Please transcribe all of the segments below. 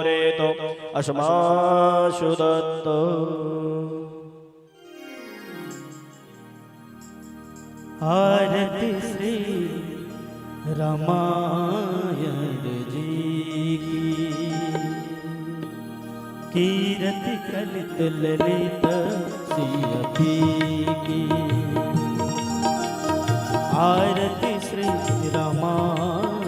रे तो अश्माशु दत्त। आरती श्री रामायण जी की, कीरति कलित ललित सियपी की। आरती श्री रामायण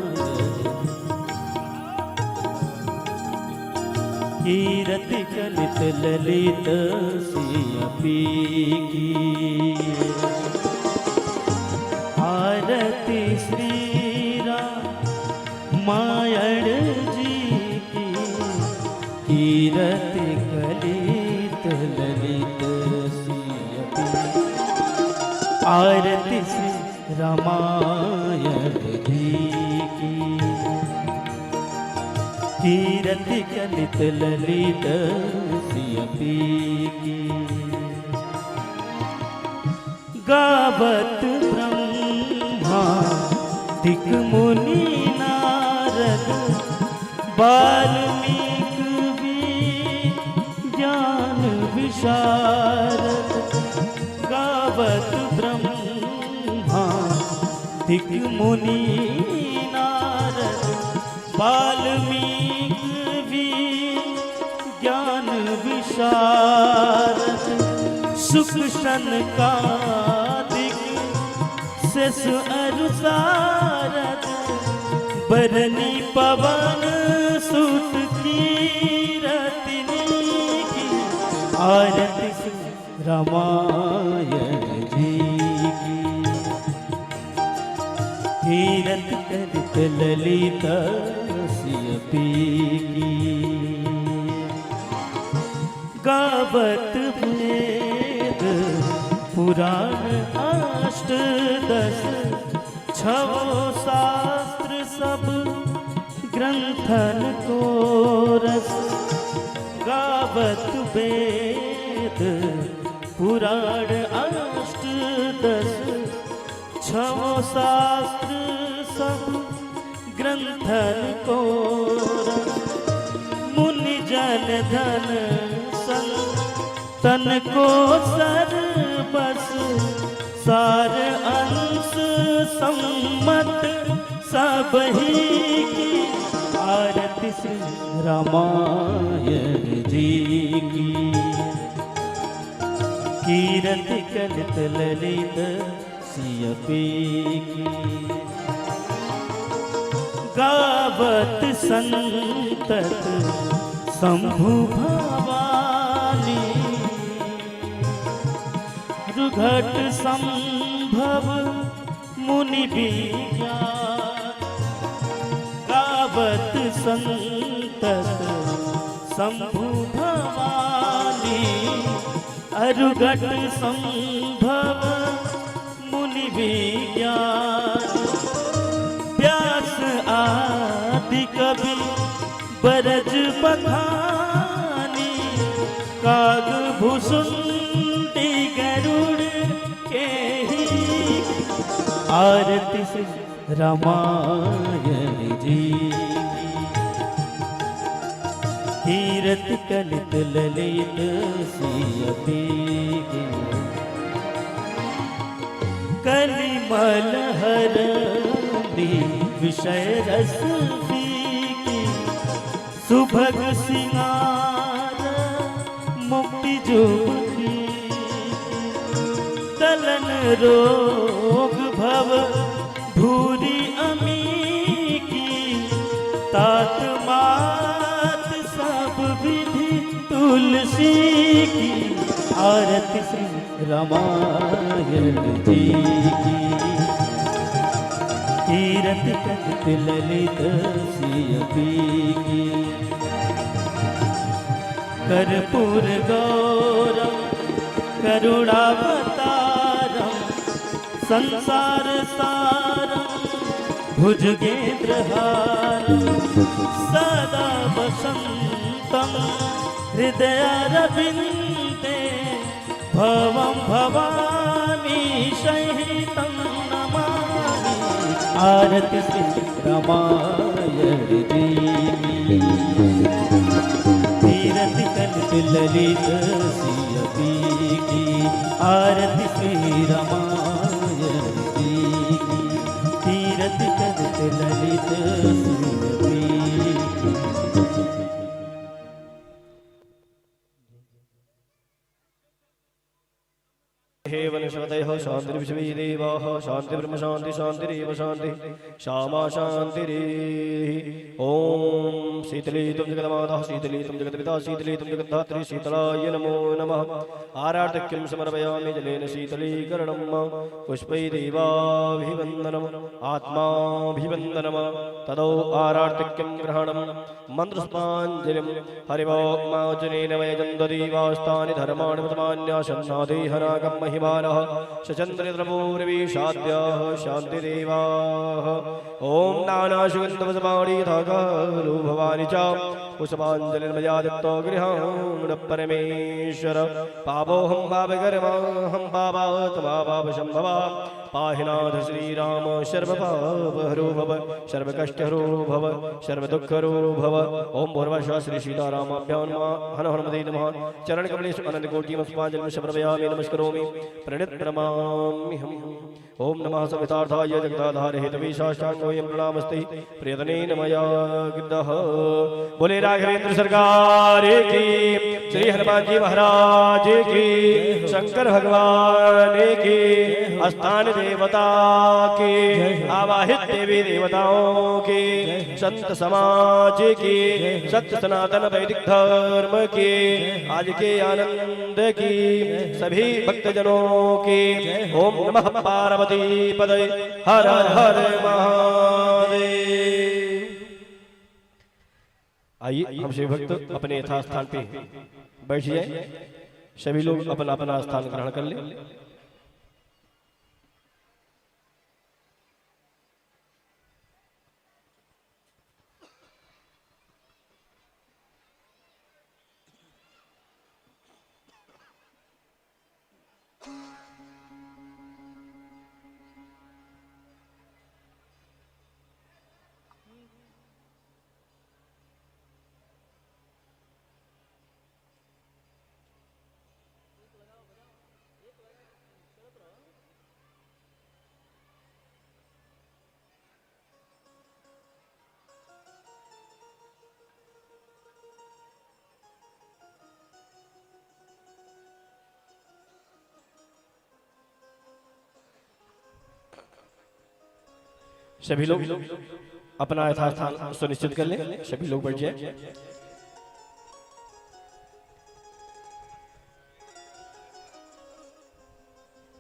कीरति कलित ललित सियपी की। आरती श्री रामायण जी की, कीरति कलित ललित सियपी। आरती श्री रामायण जी की, कीरति कलित ललित सियपी की। गावत ब्रह्मादिक मुनि नारद, वाल्मीकि ज्ञान विशारद। गावत ब्रह्मादिक मुनि नारद, वाल्मीकि ज्ञान विशारद। सुख सनकादिक शेष अरु सारद, बरनी पवन सुत कीरति की। आरती रामायण जी की, कीरति कलित ललित सियपी की। गावत वेद पुराण अष्टदश, छवो शास्त्र सब ग्रंथन को रस। गावत वेद पुराण अष्टदश, छवो शास्त्र सब ग्रंथन को रस। मुनि जन धन तन को सर्वस, सार अंश सम्मत सबही की। आरती श्री रामायण जी की, कीरति कलित ललित सियपी की। गावत संतत शंभु भवानी, घट संभव मुनि विज्ञान। गावत संतत शंभु भवानी, अरुघट संभव मुनि विज्ञान। व्यास आदि कवि बरज बखानी, काग भूषुंडी गरुड़ के ही। आरती श्री रामायण जी की, कीरति कलित ललित सियपी की। कलिमल हरणी विषय रस फीकी, सुभग सिंगार मुक्ति जुबी। तलन रोग भव भूरी अमी की, तात मात सब विधि तुलसी की। आरती श्री रामायण जी की, कीरति कलित ललित सियपी की। कर्पूर गौरम करुणावतारम, संसार सारम भुजगेन्द्रहारम। सदा वसंतम हृदयारविन्दे, भवं भवानी सहितं नमामि। आरती श्री रामायण जी की तीरथ कल्प ललित सियपी की आरती श्री रामायण जी की तीरथ कल्प ललित सियपी हे वनस्पतयः शान्तिर्विश्वे देवाः शान्ति ब्रह्म शान्ति शान्तिरेव शान्ति श्यामा शान्तिरेः ॐ शीतलीतं जगन्माता शीतलीतं जगत्पिता शीतलीतं जगद्धात्री शीतलाय नमो नमः आरार्धक्यं समर्पयामि जलेन शीतलीकरणं पुष्पैदेवाभिवन्दनम् आत्माभिवन्दनम् तदो आरार्धक्यं ग्रहणं मन्त्रपुष्पाञ्जलिं हरिवोमाजनेन वयजन्ददेवास्तानि धर्माणि प्रथमान्यासन्नादेहनागं महिमानः शचन्द्रद्रवोर्विषाद्याः शान्तिदेवाः ॐ नानाशुगन्धवसमाणि यथा कालो भवानि च पुष्पाञ्जलिर्मया दत्तो गृहाण परमेश्वर पापोऽहं पापकर्माहं पापात्मा पापसम्भवा पाहि नाथ श्रीराम सर्वपापहरो भव सर्वकष्टहरो भव सर्वदुःखहरो भव ओम भूर्भुवः श्री सीतारामाभ्यां हर हनुमते नमः चरणकमलेषु अनन्तकोटिं पुष्पाञ्जलिं समर्पयामि नमस्करोमि प्रणतप्रणमाम्यहम् ओम नमः सवितार्थाय जगदाधारे हेतवे साष्टांगोऽयं प्रणामस्ते प्रियतमेन मया गिद्धः बोले राघवेंद्र सरकार की श्री हनुमान जी महाराज की शंकर भगवान की स्थान देवता की आवाहित देवी देवताओं की संत समाज की सत्य सनातन वैदिक धर्म की आज के आनंद की सभी भक्तजनों की ओम नमः पार्वती पदे हर हर महादेव। आइए हम सभी भक्त अपने यथास्थान पे बैठ जाए। सभी लोग अपना अपना स्थान ग्रहण कर ले। सभी लोग अपना यथास्थान सुनिश्चित कर लें। सभी लोग बैठ जाए।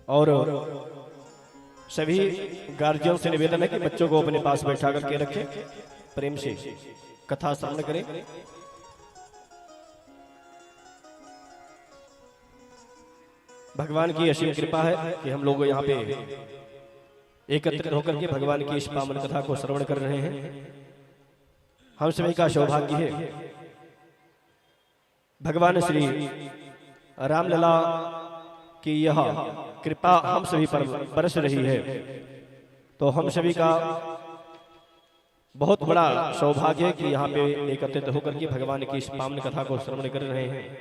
और सभी गार्जियन से निवेदन है कि बच्चों को अपने पास बैठा करके रखें, प्रेम से कथा श्रवण करें। भगवान की असीम कृपा है कि हम लोग यहाँ पे एकत्रित होकर के भगवान की इस पावन कथा को श्रवण कर रहे हैं। हम सभी का सौभाग्य है भगवान श्री रामलला की यह कृपा हम सभी पर बरस रही है, तो हम सभी का बहुत बड़ा सौभाग्य है कि यहाँ पे एकत्रित होकर के भगवान की इस पावन कथा को श्रवण कर रहे हैं।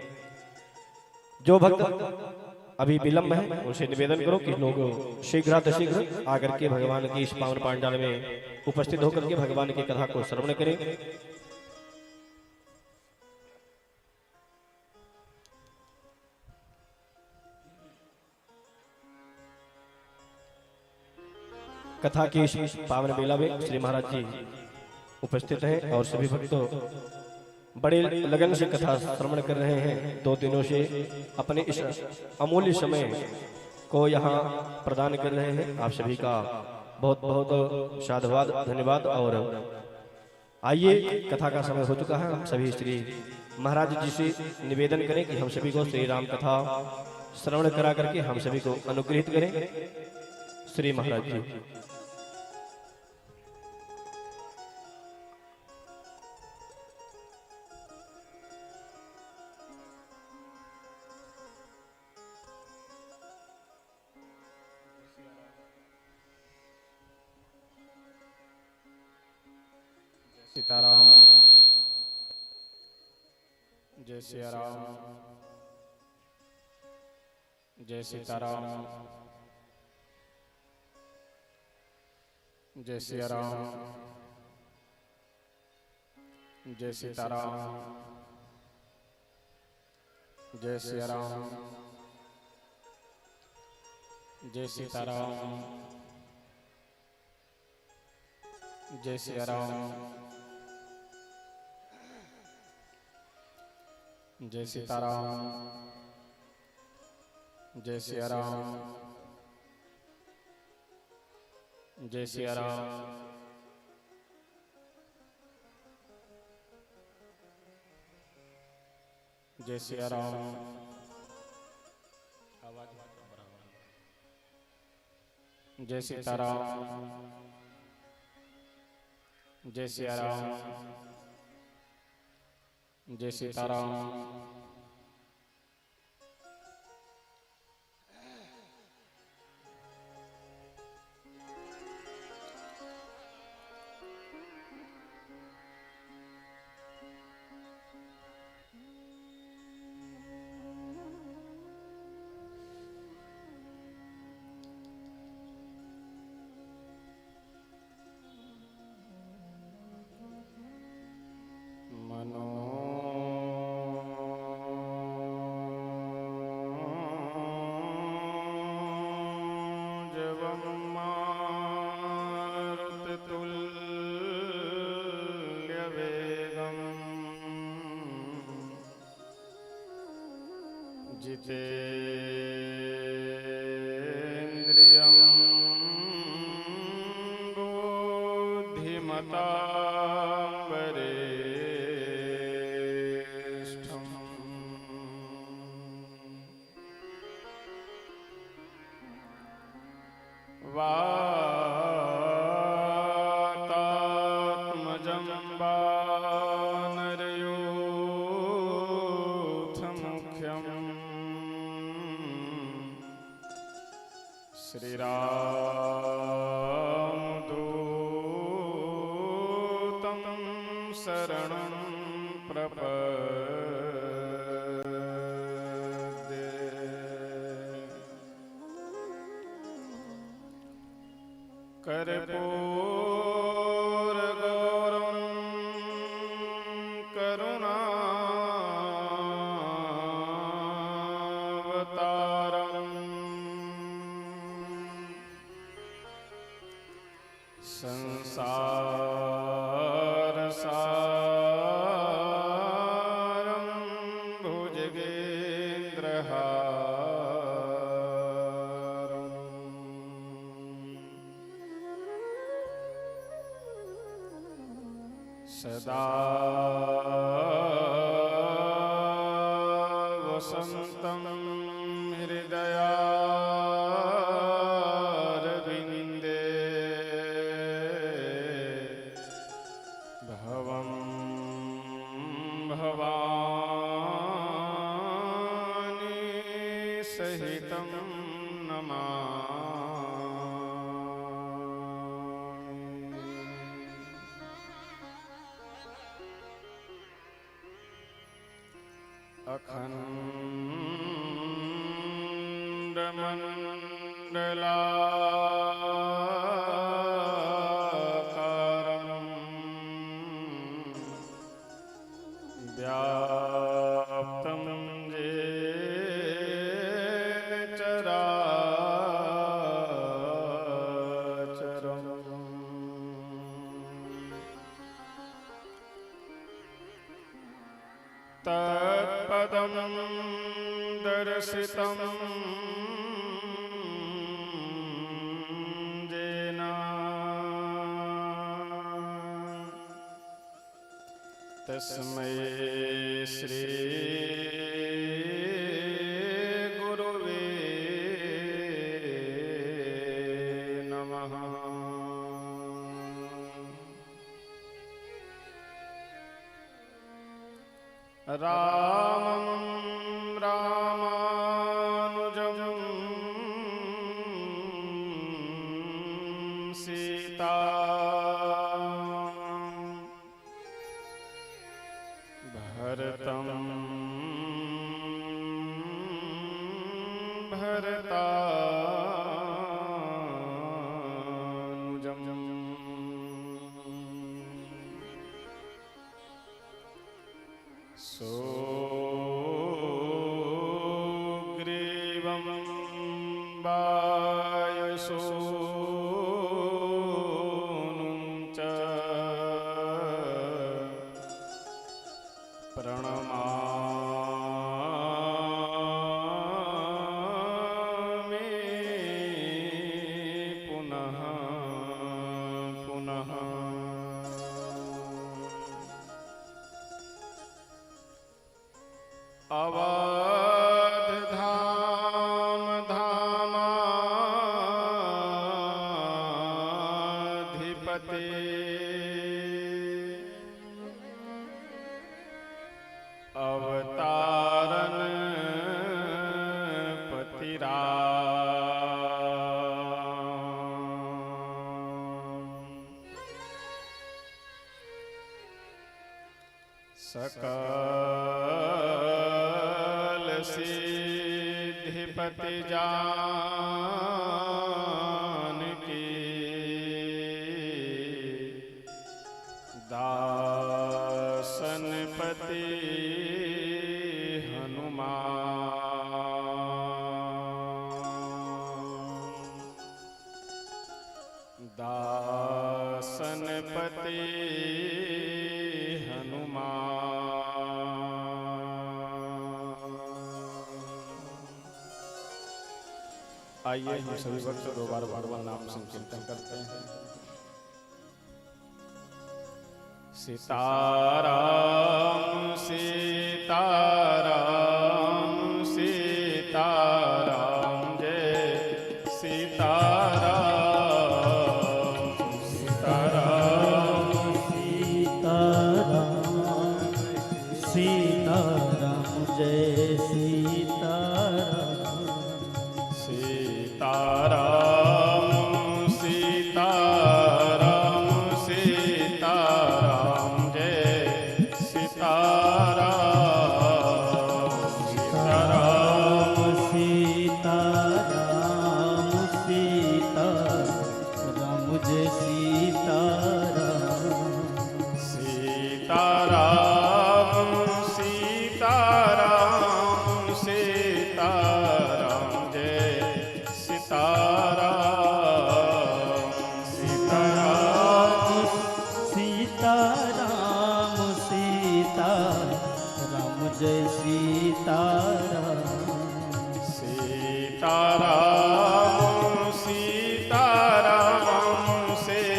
जो भक्त अभी विलंब है उनसे निवेदन करो कि लोग शीघ्रातिशीघ्र आकर के भगवान की इस पावन पांडाल में उपस्थित होकर के भगवान की कथा को श्रवण करें। कथा की इस पावन बेला में श्री महाराज जी उपस्थित हैं और सभी भक्तों बड़े लगन से कथा श्रवण कर रहे हैं। 2 दिनों से अपने इस अमूल्य समय को यहाँ प्रदान कर रहे हैं। आप सभी का बहुत बहुत साधुवाद, धन्यवाद। और आइए, कथा का समय हो चुका है। हम सभी श्री महाराज जी से निवेदन करें कि हम सभी को श्री राम कथा श्रवण करा करके हम सभी को अनुग्रहित करें। श्री महाराज जी। सीताराम। जय सिया राम। जय सीताराम। जय सिया राम। जय सीताराम। जय सिया राम। जय सीताराम। जय सिया राम। जय सीताराम। जय सिया राम। जय सिया राम। जय सिया राम। जय सीताराम। जय सिया राम। जय सीताराम। जितेन्द्रियं बुद्धिमतां वरिष्ठम् वातात्मजं वानरयूथमुख्यम् श्रीरामदूतं शरणं प्रपद्ये। कर्पूरगौरं करुणावतारम् संसारसारं भुजगेन्द्रहारम् सदा वसन्तं हृदयारविन्दे भवं भवानी सहितं नमामि। अखण्डमण्डलाकारं व्याप्तं येन चराचरम् तत्पदं दर्शितं येन तस्मै श्री गुरुवे नमः। रामं रामानुजं सीता कृतं भरतानुजम् सुग्रीवं वायुसूनुं च प्रणमामि पुनः पुनः। अवधधाम धामाधिपते अवतारन सकल सिद्धिपति जानकी दासनपति हनुमान दासनपति आइए हम सभी वक्त दो बार भगवान नाम संकीर्तन करते हैं। सीताराम सीताराम सीताराम जय सीताराम सीताराम सीताराम सीताराम जय सीताराम सीताराम सीताराम सीताराम जय सीताराम सीताराम सीताराम सीताराम जय सीताराम सीताराम सीताराम सीताराम जय सीताराम सीताराम सीताराम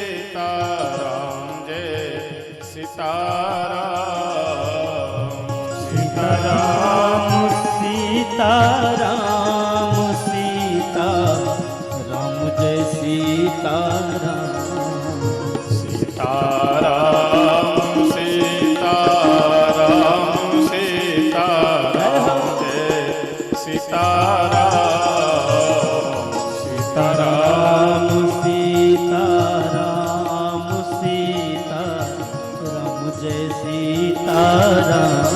सीताराम जय सीताराम सीताराम सीताराम सीताराम जय सीताराम सीताराम सीताराम सीताराम जय सीताराम सीताराम सीताराम सीताराम जय सीताराम सीताराम सीताराम सीताराम जय सीताराम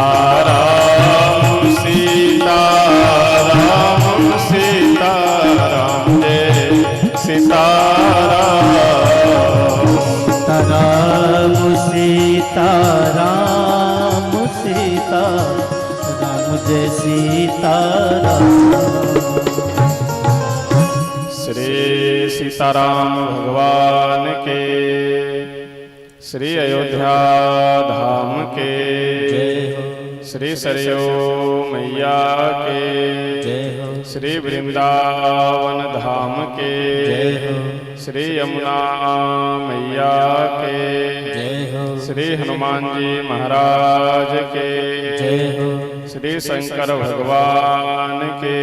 सीताराम सीताराम सीताराम जय सीताराम सीताराम सीताराम सीताराम जय सीताराम श्री सीताराम भगवान के श्री अयोध्या धाम के श्री सरयू मैया के श्री वृंदावन धाम के श्री यमुना मैया के श्री हनुमान जी महाराज के श्री शंकर भगवान के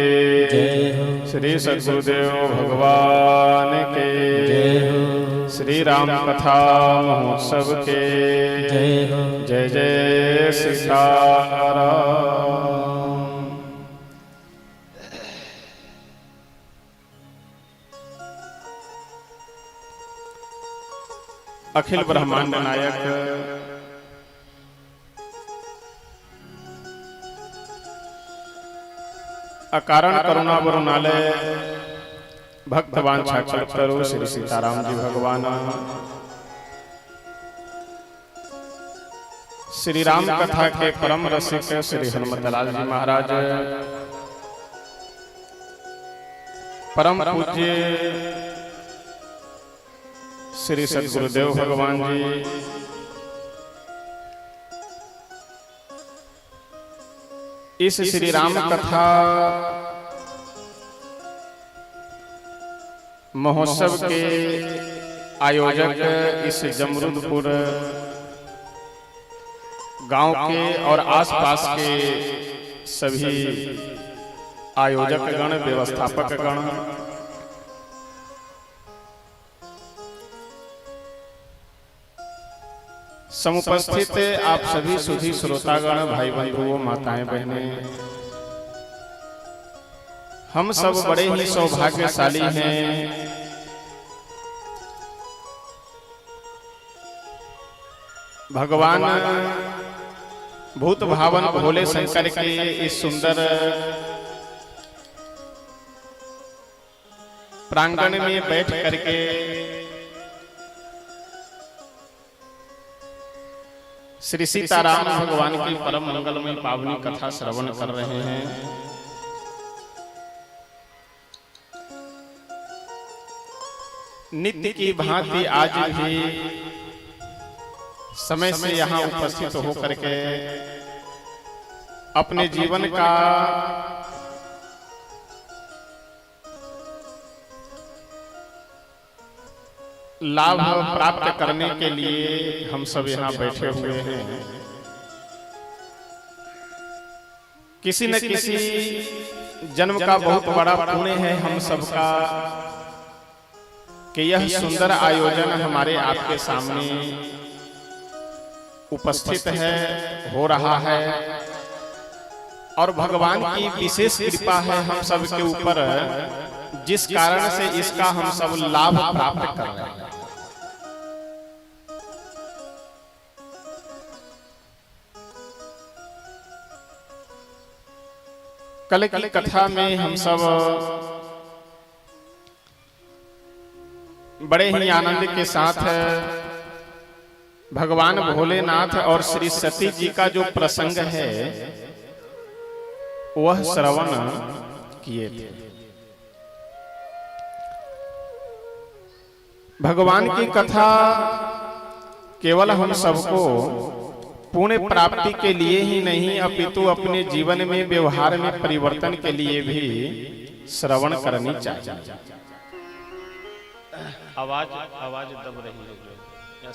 श्री सद्गुरुदेव भगवान के श्री राम कथा महोत्सव के जय जय सीताराम। अखिल ब्रह्मांड नायक अकारण करुणा वरुणालय भक्तवान करो श्री सीताराम जी भगवान। श्री राम कथा के परम रसिक श्री हनुमतलाल जी महाराज, परम पूज्य श्री सद्गुरुदेव भगवान जी, इस श्री राम कथा महोत्सव के आयोजक इस जमरुदपुर गांव के और आसपास के सभी आयोजक गण, व्यवस्थापक गण, समुपस्थित आप सभी सुधी श्रोतागण, भाई बंधुओं, माताएं बहनें, हम सब बड़े ही सौभाग्यशाली हैं भगवान भूत भावन भोले शंकर के इस सुंदर प्रांगण में बैठ करके श्री सीताराम भगवान की परम मंगलमय पावनी कथा श्रवण कर रहे हैं। नित्य की भांति आज भी समय से यहाँ उपस्थित होकर के अपने जीवन का लाभ प्राप्त करने के लिए हम सब यहाँ बैठे हुए हैं। किसी न किसी जन्म का बहुत बड़ा पुण्य है हम सबका कि यह सुंदर आयोजन हमारे आपके सामने उपस्थित है, हो रहा है, और भगवान की विशेष कृपा है हम सब के ऊपर, जिस कारण से इसका हम सब लाभ प्राप्त कर रहे हैं। कल की कथा में हम सब बड़े ही आनंद के साथ भगवान भोलेनाथ और श्री सती जी का जो प्रसंग है वह श्रवण किए थे। भगवान की कथा केवल हम सबको पुण्य प्राप्ति के लिए ही नहीं अपितु अपने जीवन में व्यवहार में परिवर्तन के लिए भी श्रवण करनी चाहिए। आवाज दब रही है,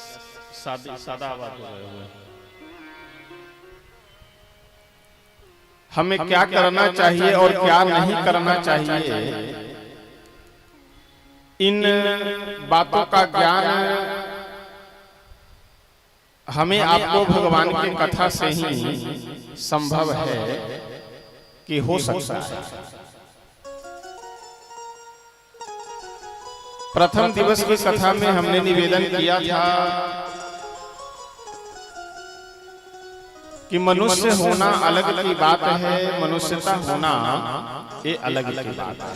सादा आवाज हो रही है। हमें क्या करना चाहिए और क्या नहीं करना चाहिए, इन बातों का ज्ञान हमें आपको भगवान की कथा से ही संभव है कि हो सकता है। प्रथम दिवस की कथा में हमने निवेदन किया था कि मनुष्य होना अलग की बात है, मनुष्यता होना ये अलग की बात है।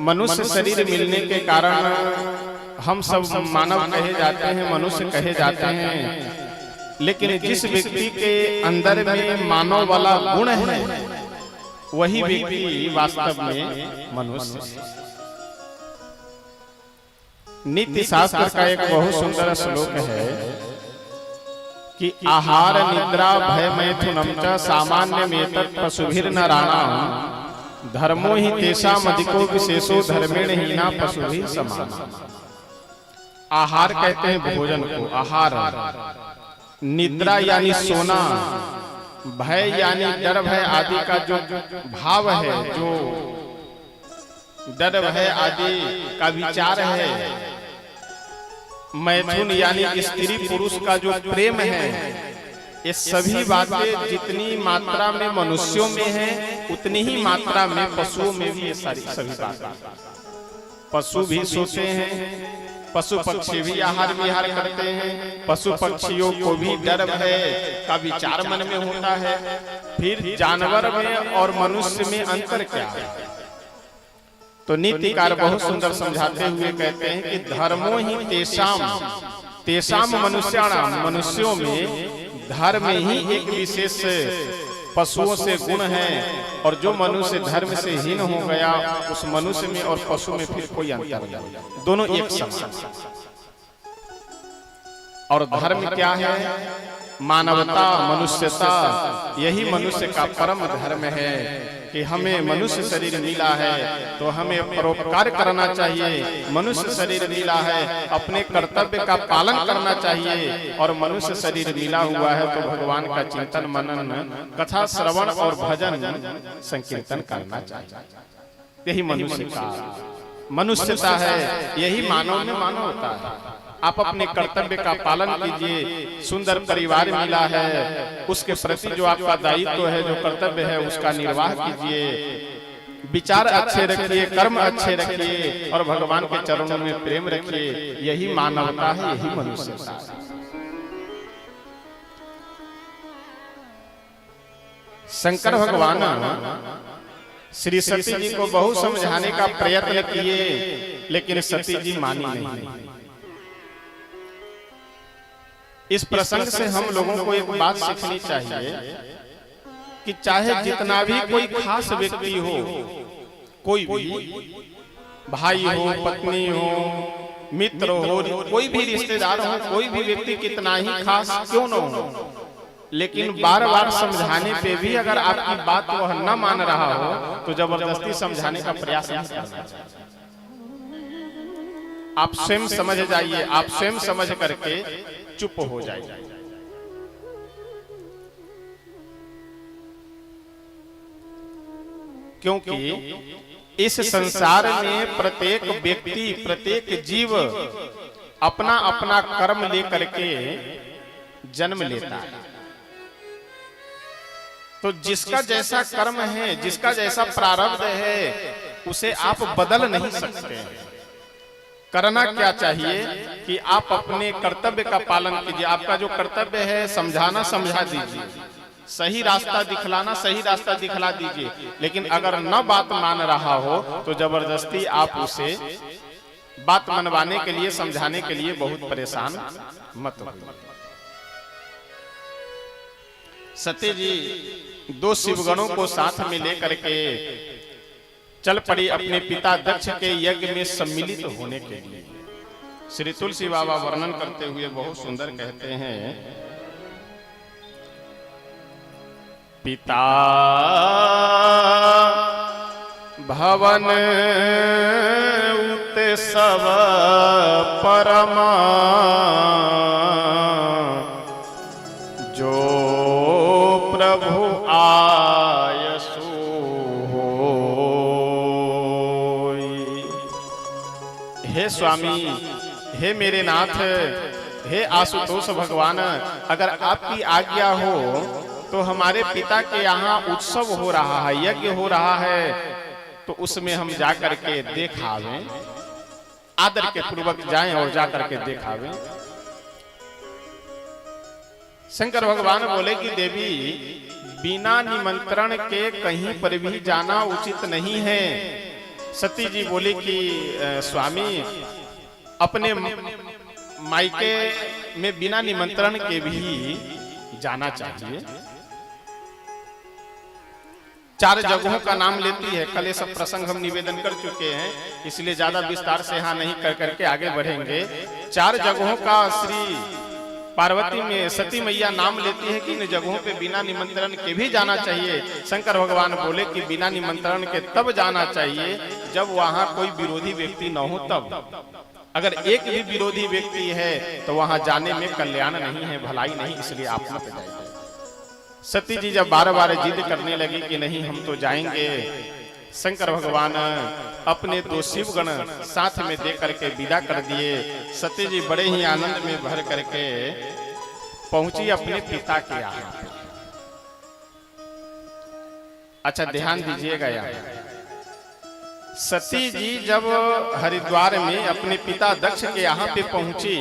मनुष्य शरीर मिलने के कारण हम सब मानव कहे जाते हैं, मनुष्य कहे जाते हैं, लेकिन जिस व्यक्ति के अंदर में मानव वाला गुण है वही व्यक्ति वास्तव में मनुष्य। नीति शास्त्र का एक बहुत सुंदर श्लोक है कि आहार निद्रा भय मैथुनम च सामान्य मेतत् पशुभिर नराणाम धर्मो ही तेषाम अधिको विशेषो धर्मेण हीना पशुभिः समान। आहार कहते हैं भोजन को, आहार। निद्रा यानी सोना, भय यानी डर भय आदि का जो भाव है, जो डर भय आदि का विचार है, मैथुन यानी स्त्री पुरुष का जो प्रेम है, ये सभी बातें जितनी मात्रा में मनुष्यों में है उतनी ही मात्रा में पशुओं में भी ये सारी सभी बातें। पशु भी सोते हैं, पशु पक्षी भी आहार विहार करते हैं, पशु पक्षियों को भी डर भय का विचार मन में होता है। फिर जानवर में और मनुष्य में अंतर क्या है? तो नीतिकार बहुत सुंदर समझाते हुए कहते हैं कि धर्मो ही तेषाम मनुष्याणाम, मनुष्यों में धर्म ही एक विशेष पशुओं से गुण है, और जो मनुष्य धर्म से हीन हो गया उस मनुष्य में और पशु में फिर कोई अंतर नहीं, दोनों एक समान। और धर्म क्या है? मानवता, मनुष्यता, यही मनुष्य का परम धर्म है कि हमें मनुष्य शरीर मिला है तो हमें परोपकार करना चाहिए। मनुष्य शरीर मिला है, अपने कर्तव्य का पालन करना चाहिए, और मनुष्य शरीर मिला हुआ है तो भगवान का चिंतन मनन, कथा श्रवण और भजन संकीर्तन करना चाहिए। यही मनुष्य का मनुष्यता है, यही मानव में मानवता है। आप अपने कर्तव्य का पालन कीजिए, सुंदर परिवार मिला है उसके प्रति जो आपका दायित्व है, जो कर्तव्य है उसका निर्वाह कीजिए, विचार अच्छे रखिए, कर्म अच्छे रखिए, और भगवान के चरणों में प्रेम रखिए। यही मानवता है, यही मनुष्यता है। शंकर भगवान श्री सती जी को बहुत समझाने का प्रयत्न किए, लेकिन सती जी मानी नहीं। इस प्रसंग से हम लोगों को एक बात सीखनी चाहिए कि चाहे जितना भी कोई खास व्यक्ति हो, कोई भी भाई हो, पत्नी हो, मित्र हो, कोई भी रिश्तेदार हो, कोई भी व्यक्ति कितना ही खास क्यों न हो, लेकिन बार बार समझाने पे भी अगर आपकी बात वह न मान रहा हो तो जबरदस्ती समझाने का प्रयास नहीं करना चाहिए। आप स्वयं समझ जाइए, आप स्वयं समझ करके चुप हो जाइए। क्योंकि इस संसार में प्रत्येक व्यक्ति, प्रत्येक जीव अपना अपना कर्म लेकर के जन्म लेता है। तो जिसका जैसा कर्म है, जिसका जैसा प्रारब्ध है, उसे आप बदल नहीं सकते। करना क्या चाहिए कि आप अपने कर्तव्य का पालन कीजिए। आपका जो कर्तव्य है समझाना, समझा दीजिए, सही रास्ता दिखलाना, सही रास्ता दिखला दीजिए। लेकिन अगर न बात मान रहा हो तो जबरदस्ती आप उसे बात मनवाने के लिए, समझाने के लिए बहुत परेशान मत हो। सती जी दो शिवगणों को साथ में लेकर के चल पड़ी अपने पिता दक्ष के यज्ञ में सम्मिलित होने के लिए। श्री तुलसी बाबा वर्णन करते हुए बहुत सुंदर कहते हैं, पिता भवन उत सब परमा, जो प्रभु आयसु हे स्वामी, हे मेरे नाथ, हे आशुतोष भगवान, अगर आपकी आज्ञा हो तो हमारे पिता के यहाँ उत्सव हो रहा है, यज्ञ हो रहा है, तो उसमें हम जाकर के देखावें, आदर के पूर्वक जाएं और जाकर के देखावें। शंकर भगवान बोले कि देवी, बिना निमंत्रण के कहीं पर भी जाना उचित नहीं है। सती जी बोली कि स्वामी, अपने मायके में बिना निमंत्रण के भी जाना चाहिए। 4 जगहों का नाम लेती है। कल ये सब प्रसंग हम निवेदन कर चुके हैं, इसलिए ज्यादा विस्तार से यहाँ नहीं कर करके आगे बढ़ेंगे। 4 जगहों का श्री पार्वती में सती मैया नाम लेती है कि इन जगहों पे बिना निमंत्रण के भी जाना चाहिए। शंकर भगवान बोले कि बिना निमंत्रण के तब जाना चाहिए जब वहां कोई विरोधी व्यक्ति न हो तब। अगर एक भी विरोधी व्यक्ति है तो वहां जाने में कल्याण नहीं है, भलाई नहीं, इसलिए आप मत जाइए। सती जी जब बार बार जिद करने लगी कि नहीं हम तो जाएंगे, शंकर भगवान अपने 2 शिवगण साथ में दे करके विदा कर दिए। सती जी बड़े ही आनंद में भर करके पहुंची अपने पिता के यहाँ। अच्छा ध्यान दीजिएगा, यहाँ सती जी जब हरिद्वार में अपने पिता दक्ष के यहाँ पे पहुंची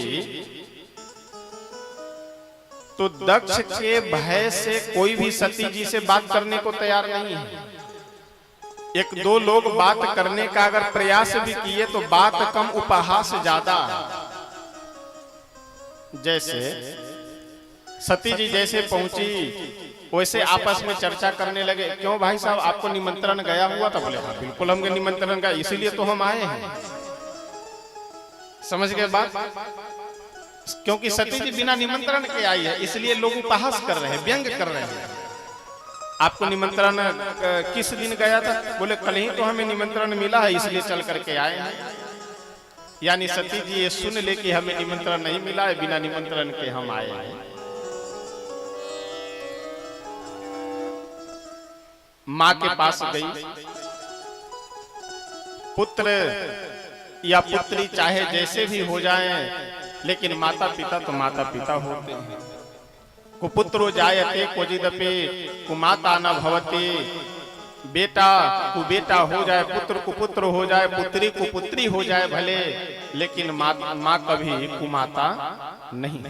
तो दक्ष के भय से कोई भी सती जी से बात करने को तैयार नहीं है। एक दो लोग बात करने का अगर प्रयास भी किए तो बात कम उपहास ज्यादा। जैसे सती जी जैसे पहुंची वैसे आपस में चर्चा करने लगे, क्यों भाई साहब आपको निमंत्रण गया हुआ था? बोले हाँ बिल्कुल हमको निमंत्रण गया, इसीलिए तो हम आए हैं। समझ गए बात? क्योंकि सती जी बिना निमंत्रण के आई है, इसलिए लोग उपहास कर रहे हैं, व्यंग कर रहे हैं। आपको निमंत्रण किस दिन गया था? बोले कल ही तो हमें निमंत्रण मिला है, इसलिए चल करके आए हैं। यानी सती जी ये सुन ले कि हमें निमंत्रण नहीं मिला है, बिना निमंत्रण के हम आए हैं। मां के पास गई, पुत्र या पुत्री चाहे जैसे भी हो जाएं, लेकिन माता पिता तो माता पिता होते हैं। कुपुत्रो जायते क्वचिदपि कुमाता न भवति। बेटा कुबेटा हो जाए, पुत्र कुपुत्र हो जाए, पुत्री कुपुत्री हो जाए भले, लेकिन माँ कभी कुमाता नहीं।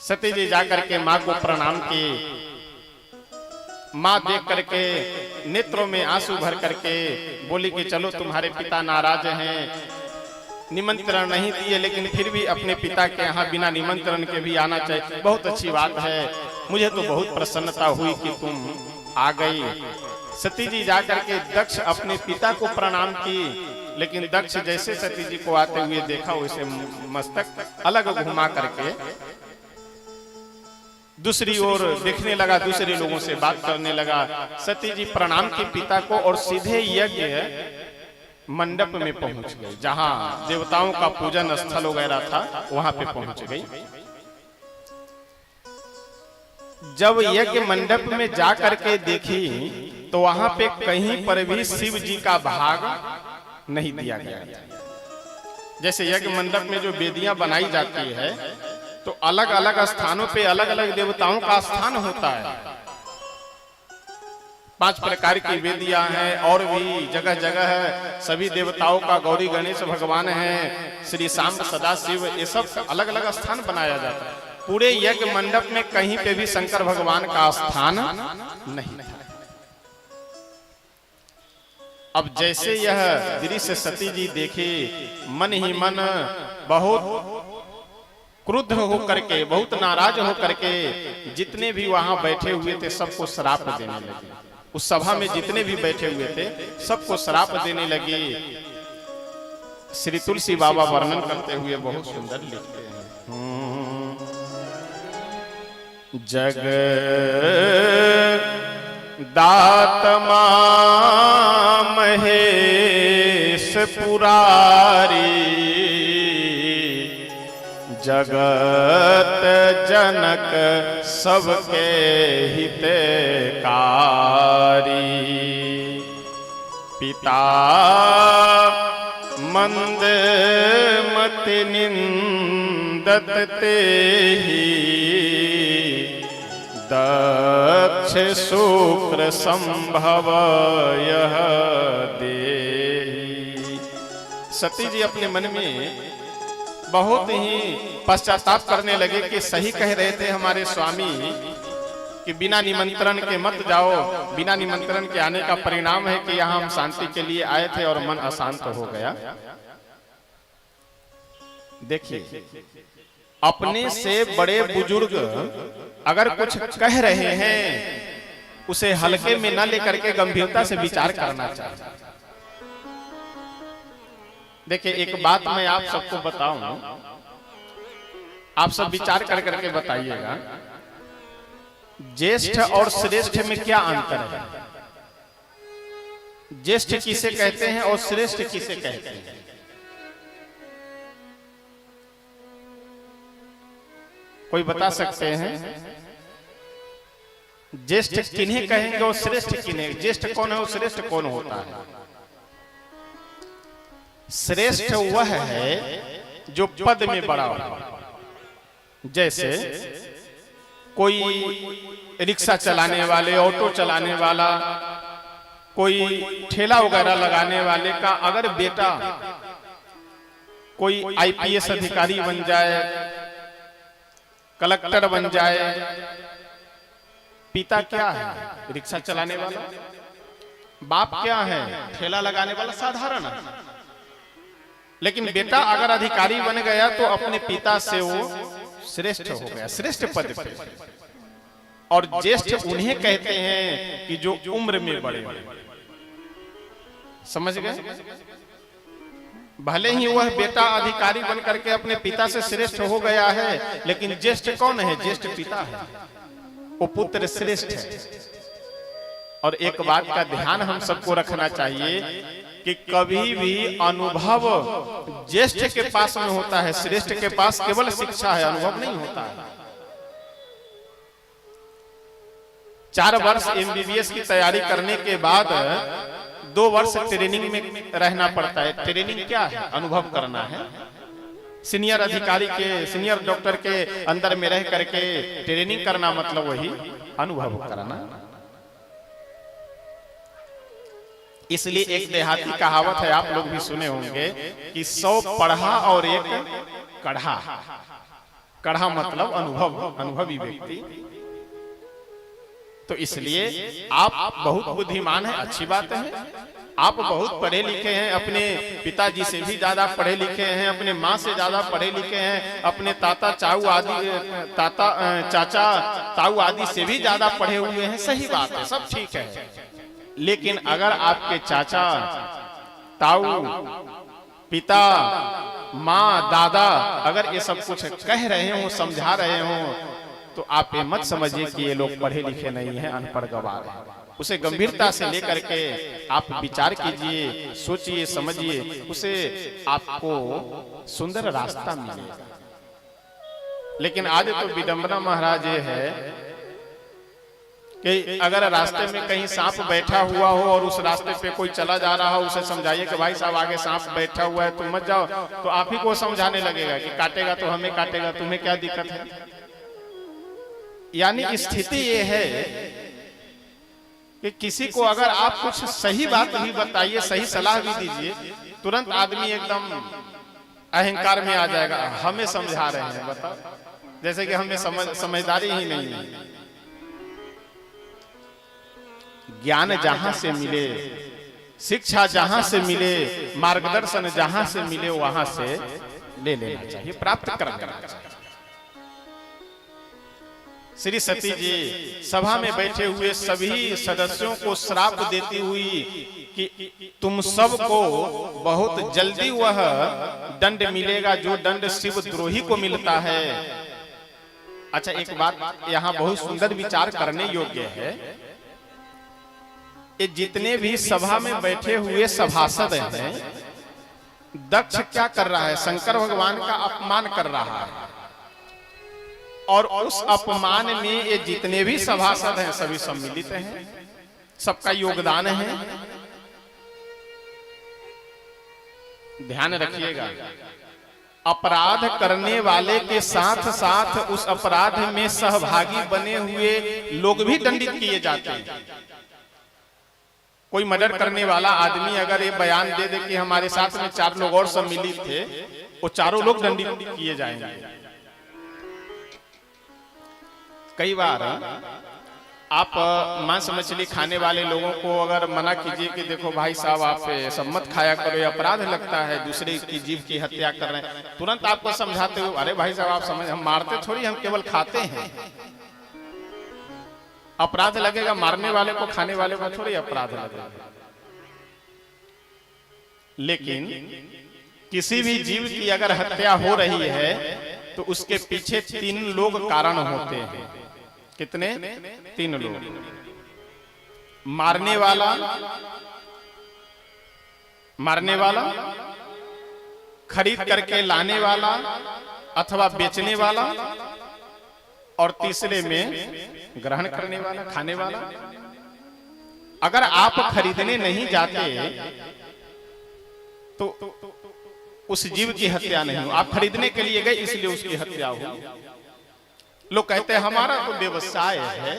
सती जी जाकर के माँ को प्रणाम किए। माँ देख करके नेत्रों में आंसू भर करके बोली कि चलो तुम्हारे पिता नाराज हैं, निमंत्रण नहीं दिए, लेकिन फिर भी अपने पिता के यहाँ बिना निमंत्रण के भी आना चाहिए। बहुत अच्छी बात है, मुझे तो बहुत प्रसन्नता हुई कि तुम आ गई। सती जी जाकर के दक्ष अपने पिता को प्रणाम की, लेकिन दक्ष जैसे सती जी को आते हुए देखा वैसे मस्तक अलग घुमा करके दूसरी ओर देखने लगा, दूसरे लोगों से बात करने लगा। सती जी प्रणाम की पिता को और सीधे यज्ञ मंडप में पहुंच गई, जहां देवताओं का पूजन स्थल वगैरह था, वहां पे पहुंच गई। जब यज्ञ मंडप में जा करके देखी तो वहां पे कहीं पर भी शिव जी का भाग नहीं दिया गया। जैसे यज्ञ मंडप में जो वेदियां बनाई जाती है तो अलग अलग स्थानों पे अलग अलग देवताओं का स्थान होता है। 5 प्रकार की वेदियां हैं और भी जगह जगह है, सभी देवताओं का, गौरी गणेश भगवान है, श्री सांब सदा शिव, ये सब अलग अलग स्थान बनाया जाता है। पूरे यज्ञ मंडप में कहीं पे भी शंकर भगवान का स्थान नहीं था। अब जैसे यह दृश्य सती जी देखे, मन ही मन बहुत क्रुद्ध होकर के, बहुत नाराज होकर के जितने भी वहां बैठे हुए थे सबको श्राप देने लगे। उस सभा में जितने भी बैठे हुए थे सबको श्राप देने लगे। श्री तुलसी बाबा वर्णन करते हुए बहुत सुंदर लिखते हैं, जग दातमा महेश पुरारी, जगत जनक सबके हितकारी, पिता मंद मति निंदत तेहि, दक्ष शुक्र संभव यह देहि। सती जी अपने मन में बहुत ही पश्चाताप करने लगे कि सही कह रहे थे हमारे स्वामी कि बिना निमंत्रण के मत जाओ। बिना निमंत्रण के आने का परिणाम है कि यहाँ हम शांति के लिए आए थे और मन अशांत हो गया। देखिए, अपने से बड़े बुजुर्ग अगर कुछ कह रहे हैं उसे हल्के में न लेकर के गंभीरता से विचार करना चाहिए। देखिए, एक बात मैं आप सबको बताऊं, आप सब विचार कर करके बताइएगा, ज्येष्ठ और श्रेष्ठ में क्या अंतर है? ज्येष्ठ किसे कहते हैं और श्रेष्ठ किसे कहते हैं? कोई बता सकते हैं? ज्येष्ठ किन्हें कहेंगे और श्रेष्ठ किन्हें? ज्येष्ठ कौन है और श्रेष्ठ कौन होता है? श्रेष्ठ वह है जो पद में बड़ा हो। जैसे कोई रिक्शा चलाने वाले, ऑटो चलाने वाला, कोई ठेला वगैरह लगाने वाले का अगर बेटा कोई आईपीएस अधिकारी बन जाए, कलेक्टर बन जाए, पिता क्या है? रिक्शा चलाने वाला। बाप क्या है? ठेला लगाने वाला, साधारण। लेकिन बेटा अगर अधिकारी बन गया तो अपने पिता से वो श्रेष्ठ हो गया, श्रेष्ठ पद पे। और ज्येष्ठ उन्हें कहते हैं कि जो उम्र में बड़े। समझ गए? भले ही वह बेटा अधिकारी बन करके अपने पिता से श्रेष्ठ हो गया है, लेकिन ज्येष्ठ कौन है? ज्येष्ठ पिता है, वो पुत्र श्रेष्ठ है। और एक बात का ध्यान हम सबको रखना चाहिए कि कभी भी अनुभव ज्येष्ठ के पास में होता है, श्रेष्ठ के पास केवल शिक्षा है, अनुभव नहीं होता है। 4 वर्ष एमबीबीएस की तैयारी करने के बाद 2 वर्ष ट्रेनिंग में रहना पड़ता है। ट्रेनिंग क्या है? अनुभव करना है। सीनियर अधिकारी के, सीनियर डॉक्टर के अंदर में रह करके ट्रेनिंग करना मतलब वही अनुभव करना। इसलिए एक देहाती कहावत है, आप लोग भी सुने होंगे कि 100 पढ़ा और 1 कढ़ा। कढ़ा मतलब अनुभव, अनुभवी व्यक्ति। तो इसलिए आप बहुत बुद्धिमान हैं, अच्छी बात है। आप बहुत पढ़े लिखे हैं, अपने पिताजी से भी ज्यादा पढ़े लिखे हैं, अपने माँ से ज्यादा पढ़े लिखे हैं, अपने चाचा ताऊ आदि से भी ज्यादा पढ़े हुए हैं। सही बात है, सब ठीक है। लेकिन अगर आपके चाचा ताऊ पिता माँ दादा अगर ये सब कुछ कह रहे हो, समझा रहे हो, तो आप ये मत समझिए कि ये लोग पढ़े लिखे नहीं हैं, अनपढ़ गवार हैं। उसे गंभीरता से लेकर के आप विचार कीजिए, सोचिए, समझिए, उसे आपको सुंदर रास्ता मिलेगा। लेकिन आज तो विडंबना महाराज ये है कि अगर रास्ते में कहीं सांप बैठा हुआ हो और उस रास्ते पे कोई चला जा रहा हो, उसे समझाइए कि भाई साहब आगे सांप बैठा हुआ है, तुम मत जाओ, तो आप ही को समझाने लगेगा कि काटेगा तो हमें काटेगा, तुम्हें क्या दिक्कत है। यानी स्थिति ये है कि किसी को अगर आप कुछ सही बात भी बताइए, सही सलाह भी दीजिए, तुरंत आदमी एकदम अहंकार में आ जाएगा, हमें समझा रहे हैं, बताओ, जैसे कि हमें समझदारी ही नहीं है। ज्ञान जहां से मिले, शिक्षा जहां से मिले, मार्गदर्शन जहां से मिले, वहां से ले लेना चाहिए, प्राप्त करना चाहिए। श्री सती जी सभा में बैठे हुए सभी सदस्यों को श्राप देती हुई कि तुम सबको बहुत जल्दी वह दंड मिलेगा जो दंड शिवद्रोही को मिलता है। अच्छा, एक बात यहाँ बहुत सुंदर विचार करने योग्य है। ये जितने भी सभा में बैठे हुए सभासद हैं, दक्ष क्या कर रहा है? शंकर भगवान का अपमान कर रहा है। और उस अपमान में ये जितने भी सभासद हैं सभी सम्मिलित हैं, सबका योगदान है। ध्यान रखिएगा, अपराध करने वाले के साथ साथ उस अपराध में सहभागी बने हुए लोग भी दंडित किए जाते हैं। कोई मर्डर करने वाला आदमी अगर ये बयान दे दे कि हमारे साथ में 4 लोग और सम्मिलित थे, वो चारों लोग दंडित किए जाएंगे। कई बार आप मांस मछली खाने वाले लोगों को अगर मना कीजिए कि देखो भाई साहब आप सब मत खाया करो, ये अपराध लगता है, दूसरे की जीव की हत्या कर रहे हैं, तुरंत आपको समझाते हो, अरे भाई साहब आप समझ, हम मारते थोड़ी, हम केवल खाते हैं। अपराध लगेगा मारने वाले को, खाने वाले को थोड़ी अपराध लगेगा। लेकिन किसी भी जीव की अगर हत्या हो रही है तो उसके पीछे 3 लोग कारण होते हैं। कितने? 3 लोग। मारने वाला, खरीद करके लाने वाला अथवा बेचने वाला, और तीसरे में ग्रहण करने वाला, खाने वाला। अगर आप खरीदने नहीं जाते तो उस जीव की हत्या नहीं हो। आप खरीदने के लिए गए इसलिए उसकी हत्या हो। लोग कहते हैं हमारा तो व्यवसाय है।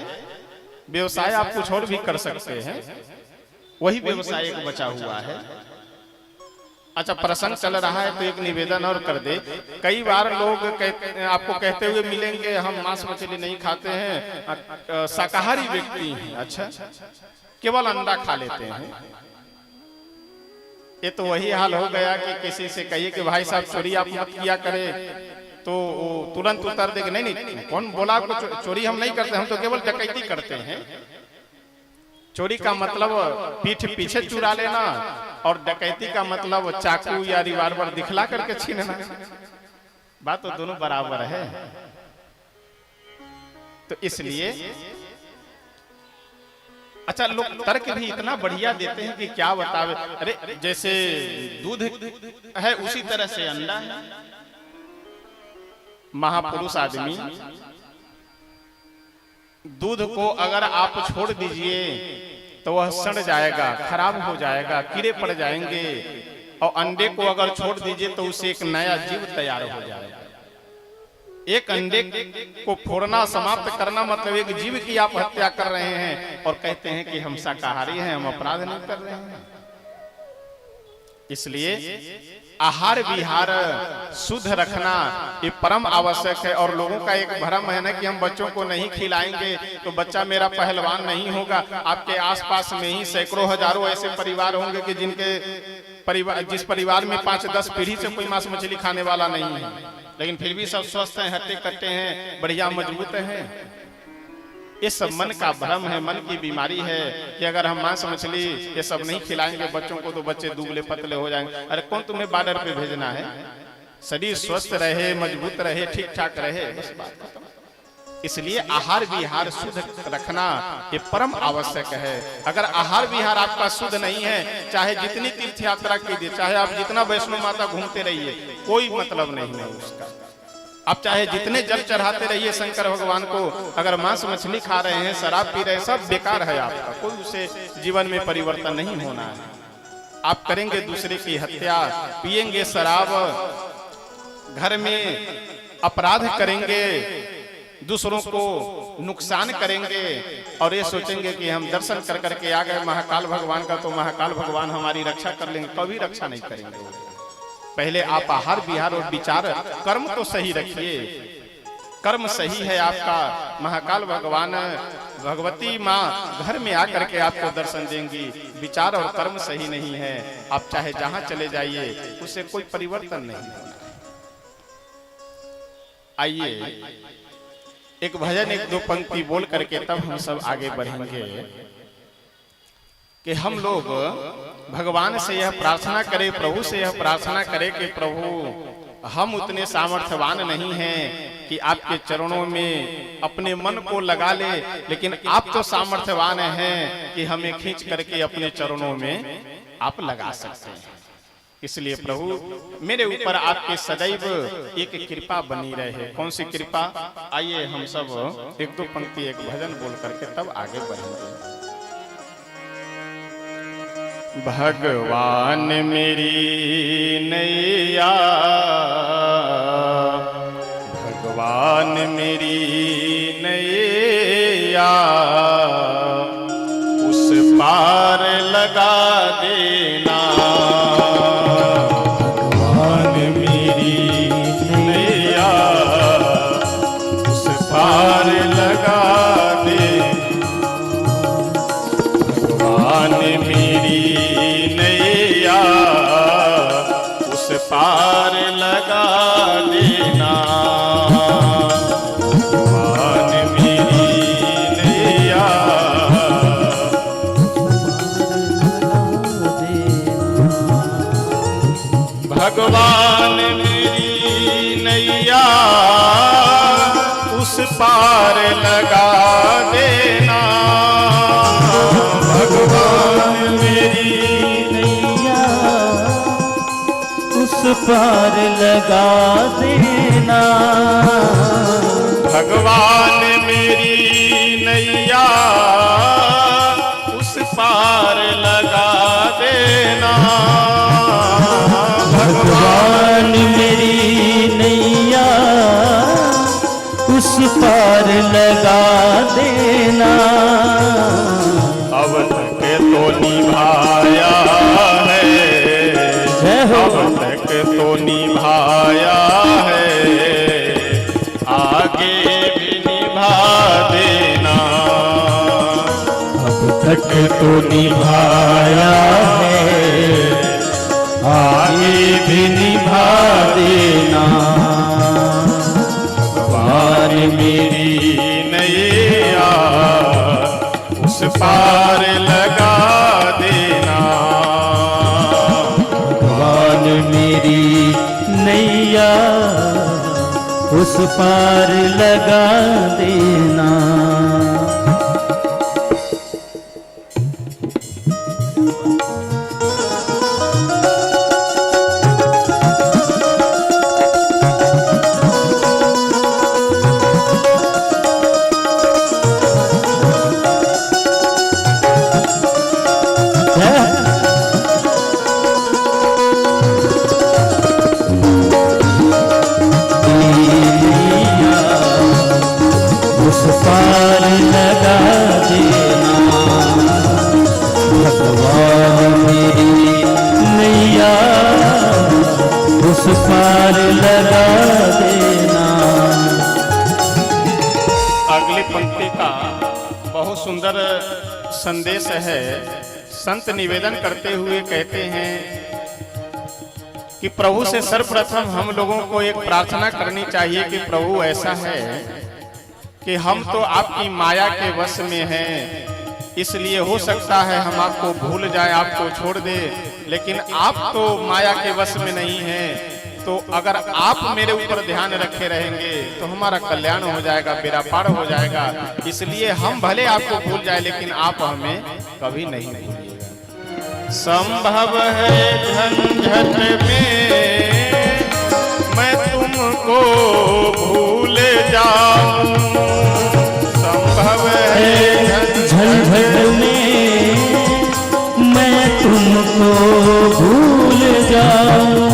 व्यवसाय आप कुछ और भी कर सकते हैं, वही व्यवसाय एक बचा हुआ है। अच्छा, प्रसंग चल रहा है तो एक निवेदन और कर दे। कई बार लोग आपको कहते हुए मिलेंगे हम मांस मछली नहीं खाते हैं, शाकाहारी व्यक्ति हैं, अच्छा केवल अंडा खा लेते हैं। ये तो वही हाल हो गया कि किसी से कहिए कि भाई साहब चोरी आप मत किया करे तो वो तुरंत उतर देगा, नहीं नहीं कौन बोला आपको चोरी हम नहीं करते, हम तो केवल डकैती करते हैं। चोरी का मतलब पीठ पीछे चुरा लेना और डकैती का मतलब चाकू या रिवाल्वर दिखला करके छीनना। बात तो दोनों बराबर है। तो इसलिए अच्छा, लोग तर्क भी इतना बढ़िया देते हैं कि क्या बतावे। अरे जैसे दूध है उसी तरह से अंडा है। महापुरुष आदमी दूध को अगर आप छोड़ दीजिए तो वह सड़ जाएगा, खराब हो जाएगा, कीड़े पड़ जाएंगे। और अंडे को अगर छोड़ दीजिए तो उससे एक नया जीव तैयार हो जाएगा। एक अंडे को फोड़ना, समाप्त करना मतलब एक जीव की आप हत्या कर रहे हैं और कहते हैं कि हम शाकाहारी हैं, हम अपराध नहीं कर रहे हैं। इसलिए आहार विहार शुद्ध रखना ये परम आवश्यक है। और लोगों का एक भ्रम है ना कि हम बच्चों को नहीं खिलाएंगे तो बच्चा मेरा पहलवान नहीं होगा। आपके आसपास में ही सैकड़ों हजारों ऐसे परिवार होंगे कि जिस परिवार में 5-10 पीढ़ी से कोई मांस मछली खाने वाला नहीं है, लेकिन फिर भी सब स्वस्थ हैं, हट्टे कट्टे हैं, बढ़िया मजबूत हैं। ये सब मन का भ्रम है, मन की बीमारी है कि अगर हम मांस मछली ये सब नहीं खिलाएंगे बच्चों को तो बच्चे दुबले पतले हो जाएंगे। अरे कौन तुम्हें बॉर्डर पे भेजना है? शरीर स्वस्थ रहे, मजबूत रहे, ठीक ठाक रहे, बस बात खत्म। इसलिए आहार विहार शुद्ध रखना ये परम आवश्यक है। अगर आहार विहार आपका शुद्ध नहीं है, चाहे जितनी तीर्थ यात्रा कीजिए, चाहे आप जितना वैष्णो माता घूमते रहिए, कोई मतलब नहीं है उसका। आप चाहे जितने जल चढ़ाते रहिए शंकर भगवान को, अगर मांस मछली खा रहे हैं, शराब पी रहे हैं, सब बेकार है आपका। कोई उसे जीवन में परिवर्तन नहीं होना है। आप करेंगे दूसरे की हत्या, पिएंगे शराब, घर में अपराध करेंगे, दूसरों को नुकसान करेंगे और ये सोचेंगे कि हम दर्शन कर करके आ गए महाकाल भगवान का, तो महाकाल भगवान हमारी रक्षा कर लेंगे। कभी रक्षा नहीं करेंगे। पहले आप आहार विहार और विचार कर्म तो सही रखिए। कर्म सही है आपका, महाकाल भगवान भगवती माँ घर में आकर के आपको दर्शन देंगी। विचार और कर्म सही नहीं है, आप चाहे जहां चले जाइए उससे कोई परिवर्तन नहीं होना। आइए एक भजन, एक दो पंक्ति बोल करके तब हम सब आगे बढ़ेंगे कि हम लोग भगवान से यह प्रार्थना करें, प्रभु से यह प्रार्थना करें कि प्रभु हम उतने सामर्थ्यवान नहीं हैं कि आपके चरणों में अपने मन को लगा ले, लेकिन आप तो सामर्थ्यवान हैं कि हमें खींच करके अपने चरणों में आप लगा सकते हैं। इसलिए प्रभु मेरे ऊपर आपके सदैव एक कृपा बनी रहे। कौन सी कृपा? आइए हम सब एक दो पंक्ति एक भजन बोल करके तब आगे बढ़ेंगे। भगवान मेरी नैया, भगवान मेरी नैया, उस पार लगा देना। भगवान मेरी नैया, उस पार लगा दे। भगवान मेरी नैया, उस पार लगा देना। भगवान मेरी नैया, भगवान मेरी नैया, उस पार लगा देना। भगवान मेरी नैया, उस पार लगा देना। भगवान मेरी नैया, उस पार लगा देना। भगवान मेरी नैया, उस पार लगा देना। अवध के तो निभाया है, जय हो। अब तक तो निभाया है, आगे भी निभा देना। अब तक तो निभाया है, आगे भी निभा देना। भगवान मेरी नैया उस पार लगा देना। भगवान मेरी नैया उस पार लगा देना। उस पार लगा देना। भगवान मेरी नैया उस पार लगा देना। अगली पंक्ति का बहुत सुंदर संदेश है। संत निवेदन करते हुए कहते हैं कि प्रभु से सर्वप्रथम हम लोगों को एक प्रार्थना करनी चाहिए कि प्रभु ऐसा है कि हम तो आपकी माया के वश में हैं, इसलिए हो सकता है हम आपको भूल जाए, आपको छोड़ दे, लेकिन आप तो माया के वश में नहीं हैं। तो अगर आप मेरे ऊपर ध्यान रखे रहेंगे तो हमारा कल्याण हो जाएगा, बेड़ा पार हो जाएगा। इसलिए हम भले आपको भूल जाए लेकिन आप हमें कभी नहीं भूलिएगा। संभव है झंझट में मैं तुमको भूल जाऊं, संभव है झंझट में मैं तुमको भूल जाऊं।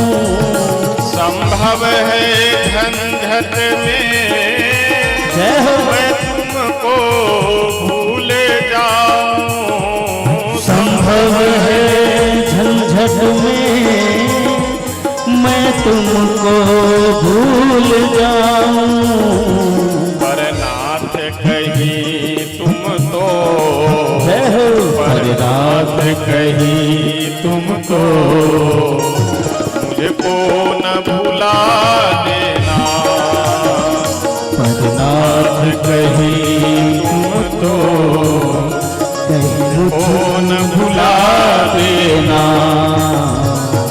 संभव है झंझट में जय हो। मैं तुमको भूल जाऊं। संभव है झंझट में मैं तुमको भूल जाऊं। पर नाथ कहीं तुम तो, जय हो। पर नाथ कहीं तुम तो मुझको न भुला देना। पर नाथ कहीं तुम तो मुझको न भुला देना।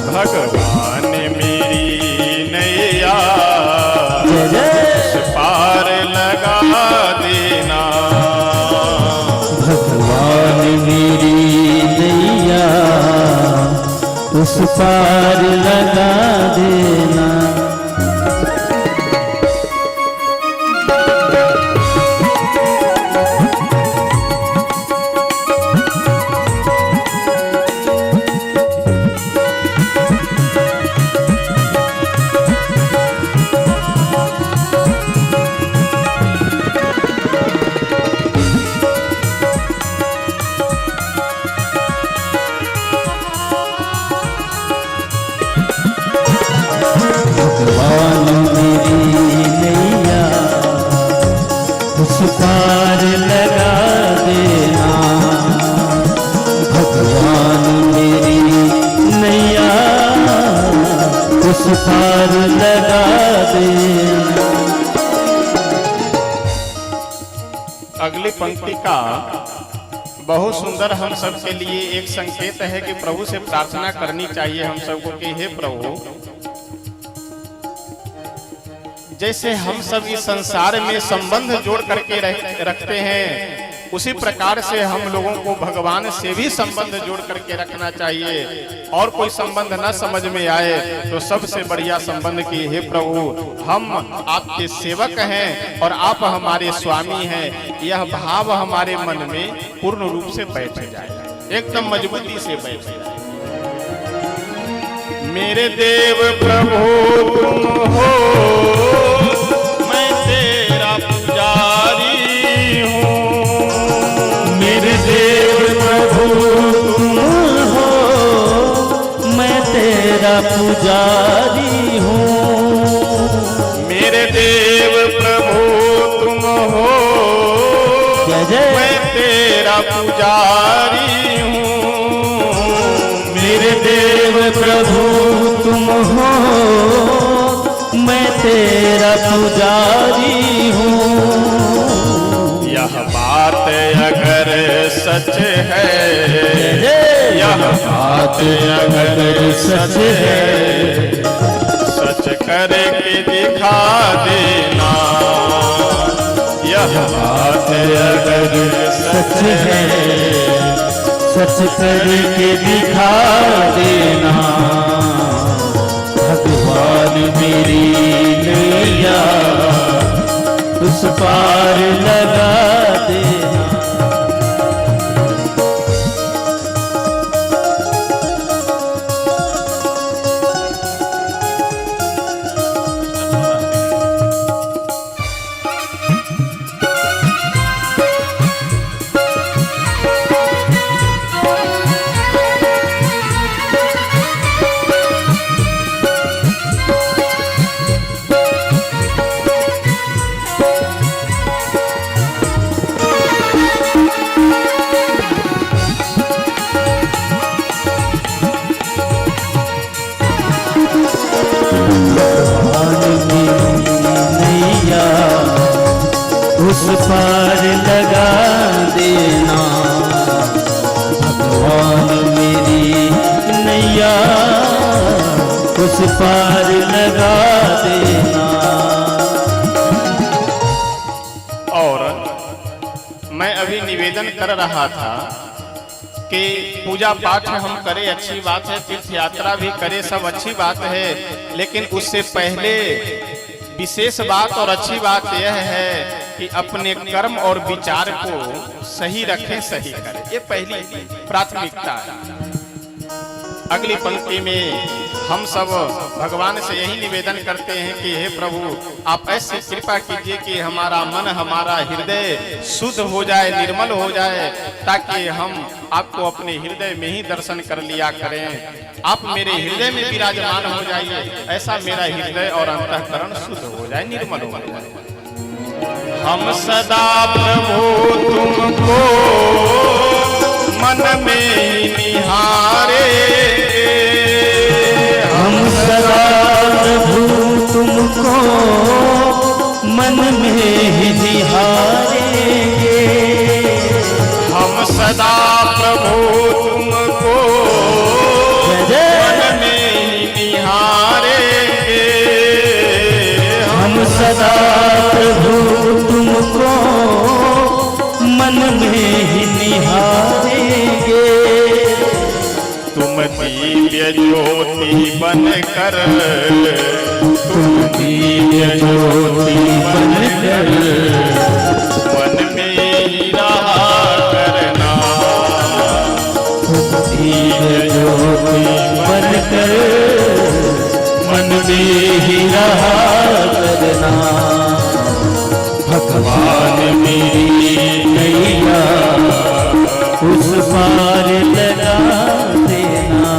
भगवान मेरी नैया उस पार लगा देना। भगवान मेरी नैया उस पार लगा देना। भगवान मेरी नैया उस पार लगा देना। भगवान मेरी नैया उस पार लगा देना। अगली पंक्ति का बहुत सुंदर हम सब के लिए एक संकेत है कि प्रभु से प्रार्थना करनी चाहिए हम सबको कि हे प्रभु, जैसे हम सब इस संसार में संबंध जोड़ करके रखते हैं, उसी प्रकार से हम लोगों को भगवान से भी संबंध जोड़ करके रखना चाहिए। और कोई संबंध न समझ में आए तो सबसे बढ़िया संबंध की हे प्रभु, हम आपके सेवक हैं और आप हमारे स्वामी हैं, यह भाव हमारे मन में पूर्ण रूप से बैठ जाए, एकदम मजबूती से बैठ जाए। मेरे देव प्रभु तुम हो, मैं तेरा पुजारी हूँ। मेरे देव प्रभु पुजारी हूँ। मेरे देव प्रभु तुम हो, जय जय। मैं तेरा पुजारी हूँ। मेरे देव प्रभु तुम हो, मैं तेरा पुजारी हूँ। यह बात अगर सच है, यह बात अगर सच है, सच करके दिखा देना। यह बात अगर सच है, सच करके दिखा देना। भगवान मेरी नैया उस पार लगा देना। उस पार लगा देना। भगवान मेरी नैया उस पार लगा देना। और मैं अभी निवेदन कर रहा था कि पूजा पाठ हम करें, अच्छी बात है, तीर्थ यात्रा भी करें, सब अच्छी बात है, लेकिन उससे पहले विशेष बात और अच्छी बात यह है कि अपने कर्म और विचार को सही रखें, सही करें। ये पहली प्राथमिकता है। अगली पंक्ति में हम सब भगवान से यही निवेदन करते हैं कि हे प्रभु, आप ऐसे कृपा कीजिए कि हमारा मन, हमारा हृदय शुद्ध हो जाए, निर्मल हो जाए, ताकि हम आपको अपने हृदय में ही दर्शन कर लिया करें। आप मेरे हृदय में विराजमान हो जाइए, ऐसा मेरा हृदय और अंतःकरण शुद्ध हो जाए, निर्मल हो जाए। हम सदा प्रभु तुमको मन में ही निहारे। हम सदा प्रभु तुमको मन में ही निहारेंगे। हम सदा प्रभु तुमको मन में ही निहारेंगे। हम सदा प्रभु तुमको मन में ही निहारेंगे। तुम दिव्य ज्योति बनकर, तुम दिव्य ज्योति बनकर मन में ही रहा करना। तुम दिव्य ज्योति बनकर मन में ही रहा करना। भगवान मेरी नैया उस पार लगा देना।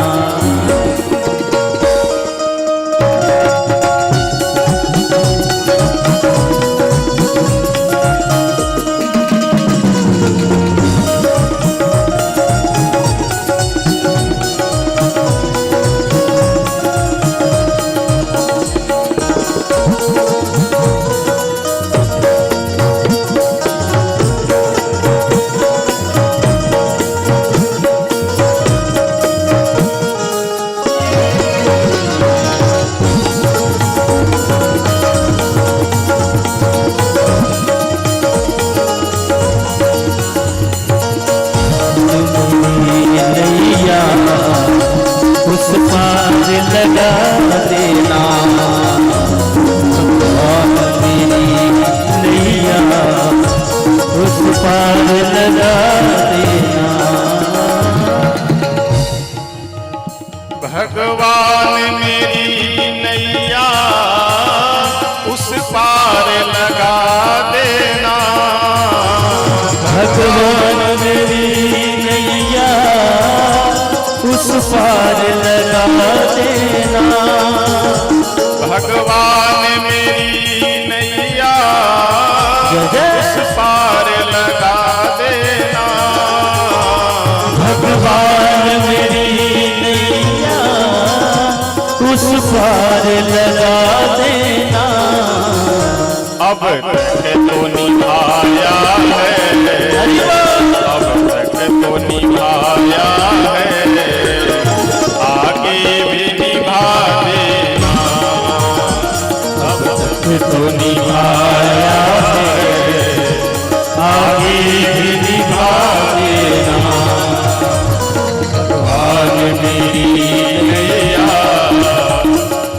पार लगा देना। अब तक तो निभाया है, अब तक तो निभाया है, आगे भी निभा देना। अब तक तो निभाया है, आगे भी निभा देना। भगवान मेरी नैया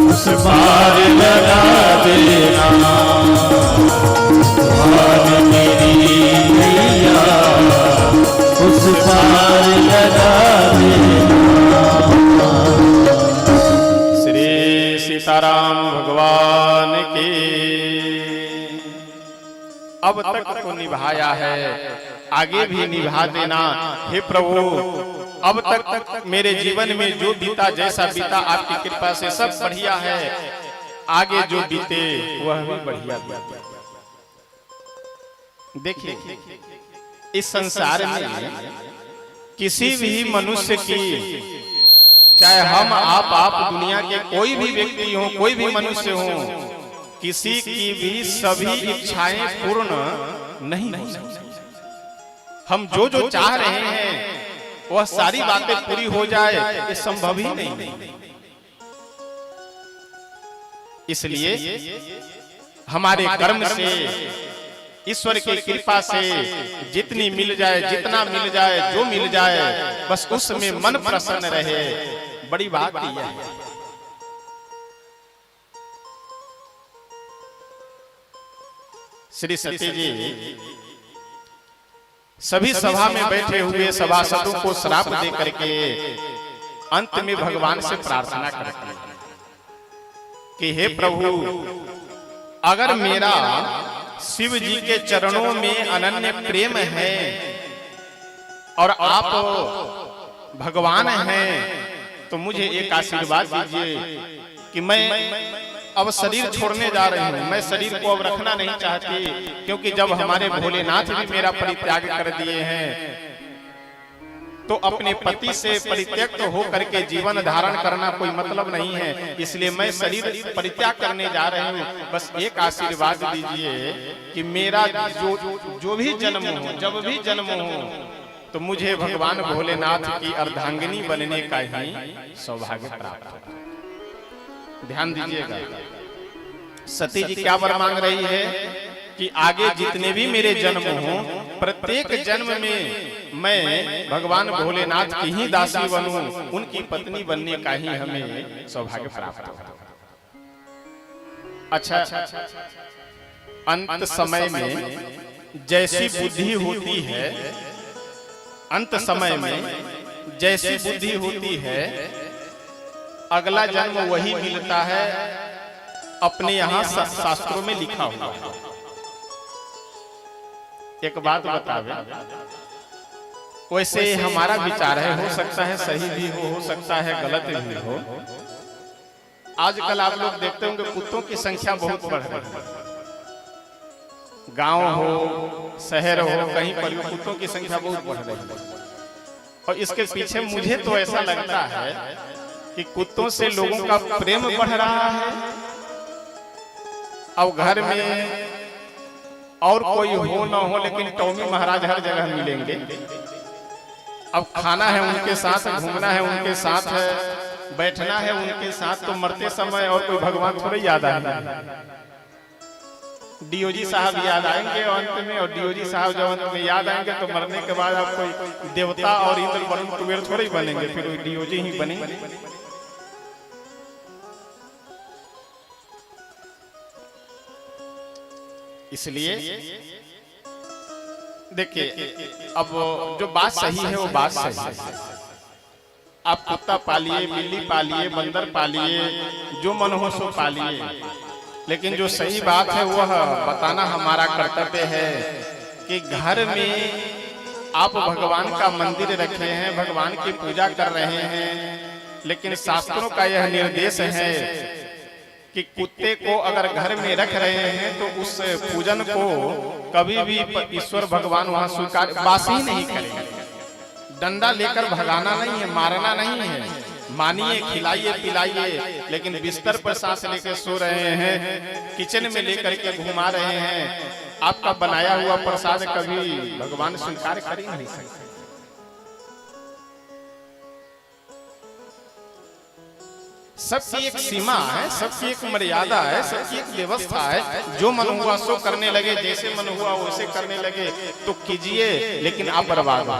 उस पार लगा देना। भगवान मेरी नैया उस पार लगा देना। श्री सीताराम भगवान की। अब तक तो निभाया है, आगे भी निभा देना। हे प्रभु, अब तक मेरे जीवन में जो बीता, जैसा बीता आपकी कृपा से सब बढ़िया है, आगे जो बीते वह भी बढ़िया बीते। देखिए, इस संसार में किसी भी मनुष्य की, चाहे हम आप दुनिया के कोई भी व्यक्ति हो, कोई भी मनुष्य हो, किसी की भी सभी इच्छाएं पूर्ण नहीं हो सकती। हम जो जो चाह रहे हैं वह सारी बातें पूरी हो जाए, ये संभव ही नहीं। इसलिए हमारे कर्म से, ईश्वर की कृपा से जितनी मिल जाए, जितना मिल जाए, जो मिल जाए, बस उसमें मन प्रसन्न रहे, बड़ी बात ही है। श्री सत्य जी सभी सभा में बैठे हुए सभासदों को श्राप दे करके अंत में भगवान से प्रार्थना करते हैं कि हे प्रभु, अगर मेरा शिव जी के चरणों में अनन्य प्रेम है और आप भगवान हैं, तो मुझे एक आशीर्वाद दीजिए कि मैं अब शरीर छोड़ने जा रही हूँ। मैं शरीर को अब रखना नहीं चाहती, क्योंकि जब हमारे भोलेनाथ भी मेरा परित्याग कर दिए हैं, तो अपने पति से परित्यक्त हो करके जीवन धारण करना कोई मतलब नहीं है। इसलिए मैं शरीर परित्याग करने जा रही हूँ। बस एक आशीर्वाद दीजिए कि मेरा जो भी जन्म हो, जब भी जन्म हो, तो मुझे भगवान भोलेनाथ की अर्धांगिनी बनने का ही सौभाग्य प्राप्त हो। ध्यान दीजिएगा, सती जी क्या वर मांग रही है कि आगे जितने भी मेरे जन्म हो, प्रत्येक जन्म में मैं भगवान भोलेनाथ की ही दासी बनूं, उनकी पत्नी बनने का ही हमें सौभाग्य प्राप्त हो। अच्छा, अंत समय में जैसी बुद्धि होती है, अंत समय में जैसी बुद्धि होती है, अगला जन्म वही मिलता है, अपने यहाँ शास्त्रों में लिखा हुआ। एक बात बतावे, वैसे हमारा विचार है, हो सकता है सही भी हो सकता है गलत भी हो। आजकल आप लोग देखते होंगे कुत्तों की संख्या बहुत बढ़ रही है। गांव हो, शहर हो, कहीं पर भी कुत्तों की संख्या बहुत बढ़ रही है। और इसके पीछे मुझे तो ऐसा लगता है कि कुत्तों से लोगों का प्रेम बढ़ रहा है। अब घर में और कोई हो ना हो, लेकिन टॉमी महाराज हर जगह मिलेंगे। अब खाना है उनके साथ, घूमना है उनके साथ, बैठना है उनके साथ, तो मरते समय और कोई भगवान थोड़े याद आएंगे। डीओजी साहब याद आएंगे अंत में, और डीओजी साहब जब अंत में याद आएंगे तो मरने के बाद आप कोई देवता और इंद्र वरुण कुबेर थोड़े ही बनेंगे, फिर डीओजी ही बनेंगे। इसलिए देखिए, अब जो बात सही है वो बात सही है। आप कुत्ता पालिए, बिल्ली पालिए, बंदर पालिए, जो मन हो सो पालिए, लेकिन जो सही बात है वह बताना हमारा कर्तव्य है कि घर में आप भगवान का मंदिर रखे हैं, भगवान की पूजा कर रहे हैं, लेकिन शास्त्रों का यह निर्देश है कि कुत्ते को अगर घर में रख रहे हैं तो उस पूजन को कभी भी ईश्वर भगवान वहां स्वीकार बासी नहीं करेंगे। डंडा लेकर भगाना नहीं है, मारना नहीं है, मानिए, खिलाइए पिलाइए, लेकिन बिस्तर पर सांस लेकर सो रहे हैं, किचन में लेकर के घुमा रहे हैं। आपका बनाया हुआ प्रसाद कभी भगवान स्वीकार कर ही नहीं सकते। सबकी एक सीमा है, सबकी एक मर्यादा है, सबकी एक व्यवस्था है। जो मन हुआ सो करने लगे, जैसे मन हुआ वैसे करने लगे तो कीजिए, लेकिन आप बर्बाद हो।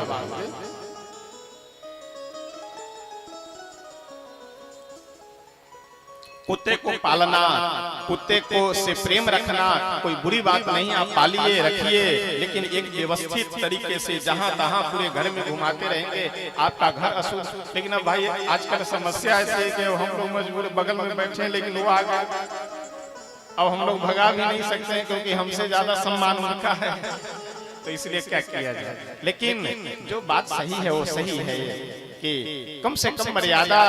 कुत्ते को पालना, कुत्ते को से प्रेम रखना कोई बुरी बात नहीं, आप पालिए रखिए, लेकिन एक व्यवस्थित तरीके से। जहां तहां पूरे घर में घुमाते रहेंगे, आपका घर अशुद्ध। लेकिन अब भाई आजकल समस्या ऐसी है कि हम लोग मजबूर बगल में बैठे हैं, लेकिन वो आ गए, अब हम लोग भगा भी नहीं सकते हैं, क्योंकि हमसे ज्यादा सम्मान उनका है। तो इसलिए क्या किया जाए। लेकिन जो बात सही है वो सही है कि कम से कम मर्यादा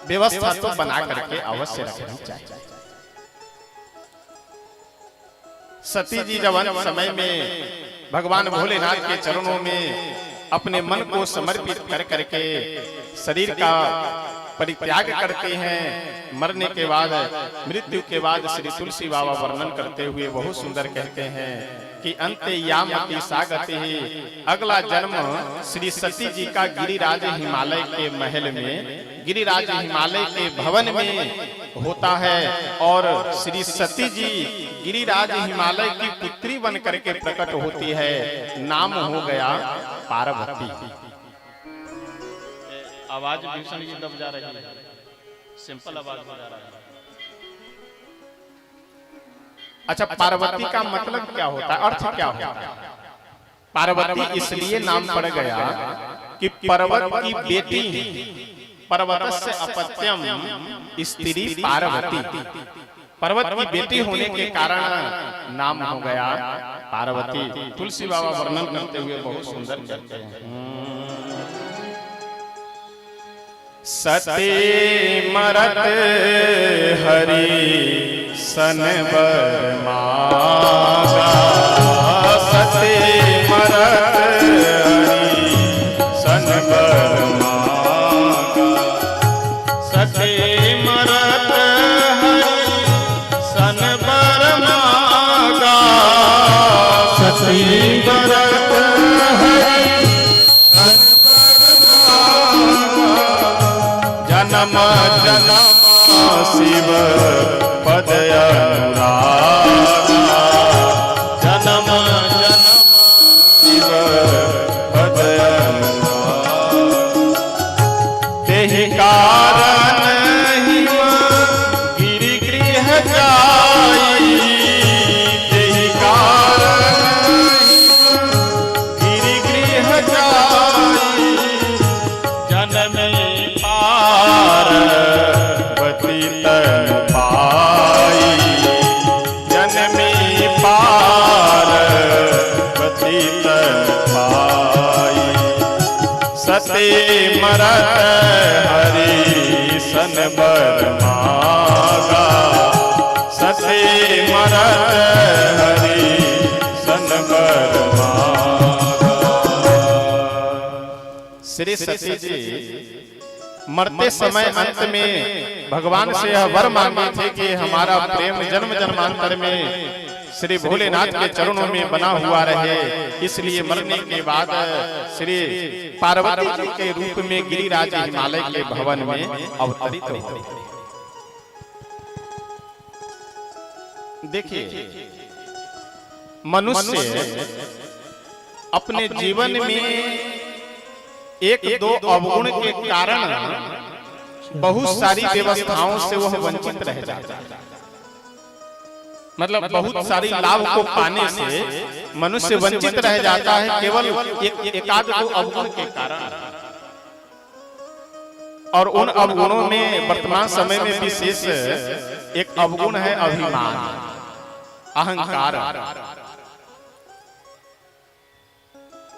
व्यवस्था तो बना करके अवश्य रखनी चाहिए। सती जी जवान समय में भगवान भोलेनाथ के चरणों में अपने मन को समर्पित कर करके शरीर का परित्याग करते हैं। मरने के बाद, मृत्यु के बाद श्री तुलसी बाबा वर्णन करते हुए बहुत सुंदर कहते हैं कि अंते यामति सागति, अगला जन्म श्री सती जी का गिरिराज हिमालय के महल में, गिरिराज हिमालय के भवन में होता है। और श्री सती जी गिरिराज हिमालय की पुत्री बन करके प्रकट होती है। नाम हो गया पार्वती। आवाज भीषण जी दब जा रही है, सिंपल आवाज हो जा रहा है। अच्छा, पार्वती का मतलब क्या होता है, अर्थ क्या होता है? पार्वती इसलिए नाम पड़ गया कि पर्वत की बेटी, पर्वत से अपत्यम स्त्री पार्वती, पर्वत की बेटी होने के कारण नाम हो गया पार्वती। तुलसी बाबा वर्णन करते हुए बहुत सुंदर कहते हैं। सती मरत हरि सन बर मागा, सती मरत हरि सन बर मागा, सती मरत हरि सन बर मागा, सती मरत हरि जन्म जन्म शिव पद अनुराग, जन्म जन्म शिव पद अनुराग, तेहि कारण हिम गिरि गृह जाई, तेहि कारण गिरि गृह जाई, जन्मे पार्वती तन पाई, जन्मी पार्वती तन पाई, सती मरत हरि सन बर मागा, सती मरत हरि सन बर मागा। श्री सती जी मरते समय अंत में भगवान से यह वर मांगे थे कि हमारा प्रेम जन्म जन्मांतर में श्री भोलेनाथ के चरणों में बना हुआ रहे। इसलिए मरने के बाद श्री पार्वती जी के रूप में गिरिराज हिमालय के भवन में अवतरित हुए। देखिए, मनुष्य अपने जीवन में एक दो अवगुण के कारण बहुत सारी व्यवस्थाओं से वह वंचित रह जाता है। मतलब बहुत सारी लाभ को पाने से मनुष्य वंचित रह जाता है केवल एकाध दो अवगुण के कारण। और उन अवगुणों में वर्तमान समय में विशेष एक अवगुण है अभिमान, अहंकार।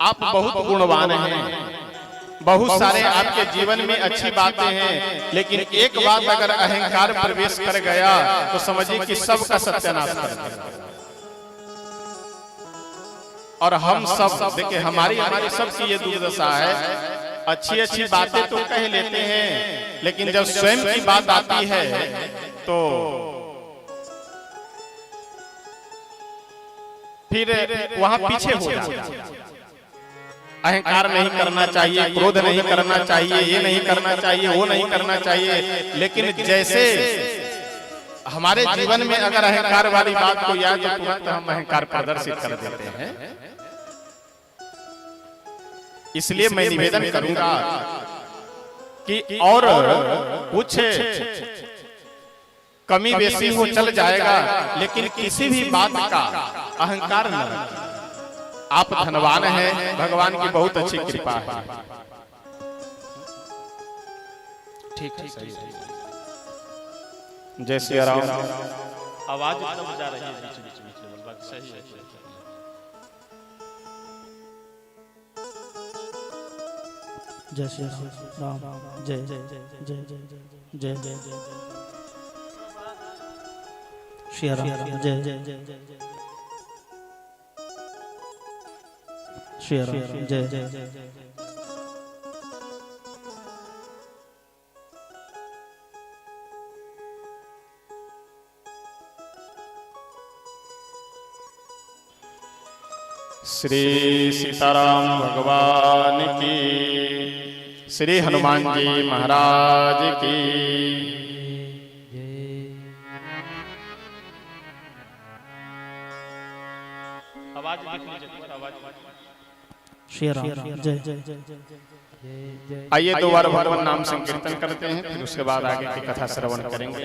आप बहुत गुणवान हैं, बहुत सारे आपके जीवन में अच्छी बातें हैं, लेकिन एक बात अगर अहंकार प्रवेश कर गया तो समझिए कि सबका सत्यानाश कर देगा। और हम सब देखिए, हमारी सबकी ये दुर्दशा है। अच्छी अच्छी बातें तो कह लेते हैं, लेकिन जब स्वयं की बात आती है तो फिर वहां पीछे हो जाते हैं। अहंकार नहीं करना चाहिए, क्रोध नहीं करना चाहिए, ये नहीं करना चाहिए, वो नहीं करना चाहिए। लेकिन जैसे हमारे जीवन में अगर अहंकार वाली बात को याद तो तुरंत हम अहंकार प्रदर्शित कर देते हैं। इसलिए मैं निवेदन करूंगा कि और कुछ कमी बेसी हो चल जाएगा, लेकिन किसी भी बात का अहंकार न रखें। आप धनवान हैं, भगवान की बहुत अच्छी कृपा है। ठीक है, सही है। जय श्री राम। आवाज एकदम जा रही है बीच बीच में, बात सही है। जय श्री राम राम जय जय जय जय जय जय जय जय श्री राम जय जय जय जय श्री राम जय जय जय जय श्री सीताराम भगवान की, श्री हनुमान जी महाराज की। आवाज देख लीजिए, आवाज। श्री राम जय जय जय जय। आइए दो बार भगवान नाम संकीर्तन करते हैं, फिर उसके बाद आगे की कथा श्रवण करेंगे।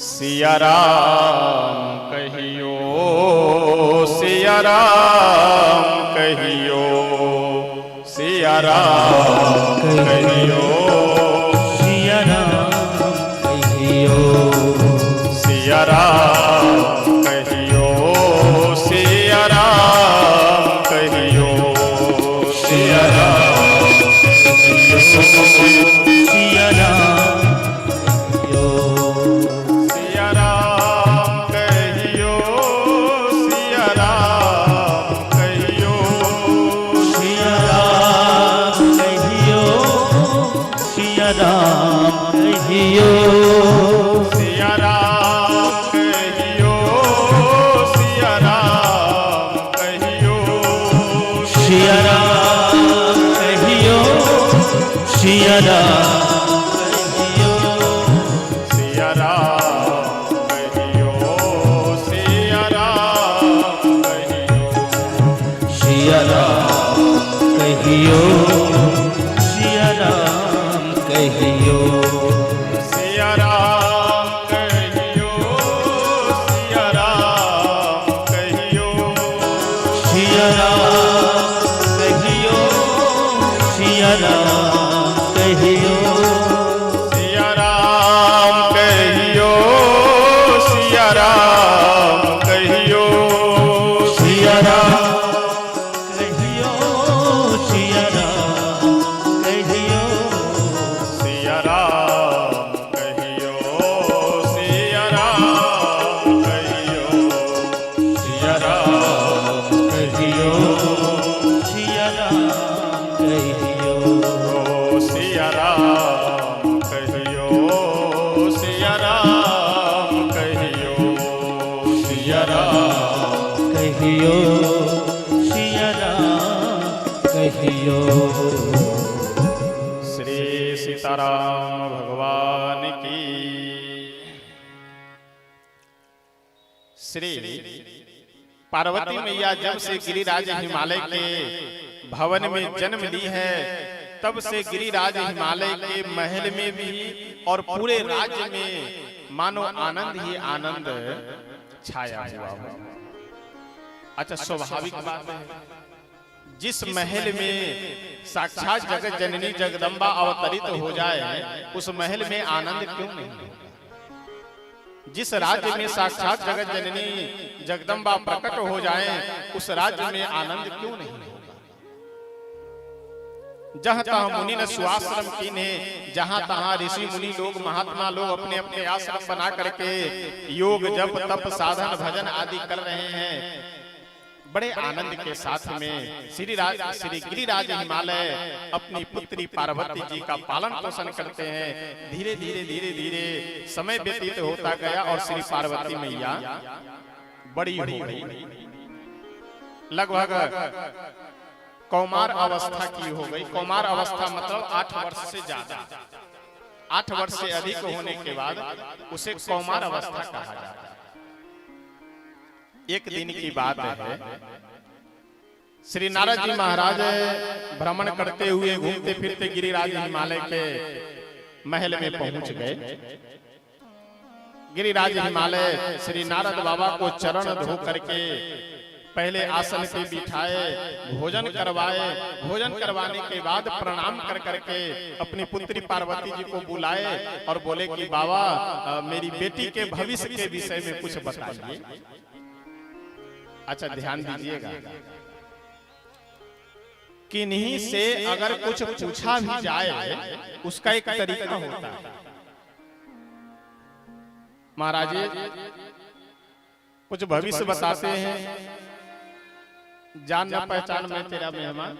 सिया राम कहियो, सिया राम कहियो, सिया राम कहियो, सिया राम कहियो, सिया राम कहियो, सिया राम कहियो, सिया राम कहियो, सिया राम श्री सीताराम भगवान की। श्री पार्वती मैया जब से गिरिराज हिमालय के भवन में जन्म ली है, तब से गिरिराज हिमालय के महल में भी और पूरे राज्य में मानो आनंद ही आनंद छाया हुआ है। अच्छा, स्वाभाविक बात है, जिस महल में साक्षात जगत जननी जगदम्बा अवतरित हो जाए, उस महल में आनंद क्यों नहीं? जिस राज्य में साक्षात जगत जननी जगदम्बा प्रकट हो जाए, उस राज्य में आनंद क्यों नहीं होगा? जहाँ तहाँ मुनि ने सुआश्रम कीने, जहाँ तहाँ ऋषि मुनि लोग महात्मा लोग अपने अपने आश्रम बना करके योग जप तप साधन भजन आदि कर रहे हैं, बड़े आनंद के साथ में श्री गिरिराज हिमालय अपनी पुत्री पार्वती जी का पालन पोषण करते हैं। धीरे धीरे समय व्यतीत होता गया और श्री पार्वती मैया बड़ी हो गई, लगभग कौमार अवस्था की हो गई। कौमार अवस्था मतलब 8 वर्ष से ज्यादा, 8 वर्ष से अधिक होने के बाद उसे कौमार अवस्था कहा जाता है। एक दिन की बात है, श्री नारद जी महाराज भ्रमण करते हुए घूमते फिरते गिरिराज हिमालय के महल में पहुंच गए। गिरिराज हिमालय श्री नारद बाबा को चरण धो करके पहले आसन पे बिठाए, भोजन करवाए। भोजन करवाने के बाद प्रणाम कर करके अपनी पुत्री पार्वती जी को बुलाए और बोले कि बाबा मेरी बेटी के भविष्य के विषय में कुछ बताइए। अच्छा ध्यान दीजिएगा, किन्हीं से अगर कुछ पूछा भी जाए उसका एक तरीका होता है। महाराज कुछ भविष्य बताते हैं, जान न पहचान में तेरा मेहमान,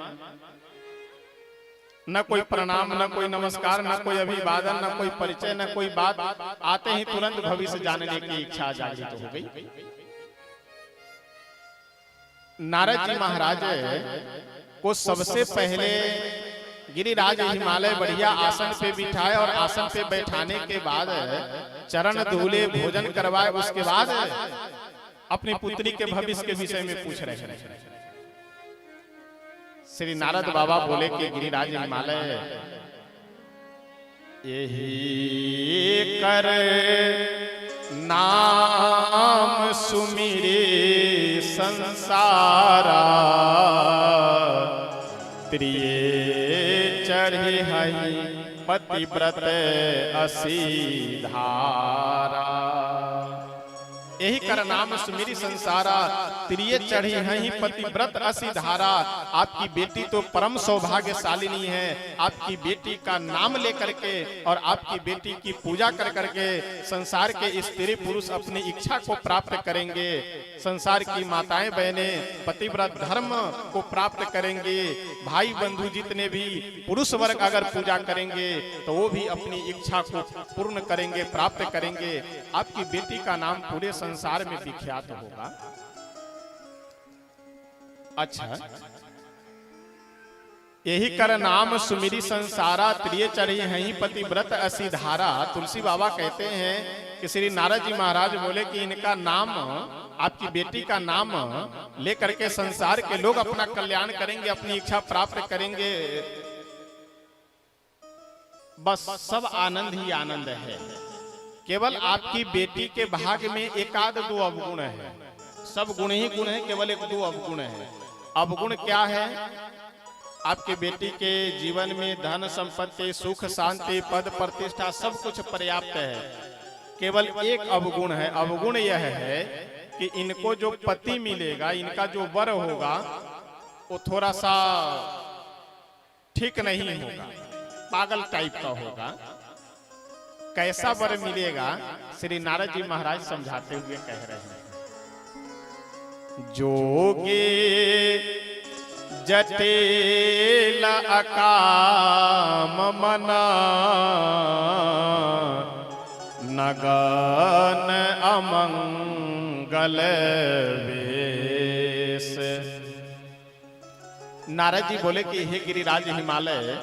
न कोई प्रणाम, न कोई नमस्कार, न कोई अभिवादन, न कोई परिचय, न कोई बात, आते ही तुरंत भविष्य जानने की इच्छा जागृत हो गई। नारद जी महाराज को सबसे पहले गिरिराज हिमालय बढ़िया आसन पे बिठाए और आसन पे बैठाने के बाद चरण धूले, भोजन करवाए। उसके बाद अपनी पुत्री के भविष्य के विषय में पूछ रहे हैं। श्री नारद बाबा बोले कि गिरिराज हिमालय यही कर नाम सुमिरे संसारा, प्रिय चढ़े हई पतिव्रत असी धारा। यही कर नाम सुमिरी संसारा, प्रिय चढ़ी हैं पतिव्रत असी धारा। आपकी बेटी तो परम सौभाग्यशालिनी है। आपकी बेटी का नाम लेकर के और आपकी बेटी की पूजा कर करके संसार के स्त्री पुरुष अपनी इच्छा को प्राप्त करेंगे। संसार की माताएं बहनें पतिव्रत धर्म को प्राप्त करेंगे। भाई बंधु जितने भी पुरुष वर्ग अगर पूजा करेंगे तो वो भी अपनी इच्छा को पूर्ण करेंगे, प्राप्त करेंगे। आपकी बेटी का नाम पूरे संसार में विख्यात होगा। अच्छा, यही कर नाम सुमिरी संसारा, प्रिय चढ़ी हैं पतिव्रत असी धारा। तुलसी बाबा कहते हैं कि श्री नारद जी महाराज बोले कि इनका नाम, आपकी बेटी का नाम लेकर के संसार के लोग अपना कल्याण करेंगे, अपनी इच्छा प्राप्त करेंगे। बस सब आनंद ही आनंद है। केवल आपकी बेटी के भाग्य में एकाध दो अवगुण है, सब गुण ही गुण है, केवल एक दो अवगुण है। अवगुण क्या है? आपके बेटी के जीवन में धन संपत्ति, सुख शांति, पद प्रतिष्ठा सब कुछ पर्याप्त है। केवल एक अवगुण है। अवगुण यह है कि इनको जो पति मिलेगा, इनका जो वर होगा वो थोड़ा सा ठीक नहीं होगा, पागल टाइप का होगा। कैसा वर मिलेगा? श्री नारद जी महाराज समझाते हुए कह रहे हैं, जोगे जटिल अकाम मना, नगन अमंगल वेश। नारद जी बोले कि हे गिरिराज हिमालय,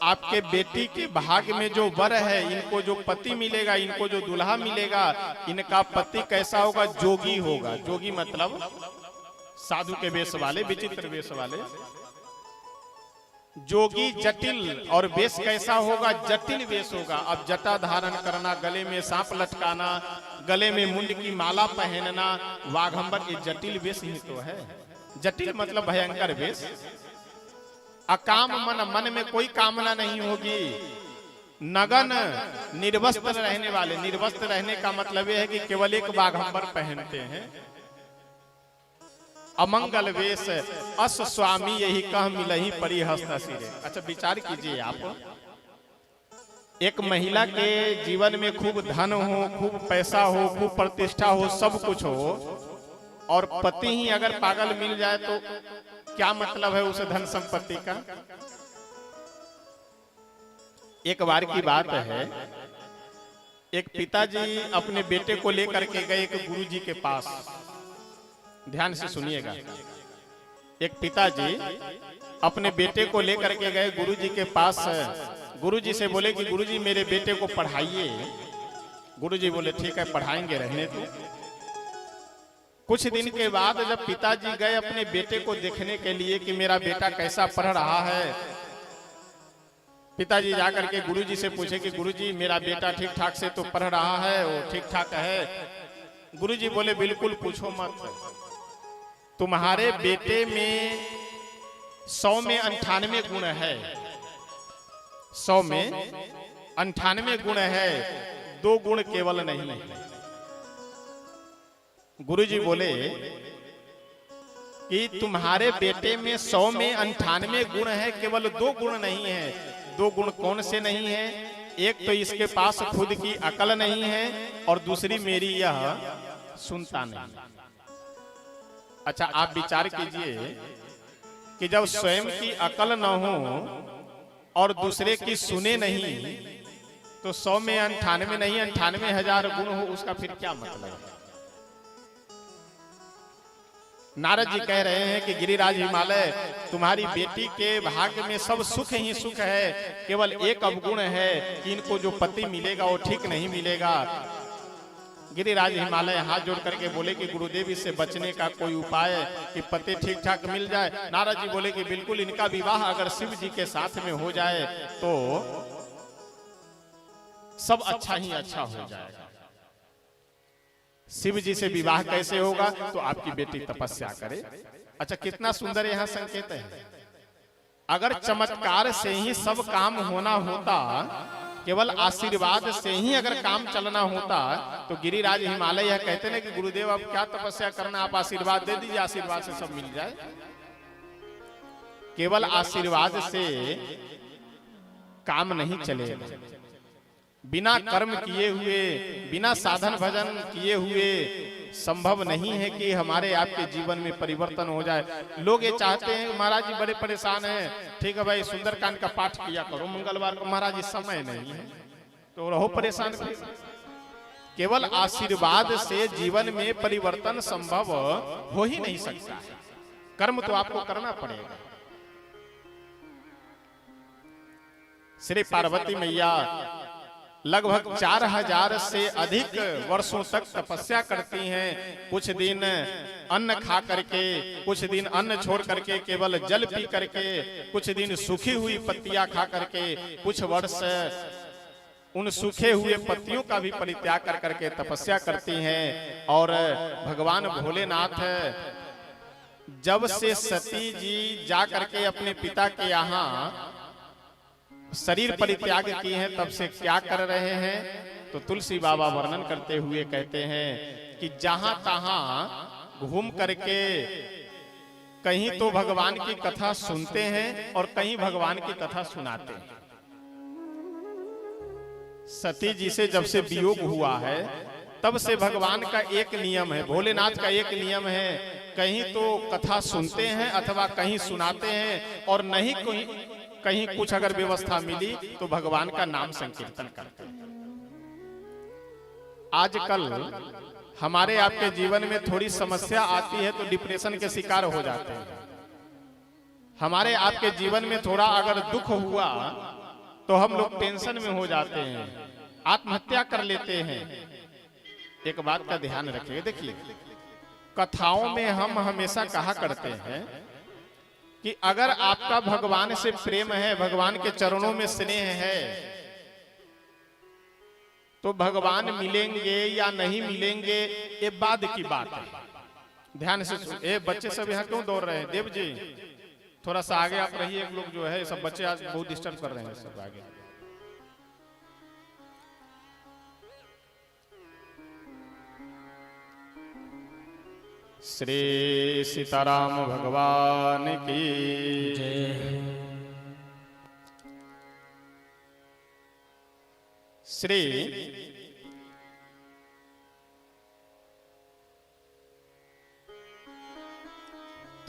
आपके बेटी के भाग्य में जो वर है, इनको जो पति मिलेगा, इनको जो दूल्हा मिलेगा, इनका पति कैसा होगा? जोगी होगा। जोगी मतलब साधु के वेश वाले, विचित्र वेश वाले। जोगी जटिल, और वेश कैसा होगा? जटिल वेश होगा। अब जटा धारण करना, गले में सांप लटकाना, गले में मुंड की माला पहनना, वाघंबर, ये जटिल वेश ही तो है। जटिल मतलब भयंकर वेश। अकाम मन, मन में कोई कामना नहीं होगी। नगन, निर्वस्त्र रहने वाले। निर्वस्त्र रहने का मतलब यह है कि केवल एक बाघंबर पहनते हैं। अमंगल वेश, अस स्वामी यही कह मिलही परिहस्त सिरे। अच्छा विचार कीजिए आप, एक महिला के जीवन में खूब धन हो, खूब पैसा हो, खूब प्रतिष्ठा हो, सब कुछ हो, और पति ही अगर पागल मिल जाए तो क्या मतलब है उस धन संपत्ति का। एक बार की बात है, एक पिताजी अपने बेटे को लेकर के गए एक गुरुजी के पास। ध्यान से सुनिएगा। एक पिताजी अपने बेटे को लेकर के गए गुरुजी के पास। गुरुजी से बोले कि गुरुजी मेरे बेटे को पढ़ाइए। गुरुजी बोले ठीक है पढ़ाएंगे, रहने दो। कुछ दिन के बाद जब पिताजी गए अपने बेटे को देखने के लिए कि मेरा बेटा कैसा पढ़ रहा है, पिताजी जाकर के गुरुजी से पूछे कि गुरुजी मेरा बेटा ठीक ठाक से तो पढ़ रहा है, वो ठीक ठाक है। गुरुजी बोले बिल्कुल पूछो मत, तुम्हारे बेटे में 100 में 98 गुण है, 100 में 98 गुण है, 2 गुण केवल नहीं है। गुरुजी बोले कि तुम्हारे बेटे में 100 में 98 गुण है, केवल 2 गुण नहीं है। 2 गुण कौन से नहीं है? एक तो इसके पास खुद की अकल नहीं है और दूसरी मेरी यह सुनता नहीं। अच्छा आप विचार कीजिए कि जब स्वयं की अकल न हो और दूसरे की सुने नहीं, तो 100 में 98 नहीं 98,000 गुण हो, उसका फिर क्या मतलब है? नारद जी कह रहे हैं कि गिरिराज हिमालय तुम्हारी बेटी के भाग्य में सब सुख ही सुख है, केवल एक अवगुण है कि इनको जो पति मिलेगा वो ठीक नहीं मिलेगा। गिरिराज हिमालय हाथ जोड़ करके बोले कि गुरुदेव इससे बचने का कोई उपाय कि पति ठीक ठाक मिल जाए। नारद जी बोले कि बिल्कुल इनका विवाह अगर शिव जी के साथ में हो जाए तो सब अच्छा ही अच्छा हो जाएगा। शिव जी से विवाह कैसे होगा? तो आपकी बेटी तपस्या करे। अच्छा कितना सुंदर यहाँ संकेत है। अगर चमत्कार से ही सब काम होना होता, केवल आशीर्वाद से ही अगर काम चलना होता, तो गिरिराज हिमालय यह कहते ना कि गुरुदेव अब क्या तपस्या करना, आप आशीर्वाद दे दीजिए, आशीर्वाद से सब मिल जाए। केवल आशीर्वाद से काम नहीं चलेगा। बिना कर्म किए हुए, बिना साधन भजन किए हुए संभव नहीं है कि हमारे आपके जीवन में परिवर्तन हो जाए। लोग ये चाहते हैं महाराज जी बड़े परेशान हैं, ठीक है भाई सुंदरकांड का पाठ किया करो मंगलवार को। महाराज जी समय नहीं है तो रहो परेशान। केवल आशीर्वाद से जीवन में परिवर्तन संभव हो ही नहीं सकता। कर्म तो आपको करना पड़ेगा। श्री पार्वती मैया लगभग 4000 से अधिक वर्षों तक तपस्या करती हैं। कुछ दिन अन्न खा करके, कुछ दिन अन्न छोड़ करके केवल जल पी करके, कुछ दिन सूखी हुई पत्तियां खा करके, कुछ वर्ष उन सूखे हुए पत्तियों का भी परित्याग कर करके तपस्या करती हैं। और भगवान भोलेनाथ जब से सती जी जा करके अपने पिता के यहाँ शरीर परित्याग किए हैं, तब से क्या कर रहे हैं? तो तुलसी बाबा वर्णन करते हुए कहते हैं कि जहां तहां घूम करके कहीं तो भगवान की कथा सुनते हैं और कहीं भगवान की कथा सुनाते हैं। सती जी से जब से वियोग हुआ है तब से भगवान का एक नियम है, भोलेनाथ का एक नियम है, कहीं तो कथा सुनते हैं अथवा कहीं सुनाते हैं, और नहीं कहीं कुछ अगर व्यवस्था मिली तो भगवान का नाम संकीर्तन करते हैं। आजकल हमारे आपके जीवन में थोड़ी समस्या आती है तो डिप्रेशन के शिकार हो जाते हैं। हमारे आपके जीवन में थोड़ा अगर दुख हुआ तो हम लोग टेंशन में हो जाते हैं, आत्महत्या कर लेते हैं। एक बात का ध्यान रखिए, देखिए कथाओं में हम हमेशा कहा करते हैं कि अगर आपका भगवान से प्रेम है, भगवान के चरणों में स्नेह है, तो भगवान मिलेंगे या नहीं मिलेंगे ये बाद की बात है। ध्यान से सुन। ए बच्चे सब यहाँ क्यों दौड़ रहे हैं? देव जी थोड़ा सा आगे आप रहिए। एक लोग जो है सब बच्चे आज बहुत डिस्टर्ब कर रहे हैं। सब आगे श्री सीताराम भगवान की जय। श्री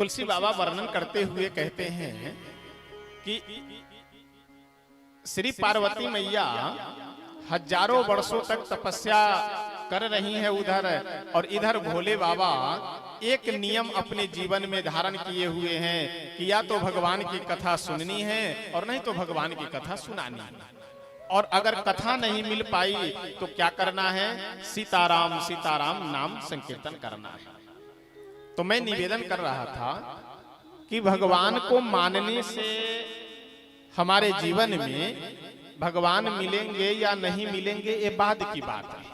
तुलसी बाबा वर्णन करते हुए कहते हैं कि श्री पार्वती मैया हजारों वर्षों तक तपस्या कर रही हैं उधर, और इधर भोले बाबा एक नियम अपने जीवन में धारण किए हुए हैं कि या तो भगवान की कथा सुननी है और नहीं तो भगवान की कथा सुनानी है। और अगर कथा नहीं मिल पाई तो क्या करना है? सीताराम सीताराम नाम संकीर्तन करना है। तो मैं निवेदन कर रहा था कि भगवान को मानने से हमारे जीवन में भगवान मिलेंगे या नहीं मिलेंगे ये बाद की बात है।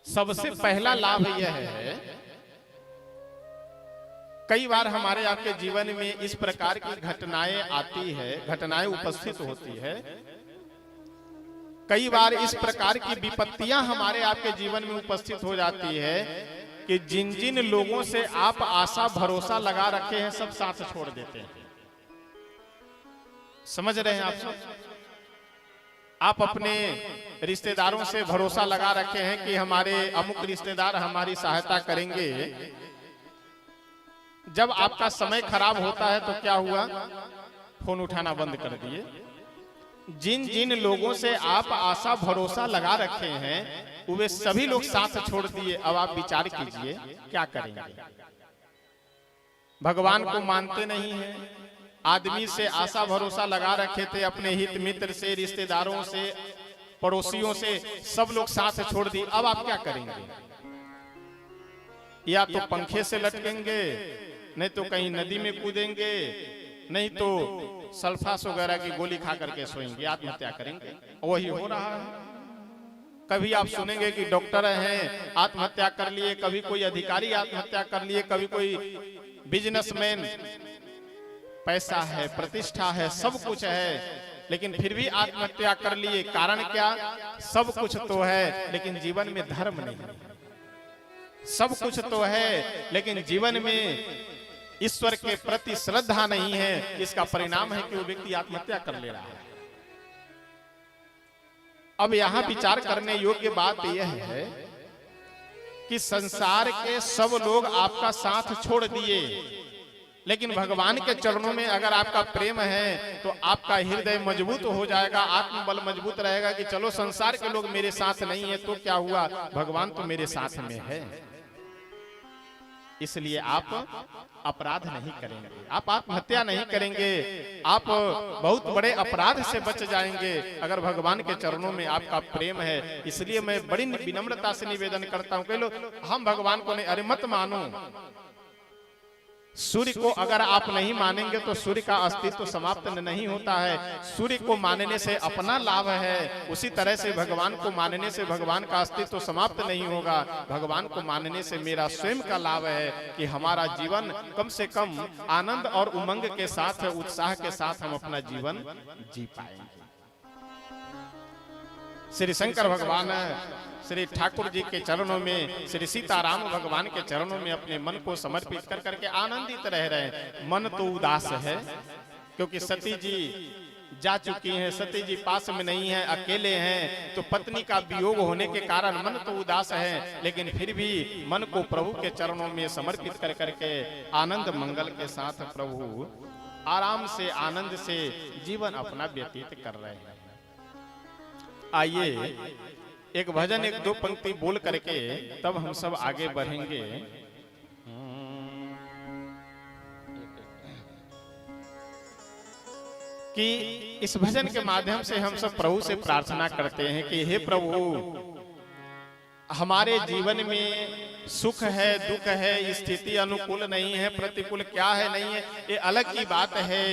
सबसे पहला लाभ यह है, कई बार हमारे आपके जीवन में इस प्रकार की घटनाएं आती है, घटनाएं उपस्थित होती है, कई बार इस प्रकार की विपत्तियां हमारे आपके जीवन में उपस्थित हो जाती है कि जिन जिन लोगों से आप आशा भरोसा लगा रखे हैं सब साथ छोड़ देते हैं। समझ रहे हैं आप सब? आप अपने रिश्तेदारों से भरोसा लगा रखे हैं कि हमारे अमुक रिश्तेदार हमारी सहायता करेंगे। जब आपका समय खराब होता है तो क्या हुआ? फोन उठाना बंद कर दिए। जिन जिन लोगों से आप आशा भरोसा लगा रखे हैं वे सभी लोग साथ छोड़ दिए। अब आप विचार कीजिए क्या करेंगे? भगवान को मानते नहीं हैं, आदमी से आशा भरोसा लगा रखे थे, अपने हित मित्र से, रिश्तेदारों से, पड़ोसियों से, सब लोग साथ छोड़ दिए। अब आप क्या करेंगे? या तो पंखे से लटकेंगे, नहीं तो कहीं नदी में कूदेंगे, नहीं तो सल्फास वगैरह की गोली खा करके सोएंगे, आत्महत्या करेंगे। वही हो रहा है। कभी आप सुनेंगे कि डॉक्टर हैं आत्महत्या कर लिए, कभी कोई अधिकारी आत्महत्या कर लिए, कभी कोई बिजनेसमैन, पैसा है, प्रतिष्ठा है, सब कुछ है, लेकिन फिर भी आत्महत्या कर लिए। कारण क्या? सब कुछ तो है लेकिन जीवन में धर्म नहीं है। सब कुछ तो है लेकिन जीवन में ईश्वर के प्रति श्रद्धा नहीं है। इसका परिणाम है कि वो व्यक्ति आत्महत्या कर ले रहा है। अब यहां विचार करने योग्य बात यह है कि संसार के सब लोग आपका साथ छोड़ दिए, लेकिन भगवान के चरणों में अगर आपका प्रेम है तो आपका हृदय मजबूत हो जाएगा, आत्मबल मजबूत रहेगा कि चलो संसार के लोग मेरे साथ नहीं है तो क्या हुआ, भगवान तो मेरे साथ में है। इसलिए आप अपराध नहीं करेंगे, आप आत्महत्या नहीं करेंगे, आप बहुत बड़े अपराध से बच जाएंगे अगर भगवान के चरणों में आपका प्रेम है। इसलिए मैं बड़ी विनम्रता से निवेदन करता हूं, कह लो हम भगवान को नहीं, अरे मत मानो। सूर्य को अगर आप नहीं मानेंगे तो सूर्य का अस्तित्व समाप्त नहीं होता है। सूर्य को मानने से अपना लाभ है, उसी तरह से भगवान को मानने से भगवान का अस्तित्व समाप्त नहीं होगा। भगवान को मानने से मेरा स्वयं का लाभ है कि हमारा जीवन कम से कम आनंद और उमंग के साथ, उत्साह के साथ हम अपना जीवन जी पाएंगे। श्री शंकर भगवान श्री ठाकुर जी के चरणों में, श्री सीताराम भगवान के चरणों में अपने मन को समर्पित कर करके आनंदित रह रहे हैं। मन तो उदास है क्योंकि सती जी जा चुकी हैं, सती जी पास में नहीं है, अकेले हैं, तो पत्नी का वियोग होने के कारण मन तो उदास है, लेकिन फिर भी मन को प्रभु के चरणों में समर्पित कर करके आनंद मंगल के साथ प्रभु आराम से, आनंद से जीवन अपना व्यतीत कर रहे हैं। आइए एक भजन, एक दो पंक्ति बोल करके तब हम सब आगे बढ़ेंगे। कि इस भजन के माध्यम से हम सब प्रभु से प्रार्थना करते हैं कि हे प्रभु, हमारे जीवन में सुख है, दुख है, स्थिति अनुकूल नहीं है, प्रतिकूल क्या है नहीं है ये अलग की बात है।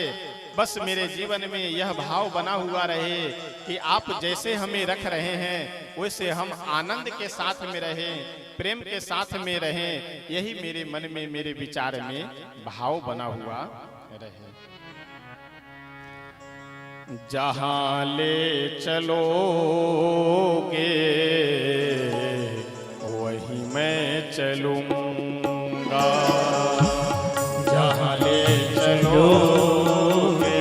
बस मेरे जीवन में यह भाव बना हुआ रहे कि आप जैसे हमें रख रहे हैं वैसे हम आनंद के साथ में रहें, प्रेम के साथ में रहें। यही मेरे मन में, मेरे विचार में भाव बना हुआ रहे। जहां ले चलोगे वहीं मैं चलूंगा, जहां ले चलोगे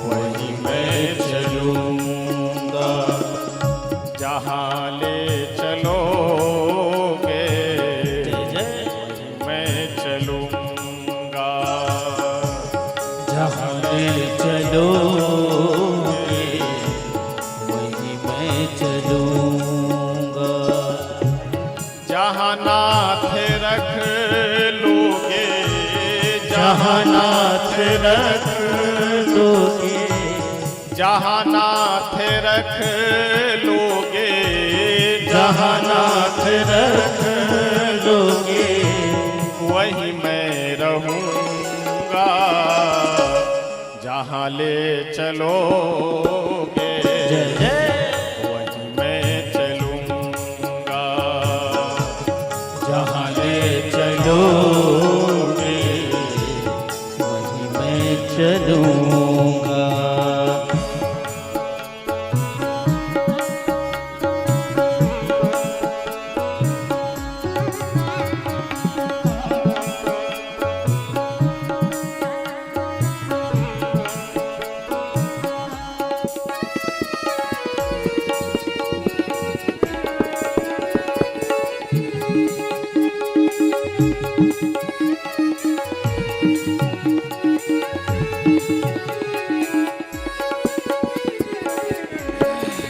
वहीं मैं चलूंगा, जहां ले चलोगे वहीं मैं चलूंगा। जहाँ ले चलोगे वहीं मैं चलूँगा। जहाँ नाथ रख लोगे, जहाँ नाथ रख लोगे, जहाँ नाथ रख लोगे, जहाँ नाथ रख लोगे वहीं मैं रहूँगा। जहाँ ले चलोगे जय जय। वहीं मैं चलूँगा। जहाँ ले चलोगे वहीं मैं चलूँगा।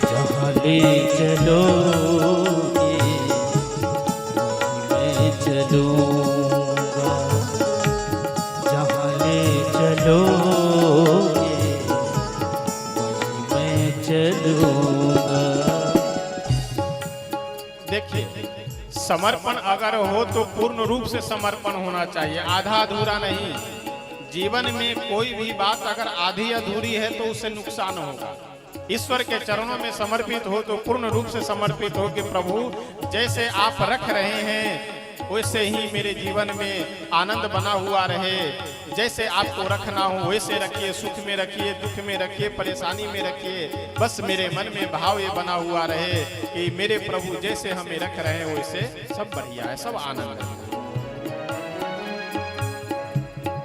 जहाँ ले चलोगे वहीं मैं चलूँगा। जहाँ ले चलोगे वहीं मैं चलूँगा। देखिए, समर्पण अगर हो तो पूर्ण रूप से समर्पण होना चाहिए, आधा अधूरा नहीं। जीवन में कोई भी बात अगर आधी अधूरी है तो उससे नुकसान होगा। ईश्वर के चरणों में समर्पित हो तो पूर्ण रूप से समर्पित हो कि प्रभु जैसे आप रख रहे हैं वैसे ही मेरे जीवन में आनंद बना हुआ रहे। जैसे आपको रखना हो वैसे रखिए, सुख में रखिए, दुख में रखिए, परेशानी में रखिए। बस मेरे मन में भाव ये बना हुआ रहे कि मेरे प्रभु जैसे हमें रख रहे हैं वैसे सब बढ़िया है, सब आनंद है।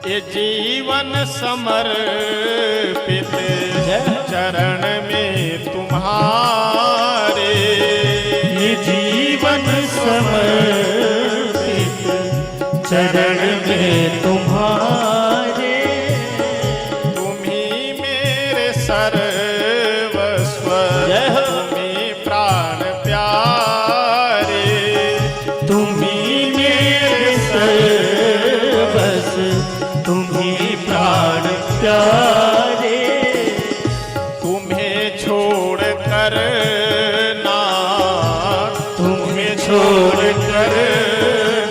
ये जीवन समर्पित चरण में तुम्हारे, ये जीवन समर्पित चरण में तुम्हारे। तुम ही मेरे सर्वस्व, तुम ही प्राण प्यारे, तुम ही मेरे सर्वस्व, तुम ही प्राण प्यारे। तुम्हें छोड़ कर ना, तुम्हें छोड़ कर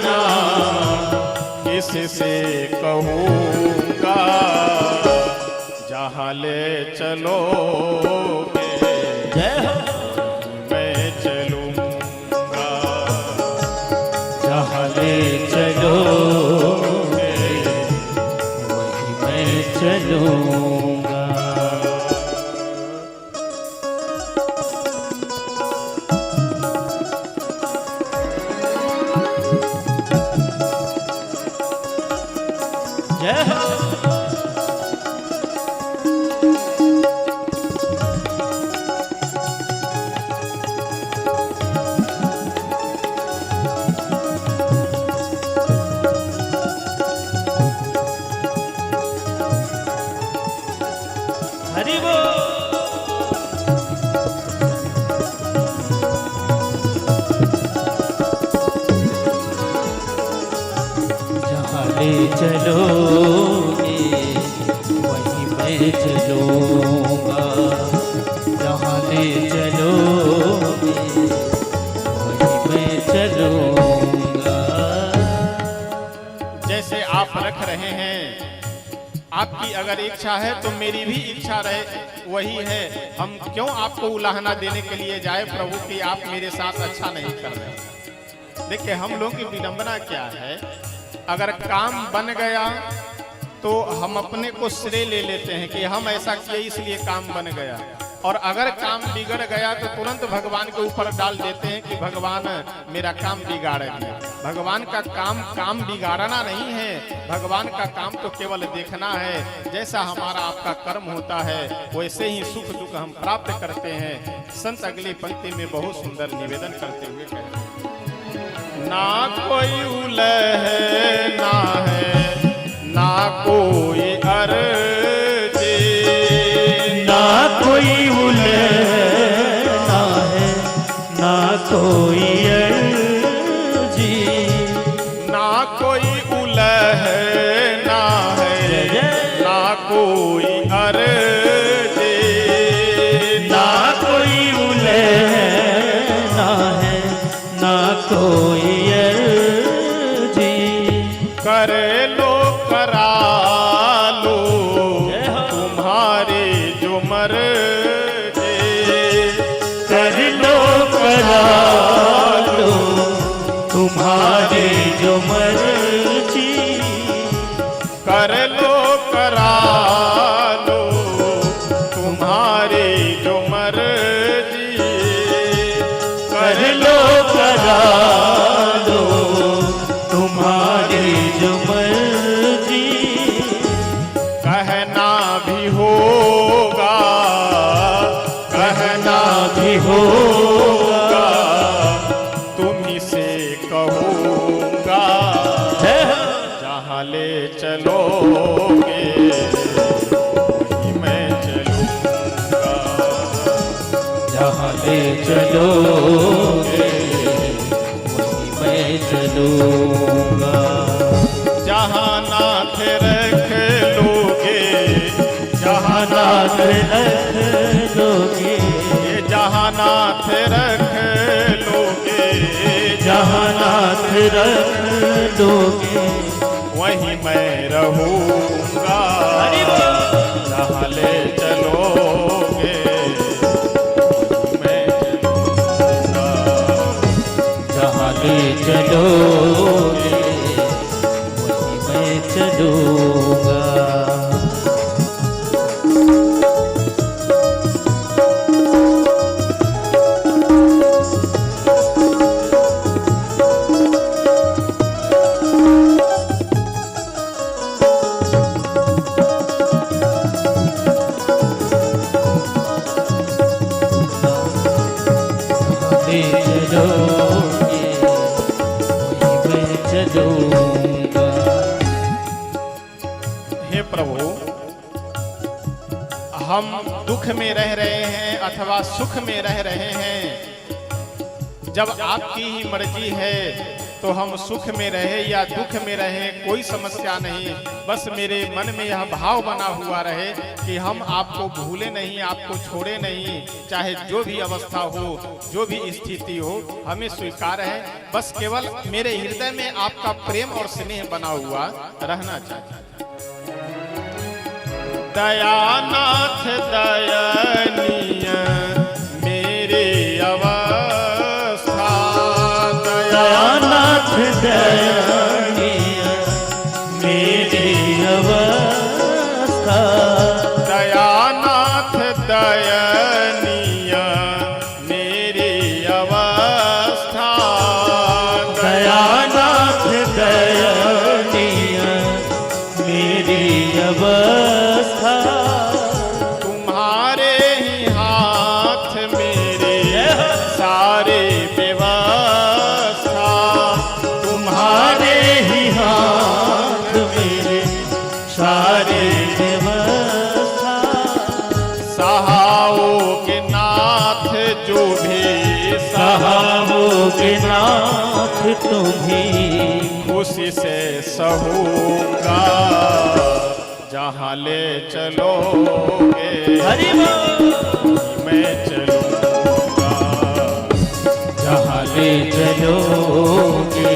ना किससे कहूँगा। जहाँ ले चलोगे जय हो। मैं चलूँगा। जहाँ ले चलोगे वहीं मैं चलूँगा। जय हो। हरि बोल। जहाँ ले चलोगे वहीं मैं चलूँगा। जहाँ ले चलोगे वहीं मैं चलूँगा। जैसे आप रख रहे हैं, आपकी अगर इच्छा है तो मेरी भी इच्छा रहे वही है। हम क्यों आपको उलाहना देने के लिए जाए प्रभु कि आप मेरे साथ अच्छा नहीं कर रहे। देखिए, हम लोगों की विडंबना क्या है, अगर काम बन गया तो हम अपने को श्रेय ले लेते हैं कि हम ऐसा किए इसलिए काम बन गया। और अगर काम बिगड़ गया तो तुरंत भगवान के ऊपर डाल देते हैं कि भगवान मेरा काम बिगाड़ दिया। भगवान का काम बिगाड़ना नहीं है, भगवान का काम तो केवल देखना है। जैसा हमारा आपका कर्म होता है वैसे ही सुख दुख हम प्राप्त करते हैं। संत अगली पंक्ति में बहुत सुंदर निवेदन करते हुए कहते हैं, ना कोई उलह ना है, ना लो करा लो तुम्हारे जो मर्जी, कर लो करा लो तुम्हारी जो मर्जी, कर लो करा लो तुम्हारी जो मर्जी, कर लो करा लो तुम्हारी जो मर्जी, कहना भी होगा, कहना भी होगा तुम्ही से कहूँगा, जहाँ ले चलोगे वहीं मैं चलूँगा, जहाँ ले चलोगे वहीं मैं चलूँगा, जहाँ नाथ रख लोगे, जहाँ नाथ रख लोगे, ये जहाँ नाथ रख लोगे, जहाँ नाथ रख लोगे वहीं मैं रहूँगा, जहाँ ले चलोगे मैं चलूँगा, जहाँ ले चलोगे वहीं मैं चलूँगा। ले चलोगे वहीं मैं चलूँगा। हे प्रभु, हम दुख में रह रहे हैं अथवा सुख में रह रहे हैं, जब आपकी ही मर्जी है तो हम सुख में रहे या दुख में रहे कोई समस्या नहीं, बस मेरे मन में यह भाव बना हुआ रहे कि हम आपको भूले नहीं, आपको छोड़े नहीं, चाहे जो भी अवस्था हो, जो भी स्थिति हो, हमें स्वीकार है, बस केवल मेरे हृदय में आपका प्रेम और स्नेह बना हुआ रहना चाहिए। दयानाथ दयनीय मेरे अवस्था, दयानाथ दयनीय मेरी अवस्था, दयानाथ दयनीय मेरी अवस्था, दयानाथ दयनीय मेरी अवस्था, तुम्हारे ही हाथ मेरे सारे व्यवस्था, तुम्हारे ही हाथ मेरे सारे व्यवस्था, सहाओगे नाथ जो भी सहाओगे नाथ तुम्हें खुशी से सहूँगा, जहाँ ले चलोगे हरि मैं चलूँगा, जहाँ ले चलोगे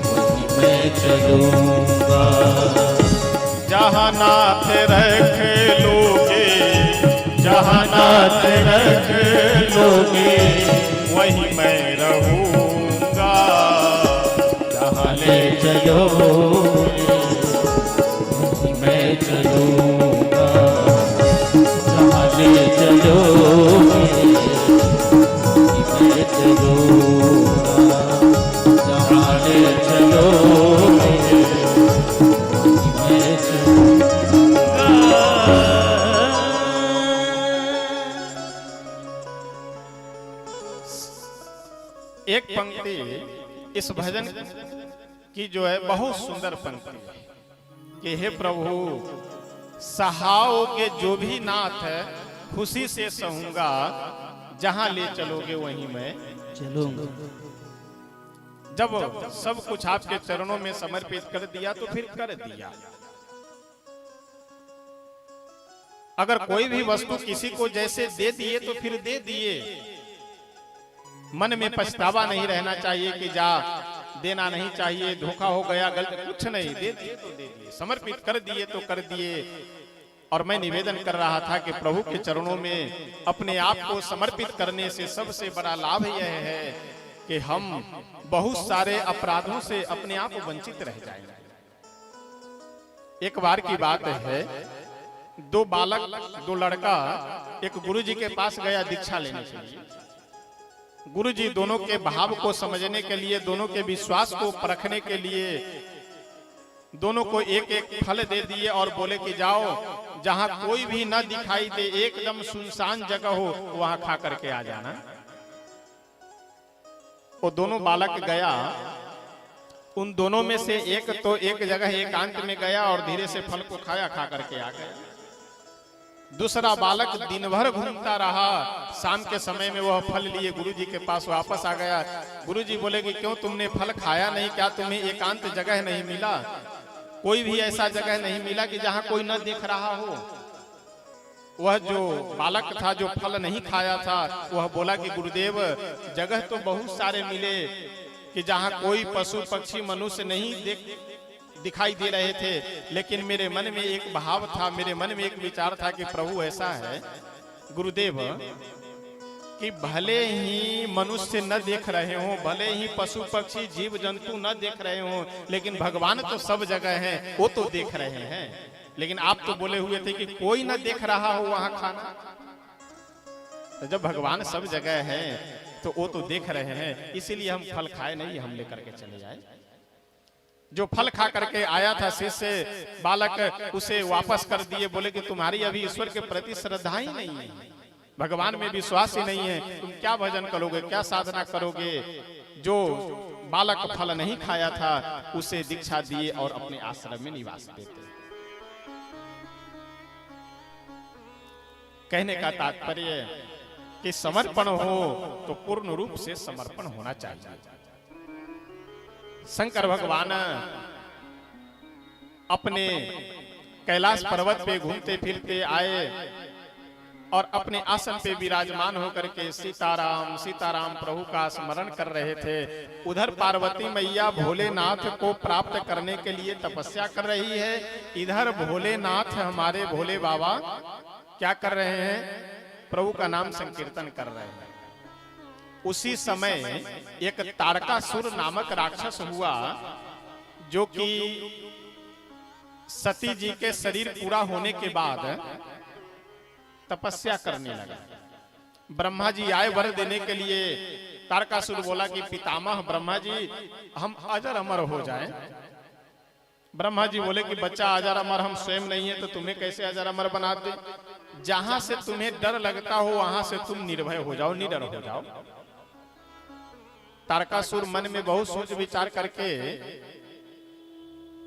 वहीं मैं चलूँगा, जहाँ नाथ रख लोगे, जहाँ नाथ रख लोगे वहीं मैं रहूँगा, जहाँ ले ले चलोगे वहीं मैं चलूँगा, जहाँ ले चलोगे वहीं मैं चलूँगा, जहाँ ले चलोगे वहीं मैं चलूँगा। एक पंक्ति इस भजन की जो है बहुत सुंदर पंक्ति है कि हे प्रभु, सहाओ के जो भी नाथ है खुशी से सहूंगा, जहां ले चलोगे वहीं मैं चलूंगा। जब सब कुछ आपके चरणों में समर्पित कर दिया तो फिर कर दिया। अगर कोई भी वस्तु किसी को जैसे दे दिए तो फिर दे दिए। मन में पछतावा नहीं रहना चाहिए कि जा देना नहीं चाहिए, धोखा हो गया, गलत, कुछ नहीं, दे दिए तो दे दिए, समर्पित कर दिए तो कर दिए। और मैं निवेदन कर रहा था कि प्रभु के चरणों में अपने आप को समर्पित करने से सबसे बड़ा लाभ यह है कि हम बहुत सारे अपराधों से अपने आप वंचित रह जाएंगे। एक बार की बात है, दो बालक, दो लड़का एक गुरुजी के पास गया दीक्षा लेने के लिए। गुरुजी दोनों के भाव को समझने के लिए, दोनों के विश्वास को परखने के लिए दोनों को एक एक फल दे दिए और बोले कि जाओ, जहां कोई भी न दिखाई दे, एकदम सुनसान जगह हो, वहां खा करके आ जाना। वो दोनों बालक गया, उन दोनों में से एक तो एक जगह एकांत में गया और धीरे से फल को खाया, खा करके आ गया। दूसरा बालक दिन भर घूमता रहा, शाम के समय में वह फल लिए गुरुजी के पास वापस आ गया। गुरुजी बोले कि क्यों तुमने फल खाया नहीं, क्या तुम्हें एकांत जगह नहीं मिला, कोई भी ऐसा जगह नहीं मिला कि जहां कोई न देख रहा हो। वह जो बालक था जो फल नहीं खाया था, वह बोला कि गुरुदेव, जगह तो बहुत सारे मिले कि जहां कोई पशु पक्षी मनुष्य नहीं दिखाई दे रहे थे, लेकिन मेरे मन में एक भाव था, मेरे मन में एक विचार था कि प्रभु ऐसा है गुरुदेव कि भले ही मनुष्य न देख रहे हो, भले ही पशु पक्षी जीव जंतु न देख रहे हो, लेकिन भगवान तो सब जगह हैं, वो तो देख रहे हैं। लेकिन आप तो बोले हुए थे कि कोई न देख रहा हो वहां खाना। तो जब भगवान सब जगह है तो वो तो देख रहे हैं, इसीलिए हम फल खाए नहीं, हम लेकर के चले जाए। जो फल खा करके आया था शिष्य बालक, उसे वापस कर दिए, बोले कि तुम्हारी अभी ईश्वर के प्रति श्रद्धा ही नहीं है, भगवान में विश्वास ही नहीं है, तुम क्या भजन करोगे, क्या साधना करोगे। जो बालक फल नहीं खाया था उसे दीक्षा दिए और अपने आश्रम में निवास देते। कहने का तात्पर्य कि समर्पण हो तो पूर्ण रूप से समर्पण होना चाहिए। शंकर भगवान अपने कैलाश पर्वत पे घूमते फिरते आए और अपने आसन पे विराजमान होकर के सीताराम सीताराम प्रभु का स्मरण कर रहे थे। उधर पार्वती मैया भोलेनाथ को प्राप्त करने के लिए तपस्या कर रही है, इधर भोलेनाथ हमारे भोले बाबा क्या कर रहे हैं, प्रभु का नाम संकीर्तन कर रहे हैं। उसी समय एक तारकासुर नामक राक्षस हुआ, जो कि सती जी के शरीर पूरा होने के बाद तपस्या करने लगा। ब्रह्मा जी आए वर देने के लिए। तारकासुर बोला कि पितामह ब्रह्मा जी, हम अजर अमर हो जाएं। ब्रह्मा जी बोले कि बच्चा अजर अमर हम स्वयं नहीं है, तो तुम्हें कैसे अजर अमर बना दे। जहां से तुम्हें डर लगता हो वहां से तुम निर्भय हो जाओ, निडर हो जाओ। तारकासुर मन में बहुत सोच विचार करके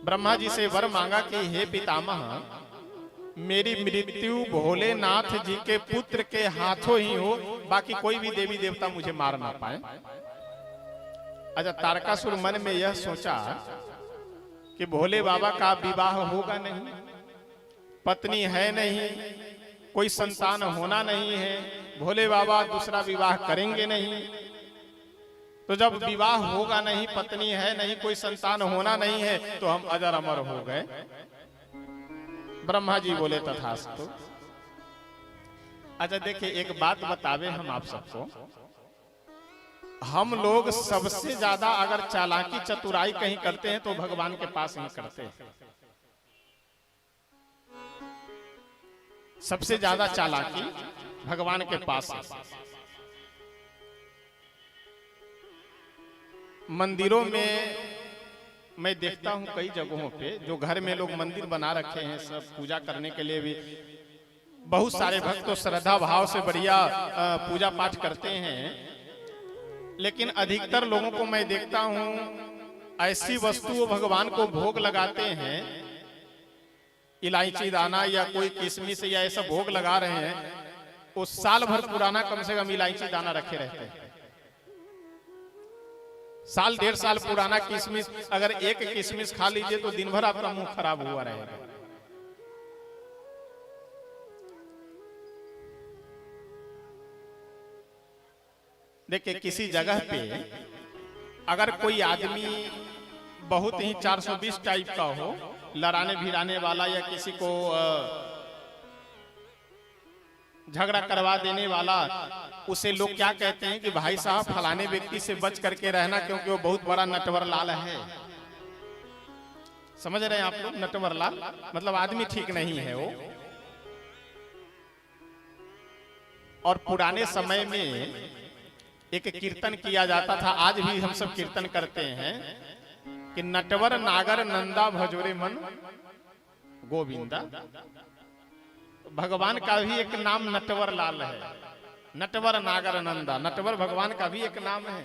ब्रह्मा जी से वर मांगा कि हे पितामह, मेरी मृत्यु भोलेनाथ जी के पुत्र के हाथों ही हो, बाकी कोई भी देवी देवता मुझे मार ना पाए। अच्छा, तारकासुर मन में यह सोचा कि भोले बाबा का विवाह होगा नहीं, पत्नी है नहीं, कोई संतान होना नहीं है, भोले बाबा दूसरा विवाह करेंगे नहीं। तो जब विवाह होगा नहीं, पत्नी है नहीं, कोई संतान होना नहीं है, तो हम अजर अमर हो गए। ब्रह्मा जी बोले तथास्तु। अच्छा देखिए, एक बात बतावे हम आप सबको, हम लोग सबसे ज्यादा अगर चालाकी चतुराई कहीं करते हैं तो भगवान के पास ही करते हैं। सबसे ज्यादा चालाकी भगवान के पास है। मंदिरों में मैं देखता हूं कई जगहों पे, जो घर में लोग मंदिर बना रखे हैं सब पूजा करने के लिए भी, बहुत सारे भक्त तो श्रद्धा भाव से बढ़िया पूजा पाठ करते हैं। लेकिन अधिकतर लोगों को मैं देखता हूं ऐसी वस्तु भगवान को भोग लगाते हैं, इलायची दाना या कोई किशमिश या ऐसा भोग लगा रहे हैं, वो साल भर पुराना कम से कम इलायची दाना रखे रहते हैं। साल डेढ़ साल पुराना किशमिश, अगर एक किशमिश खा लीजिए तो दिन भर आपका मुंह खराब हुआ रहेगा। देखिए, किसी जगह पे अगर कोई आदमी बहुत ही 420 टाइप का हो, लड़ाने भिड़ाने वाला या किसी को झगड़ा करवा देने वाला, उसे लोग क्या कहते हैं कि भाई साहब फलाने व्यक्ति से बच करके रहना, क्योंकि वो बहुत बड़ा नटवर लाल है। समझ रहे हैं आप लोग? नटवर लाल मतलब आदमी ठीक नहीं है वो। और पुराने समय में एक कीर्तन किया जाता था, आज भी हम सब कीर्तन करते हैं कि नटवर नागर नंदा भजोरे मन गोविंदा। भगवान का भी एक नाम नटवर लाल है, नटवर नागर नंदा। नटवर भगवान का भी एक नाम है।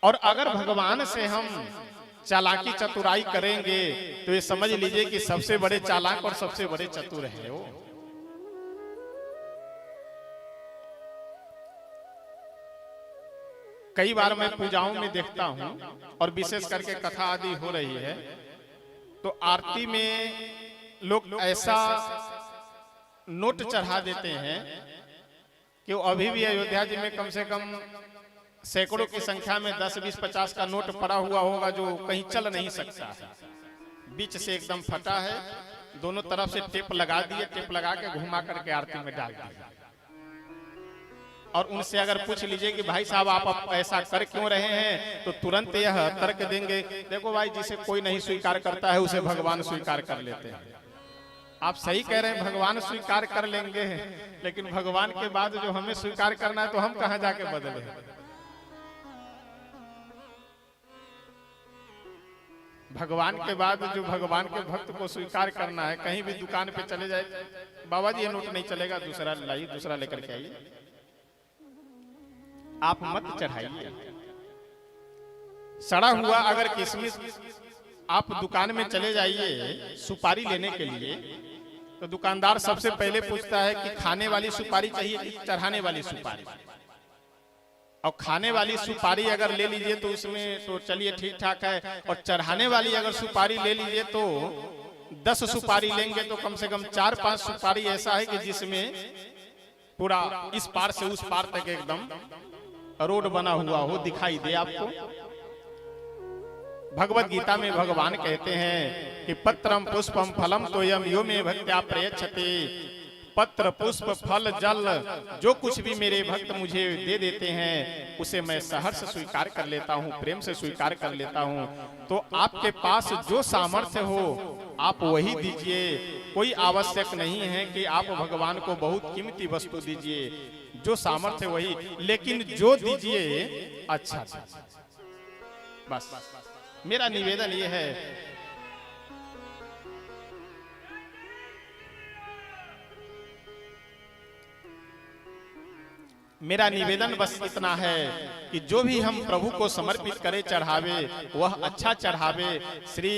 और अगर भगवान से हम चालाकी चतुराई करेंगे तो ये समझ लीजिए कि सबसे बड़े चालाक और सबसे बड़े चतुर है वो। कई बार मैं पूजाओं में देखता हूं, और विशेष करके कथा आदि हो रही है, तो आरती में लोग ऐसा नोट चढ़ा देते हैं कि वो अभी भी अयोध्या जी में कम से कम सैकड़ों की संख्या में 10, 20, 50 का नोट पड़ा हुआ होगा, जो कहीं चल नहीं सकता है। बीच से एकदम फटा है, दोनों तरफ से टेप लगा दिए, टेप लगा के घुमा करके आरती में डाल दिया। और उनसे अगर पूछ लीजिए कि भाई साहब आप ऐसा कर क्यों रहे हैं, तो तुरंत यह तर्क देंगे, देखो भाई जिसे कोई नहीं स्वीकार करता है उसे भगवान स्वीकार कर लेते हैं। आप सही कह रहे हैं, भगवान स्वीकार कर लेंगे, लेकिन भगवान के बाद जो हमें स्वीकार करना है तो हम कहां जाके बदले। भगवान के बाद जो भगवान के भक्त को स्वीकार करना है, कहीं भी दुकान पे चले जाए, बाबा जी ये नोट नहीं चलेगा, दूसरा लाइए, दूसरा लेकर के आइए। आप मत चढ़ाइए। सड़ा हुआ अगर किशमिश आप दुकान में चले जाइए सुपारी लेने के लिए, तो दुकानदार सबसे पहले पूछता है कि खाने वाली सुपारी चाहिए कि चढ़ाने वाली सुपारी। और खाने वाली सुपारी अगर ले लीजिए तो उसमें तो चलिए ठीक ठाक है, और चढ़ाने वाली अगर सुपारी ले लीजिए तो 10 सुपारी लेंगे तो कम से कम 4-5 सुपारी ऐसा है कि जिसमें पूरा इस पार से उस पार तक एकदम रोड बना हुआ हो, दिखाई दे आपको। भगवत गीता में भगवान कहते हैं कि पत्रम पुष्पम फलम तोयम यो मे भक्त्या प्रयच्छते। पत्र पुष्प फल जल जो कुछ भी मेरे भक्त मुझे दे देते हैं उसे मैं सहर्ष स्वीकार कर लेता हूँ, प्रेम से स्वीकार कर लेता हूँ। तो आपके पास जो सामर्थ्य हो आप वही दीजिए। कोई आवश्यक नहीं है कि आप भगवान को बहुत कीमती वस्तु दीजिए, जो सामर्थ्य वही, लेकिन जो दीजिए अच्छा। बस मेरा निवेदन ये है। मेरा निवेदन बस इतना है कि जो भी हम प्रभु को समर्पित करें, चढ़ावे, वह अच्छा चढ़ावे। श्री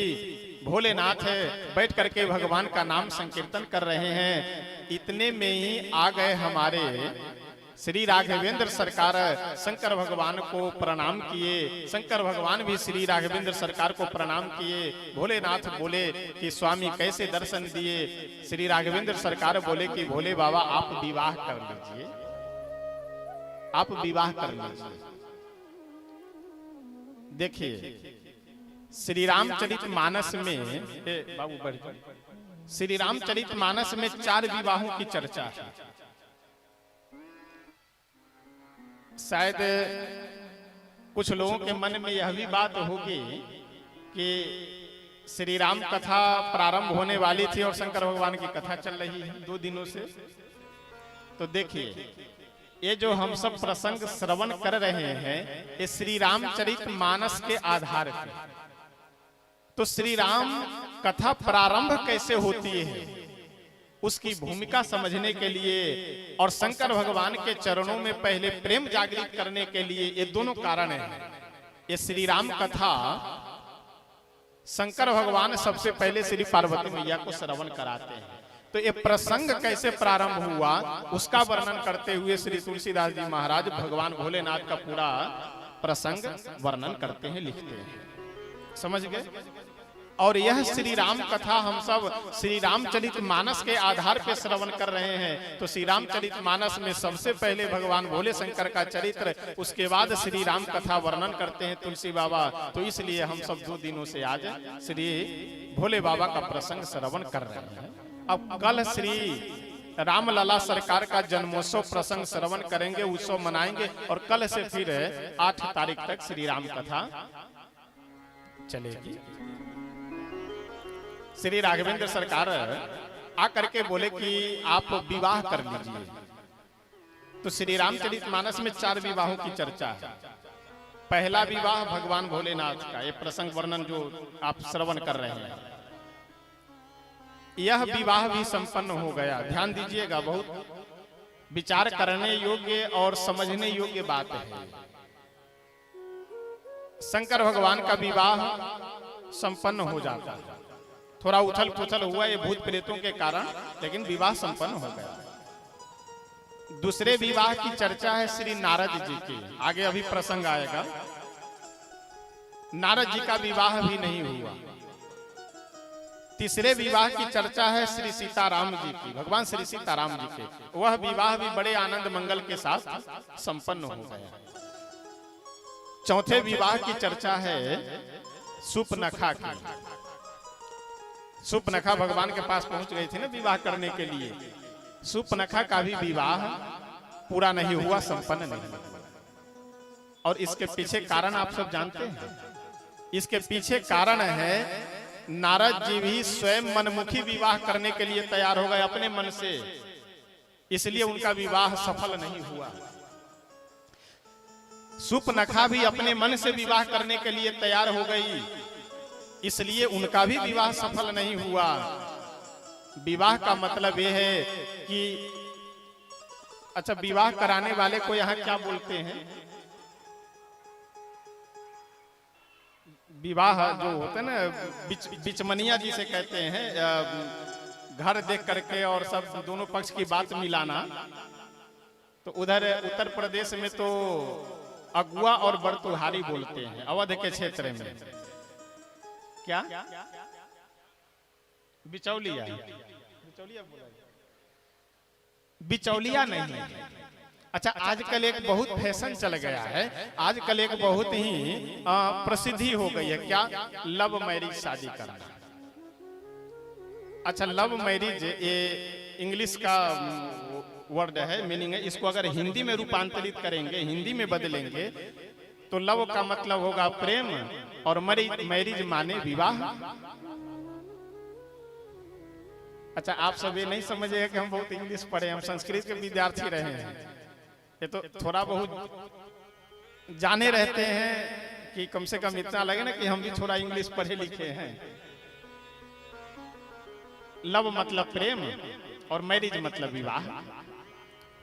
भोलेनाथ है बैठ करके भगवान का नाम संकीर्तन कर रहे हैं, इतने में ही आ गए हमारे श्री राघवेंद्र सरकार। शंकर भगवान को प्रणाम किए, शंकर भगवान भी श्री राघवेंद्र सरकार को प्रणाम किए। भोलेनाथ बोले कि स्वामी कैसे दर्शन दिए। श्री राघवेंद्र सरकार बोले कि भोले बाबा आप विवाह कर लीजिए, आप विवाह कर लीजिए। देखिए श्री रामचरित मानस में, बाबू बढ़ जाए, श्री रामचरित मानस में 4 विवाहों की चर्चा है। शायद कुछ लोगों के मन में यह भी बात होगी कि श्री राम कथा प्रारंभ होने वाली थी और शंकर भगवान की कथा चल रही है 2 दिनों से। तो देखिए ये जो हम सब प्रसंग श्रवण कर रहे हैं ये श्री रामचरित मानस के आधार पर। तो श्री राम कथा प्रारंभ कैसे होती है उसकी भूमिका समझने के लिए और शंकर भगवान के चरणों में पहले प्रेम जागृत करने के लिए ये दोनों कारण हैं। ये श्री राम कथा शंकर भगवान सबसे पहले श्री पार्वती मैया को श्रवण कराते हैं। तो ये प्रसंग कैसे प्रारंभ हुआ उसका वर्णन करते हुए श्री तुलसीदास जी महाराज भगवान भोलेनाथ का पूरा प्रसंग वर्णन करते हैं, लिखते हैं। समझ गए? और यह श्री राम कथा हम सब श्री रामचरित मानस के आधार पर श्रवण कर रहे हैं। तो श्री रामचरित मानस में सबसे पहले भगवान भोले शंकर का चरित्र, उसके बाद श्री राम कथा वर्णन करते हैं तुलसी बाबा। तो इसलिए हम सब 2 दिनों से आज श्री भोले बाबा का प्रसंग श्रवण कर रहे हैं। अब कल श्री रामलला सरकार का जन्मोत्सव प्रसंग श्रवण करेंगे, उत्सव मनाएंगे, और कल से फिर 8 तारीख तक श्री राम कथा चलेगी। श्री राघवेंद्र सरकार आकर के बोले कि आप विवाह कर लीजिए। तो श्री रामचरित मानस में 4 विवाहों की चर्चा है। पहला विवाह भगवान भोलेनाथ का, ये प्रसंग वर्णन जो आप श्रवण कर रहे हैं, यह विवाह भी संपन्न हो गया। ध्यान दीजिएगा, बहुत विचार करने योग्य और समझने योग्य बात है। शंकर भगवान का विवाह संपन्न हो जाता है। थोड़ा उथल पुथल हुआ ये भूत प्रेतों के कारण, लेकिन विवाह संपन्न हो गया। दूसरे विवाह की चर्चा है श्री नारद जी की, आगे अभी प्रसंग आएगा। नारद जी का विवाह भी नहीं हुआ। तीसरे विवाह की चर्चा है श्री सीताराम जी की, भगवान श्री सीताराम जी के। वह विवाह भी बड़े आनंद मंगल के साथ संपन्न हो गया। चौथे विवाह की चर्चा है सुपनखा की। सुपनखा भगवान के पास पहुंच गई थी ना विवाह करने के लिए। सुपनखा का भी विवाह पूरा नहीं हुआ, संपन्न नहीं हुआ। और इसके पीछे कारण आप सब जानते हैं। इसके पीछे कारण है नारद जी भी स्वयं मनमुखी विवाह करने के लिए तैयार हो गए अपने मन से, इसलिए उनका विवाह सफल नहीं हुआ। सुपनखा भी अपने मन से विवाह करने के लिए तैयार हो गई, इसलिए उनका भी विवाह सफल नहीं हुआ। विवाह का मतलब यह है कि अच्छा, विवाह कराने वाले को यहाँ क्या बोलते हैं? विवाह जो होता है ना, बिचमनिया जिसे कहते हैं, घर देख करके और सब दोनों पक्ष की बात मिलाना। तो उधर उत्तर प्रदेश में तो अगुआ और बड़तुहारी बोलते हैं। अवध के क्षेत्र में क्या बिचौलिया, बिचौलिया नहीं। अच्छा, आजकल एक बहुत फैशन चल गया है, आजकल एक बहुत ही प्रसिद्धि हो गई है, क्या? लव मैरिज, शादी करना। अच्छा, लव मैरिज ये इंग्लिश का वर्ड है, मीनिंग है। इसको अगर हिंदी में रूपांतरित करेंगे, हिंदी में बदलेंगे, तो लव का मतलब होगा प्रेम और मैरिज माने विवाह। अच्छा, आप सब ये नहीं समझिए कि हम बहुत इंग्लिश पढ़े, हम संस्कृत के विद्यार्थी रहे हैं। ये तो थोड़ा बहुत जाने रहते हैं कि कम से कम इतना लगे ना कि हम भी थोड़ा इंग्लिश पढ़े लिखे हैं। लव मतलब प्रेम और मैरिज मतलब विवाह।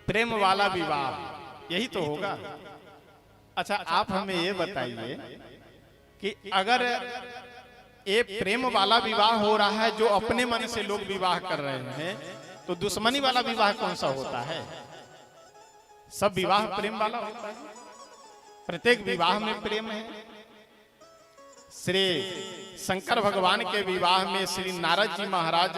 प्रेम वाला विवाह यही तो होगा। अच्छा, आप हमें ये बताइए कि अगर ये प्रेम वाला विवाह हो रहा है जो अपने मन से लोग विवाह कर रहे हैं, तो दुश्मनी वाला विवाह कौन सा होता है? सब विवाह प्रेम वाला होता है, प्रत्येक विवाह में प्रेम है। श्री शंकर भगवान के विवाह में श्री नारद जी महाराज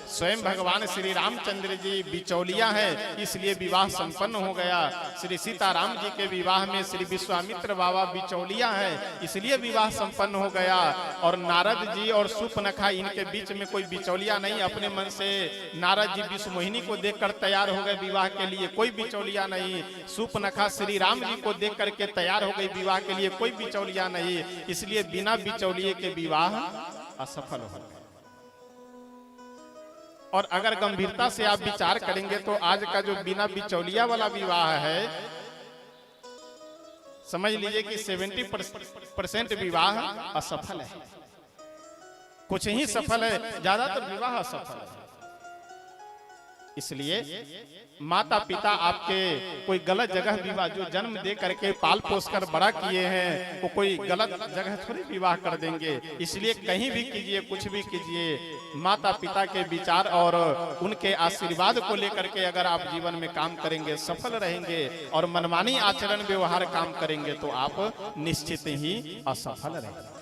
स्वयं भगवान श्री रामचंद्र जी बिचौलिया है, इसलिए विवाह संपन्न हो गया। श्री सीताराम जी के विवाह में श्री विश्वामित्र बाबा बिचौलिया है, इसलिए विवाह संपन्न हो गया। और नारद जी और सुपनखा, इनके बीच में कोई बिचौलिया नहीं। अपने मन से नारद जी विश्व मोहिनी को देखकर तैयार हो गए विवाह के लिए, कोई बिचौलिया नहीं। सुपनखा श्री राम जी को देख करके तैयार हो गई विवाह के लिए, कोई बिचौलिया नहीं। इसलिए बिना बिचौलिए के विवाह असफल हो गया। और अगर गंभीरता से आप विचार करेंगे तो आज का जो बिना बिचौलिया वाला विवाह है, समझ लीजिए कि 70% विवाह असफल है। कुछ ही सफल है, ज्यादातर विवाह असफल है। इसलिए माता पिता आपके कोई गलत जगह विवाह, जो जन्म दे करके पाल पोस कर बड़ा किए हैं, वो कोई गलत जगह थोड़ी विवाह कर देंगे। इसलिए कहीं भी कीजिए, कुछ भी कीजिए, माता पिता के विचार और उनके आशीर्वाद को लेकर के अगर आप जीवन में काम करेंगे, सफल रहेंगे। और मनमानी आचरण व्यवहार काम करेंगे तो आप निश्चित ही असफल रहेंगे।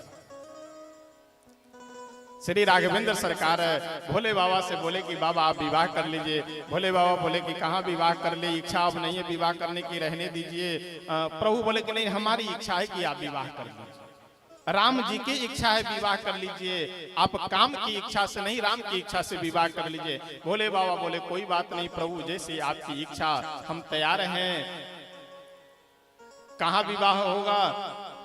श्री राघवेंद्र सरकार भोले बाबा से बोले कि बाबा आप विवाह कर लीजिए। भोले बाबा बोले कि कहाँ विवाह कर ले, इच्छा अब नहीं है विवाह करने की, रहने दीजिए। प्रभु बोले कि नहीं, हमारी इच्छा है कि आप विवाह कर लीजिए। राम जी की इच्छा है विवाह कर लीजिए, आप काम की इच्छा से नहीं, राम की इच्छा से विवाह कर लीजिए। भोले बाबा बोले कोई बात नहीं प्रभु, जैसे आपकी इच्छा, हम तैयार हैं। कहाँ विवाह होगा?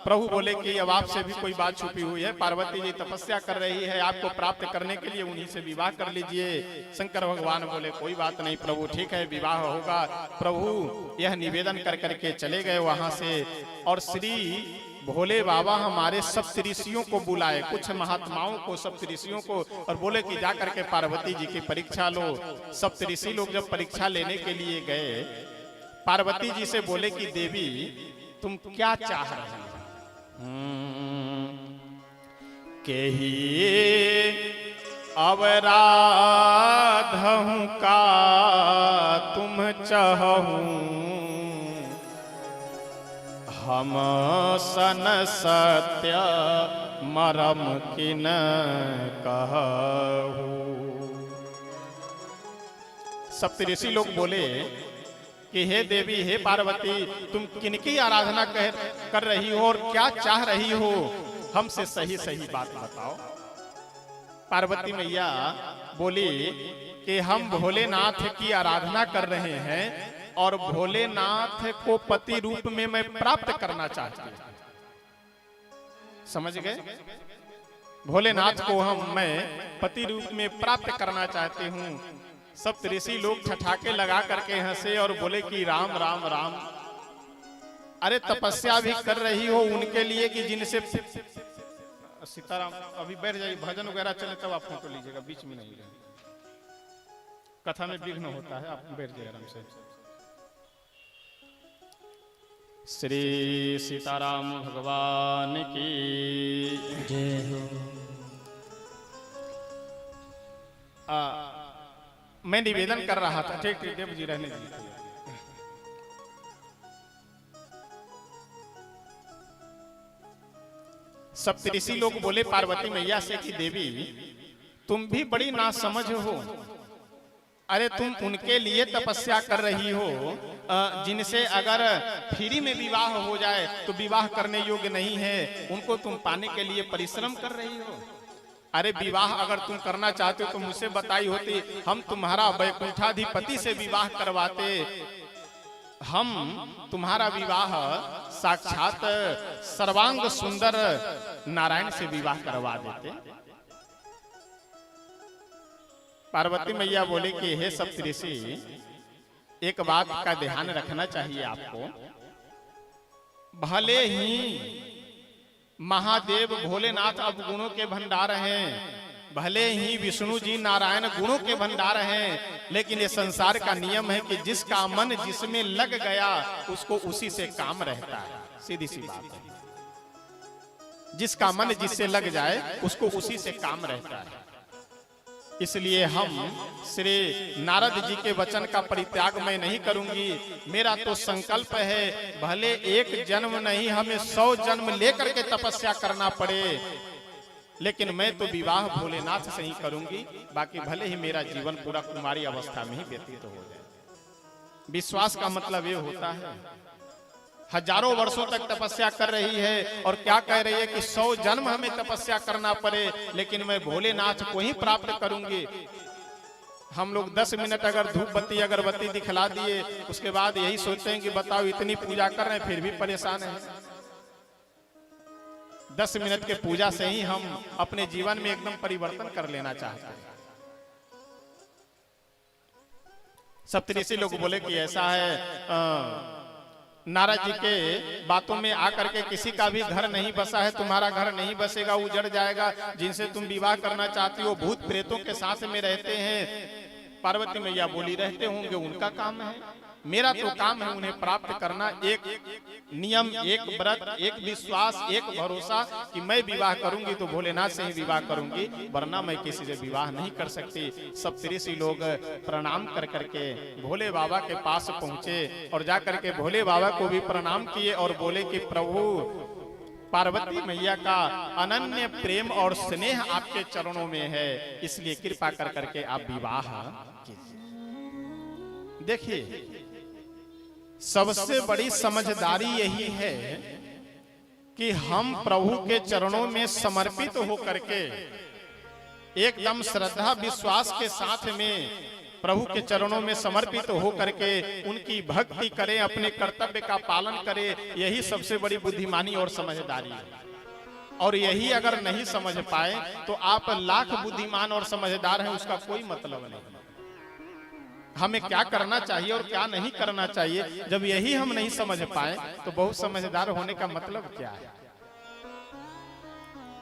प्रभु बोले कि अब आपसे भी कोई बात छुपी हुई है, पार्वती जी तपस्या कर रही है, आपको प्राप्त करने के लिए उन्हीं से विवाह कर लीजिए। शंकर भगवान बोले कोई बात नहीं प्रभु, ठीक है विवाह होगा। प्रभु यह निवेदन कर करके चले गए वहां से। और श्री भोले बाबा हमारे सप्तऋषियों को बुलाए, कुछ महात्माओं को, सप्तऋषियों को, और बोले कि जा करके पार्वती जी की परीक्षा लो। सप्तऋषि लोग जब परीक्षा लेने के लिए गए, पार्वती जी से बोले कि देवी तुम क्या चाह रहे हो? केही अवराधहूं का तुम चाहूं, हम सन सत्य मरम किन कहूं। सप्तऋषि लोग बोले कि हे देवी, हे पार्वती, तुम किनकी आराधना कर रही हो और क्या चाह रही हो, हमसे सही सही बात बताओ। पार्वती मैया बोली कि हम भोलेनाथ की आराधना कर रहे हैं और भोलेनाथ को पति रूप में मैं प्राप्त करना चाहती हूं। समझ गए? भोलेनाथ को मैं पति रूप में प्राप्त करना चाहती हूं। सप्तऋषि लोग ठठाके लगा करके हंसे और बोले कि राम राम राम, अरे तपस्या भी कर रही हो उनके लिए कि जिनसे सीताराम। अभी बैठ जाइए, भजन वगैरह चले तब आप फोटो लीजिएगा, बीच में नहीं रहे, कथा में विघ्न होता है। आप बैठ जाइए आराम से। श्री सीताराम भगवान की जय हो। मैं निवेदन कर रहा था, ठीक ठीक देव जी रहने दीजिए। सप्तऋषि लोग बोले पार्वती मैया से कि देवी तुम भी बड़ी नासमझ हो, अरे तुम उनके लिए तपस्या कर रही हो जिनसे अगर फ्री में विवाह हो जाए तो विवाह करने योग्य नहीं है, उनको तुम पाने के लिए परिश्रम कर रही हो। अरे विवाह अगर तुम करना चाहते हो तो मुझसे बताई होती, हम तुम्हारा वैकुंठाधिपति से विवाह करवाते, हम तुम्हारा विवाह साक्षात सर्वांग सुंदर नारायण से विवाह करवा देते। पार्वती मैया बोले कि हे सप्तऋषि, एक बात का ध्यान रखना चाहिए आपको। भले ही महादेव भोलेनाथ अब गुणों के भंडार हैं, भले ही विष्णु जी नारायण गुणों के भंडार हैं, लेकिन ये संसार का नियम है कि जिसका मन जिसमें लग गया उसको उसी से काम रहता है। सीधी सी बात है, जिसका मन जिससे लग जाए उसको उसी से काम रहता है। इसलिए हम श्री नारद जी के वचन का परित्याग मैं नहीं करूंगी। मेरा तो संकल्प है, भले एक जन्म नहीं हमें 100 जन्म लेकर के तपस्या करना पड़े, लेकिन मैं तो विवाह भोलेनाथ से ही करूंगी। बाकी भले ही मेरा जीवन पूरा कुमारी अवस्था में ही व्यतीत हो जाए। विश्वास का मतलब ये होता है, हजारों वर्षों तक तपस्या कर रही है और क्या कह रही है कि 100 जन्म हमें तपस्या करना पड़े, लेकिन मैं भोलेनाथ को ही प्राप्त करूंगी। हम लोग 10 मिनट अगर धूप बत्ती अगरबत्ती दिखला दिए, उसके बाद यही सोचते हैं कि बताओ इतनी पूजा कर रहे हैं फिर भी परेशान है। 10 मिनट के पूजा से ही हम अपने जीवन में एकदम परिवर्तन कर लेना चाहते हैं। सप्तऋषि लोग बोले कि ऐसा है, नारद जी के बातों में आकर के किसी का भी घर नहीं बसा है, तुम्हारा घर नहीं बसेगा, उजड़ जाएगा। जिनसे तुम विवाह करना चाहती हो भूत प्रेतों के साथ में रहते हैं। पार्वती मैया बोली रहते होंगे, उनका काम है, मेरा तो काम है उन्हें प्राप्त करना। एक नियम, एक व्रत, एक विश्वास, एक भरोसा कि मैं विवाह करूंगी तो भोलेनाथ से ही विवाह करूंगी, वरना मैं किसी से विवाह नहीं कर सकती। सप्तऋषि लोग प्रणाम कर करके भोले बाबा के पास पहुंचे और जाकर के भोले बाबा को भी प्रणाम किए और बोले कि प्रभु पार्वती मैया का अनन्य प्रेम और स्नेह आपके चरणों में है, इसलिए कृपा कर करके आप विवाह कीजिए। देखिए, सबसे बड़ी समझदारी यही है कि हम प्रभु के चरणों में समर्पित होकर के एकदम श्रद्धा विश्वास के साथ में प्रभु के चरणों में समर्पित होकर के उनकी भक्ति करें, अपने कर्तव्य का पालन करें, यही सबसे बड़ी बुद्धिमानी और समझदारी है। और यही अगर नहीं समझ पाए तो आप लाख बुद्धिमान और समझदार हैं, उसका कोई मतलब नहीं। हमें क्या करना चाहिए और क्या नहीं करना चाहिए, जब यही हम नहीं समझ पाए तो बहुत समझदार होने का मतलब क्या है।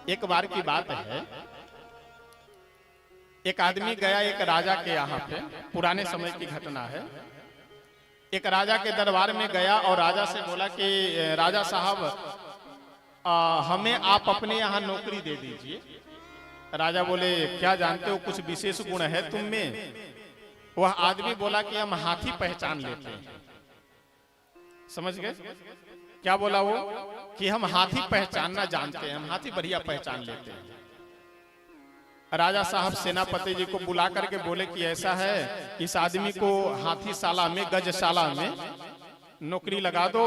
एक बार की बात है, एक आदमी गया एक राजा के यहाँ पे, पुराने समय की घटना है। एक राजा के दरबार में गया और राजा से बोला कि राजा साहब, हमें आप अपने यहाँ नौकरी दे दीजिए। राजा बोले, क्या जानते हो कुछ विशेष गुण है तुम में? वह आदमी बोला कि हम हाथी पहचान लेते हैं। समझ गए क्या बोला वो? कि हम हाथी पहचानना जानते हैं, हम हाथी बढ़िया पहचान लेते हैं। राजा साहब सेनापति जी को बुला करके बोले कि ऐसा है, इस आदमी को हाथीशाला में, गजशाला में नौकरी लगा दो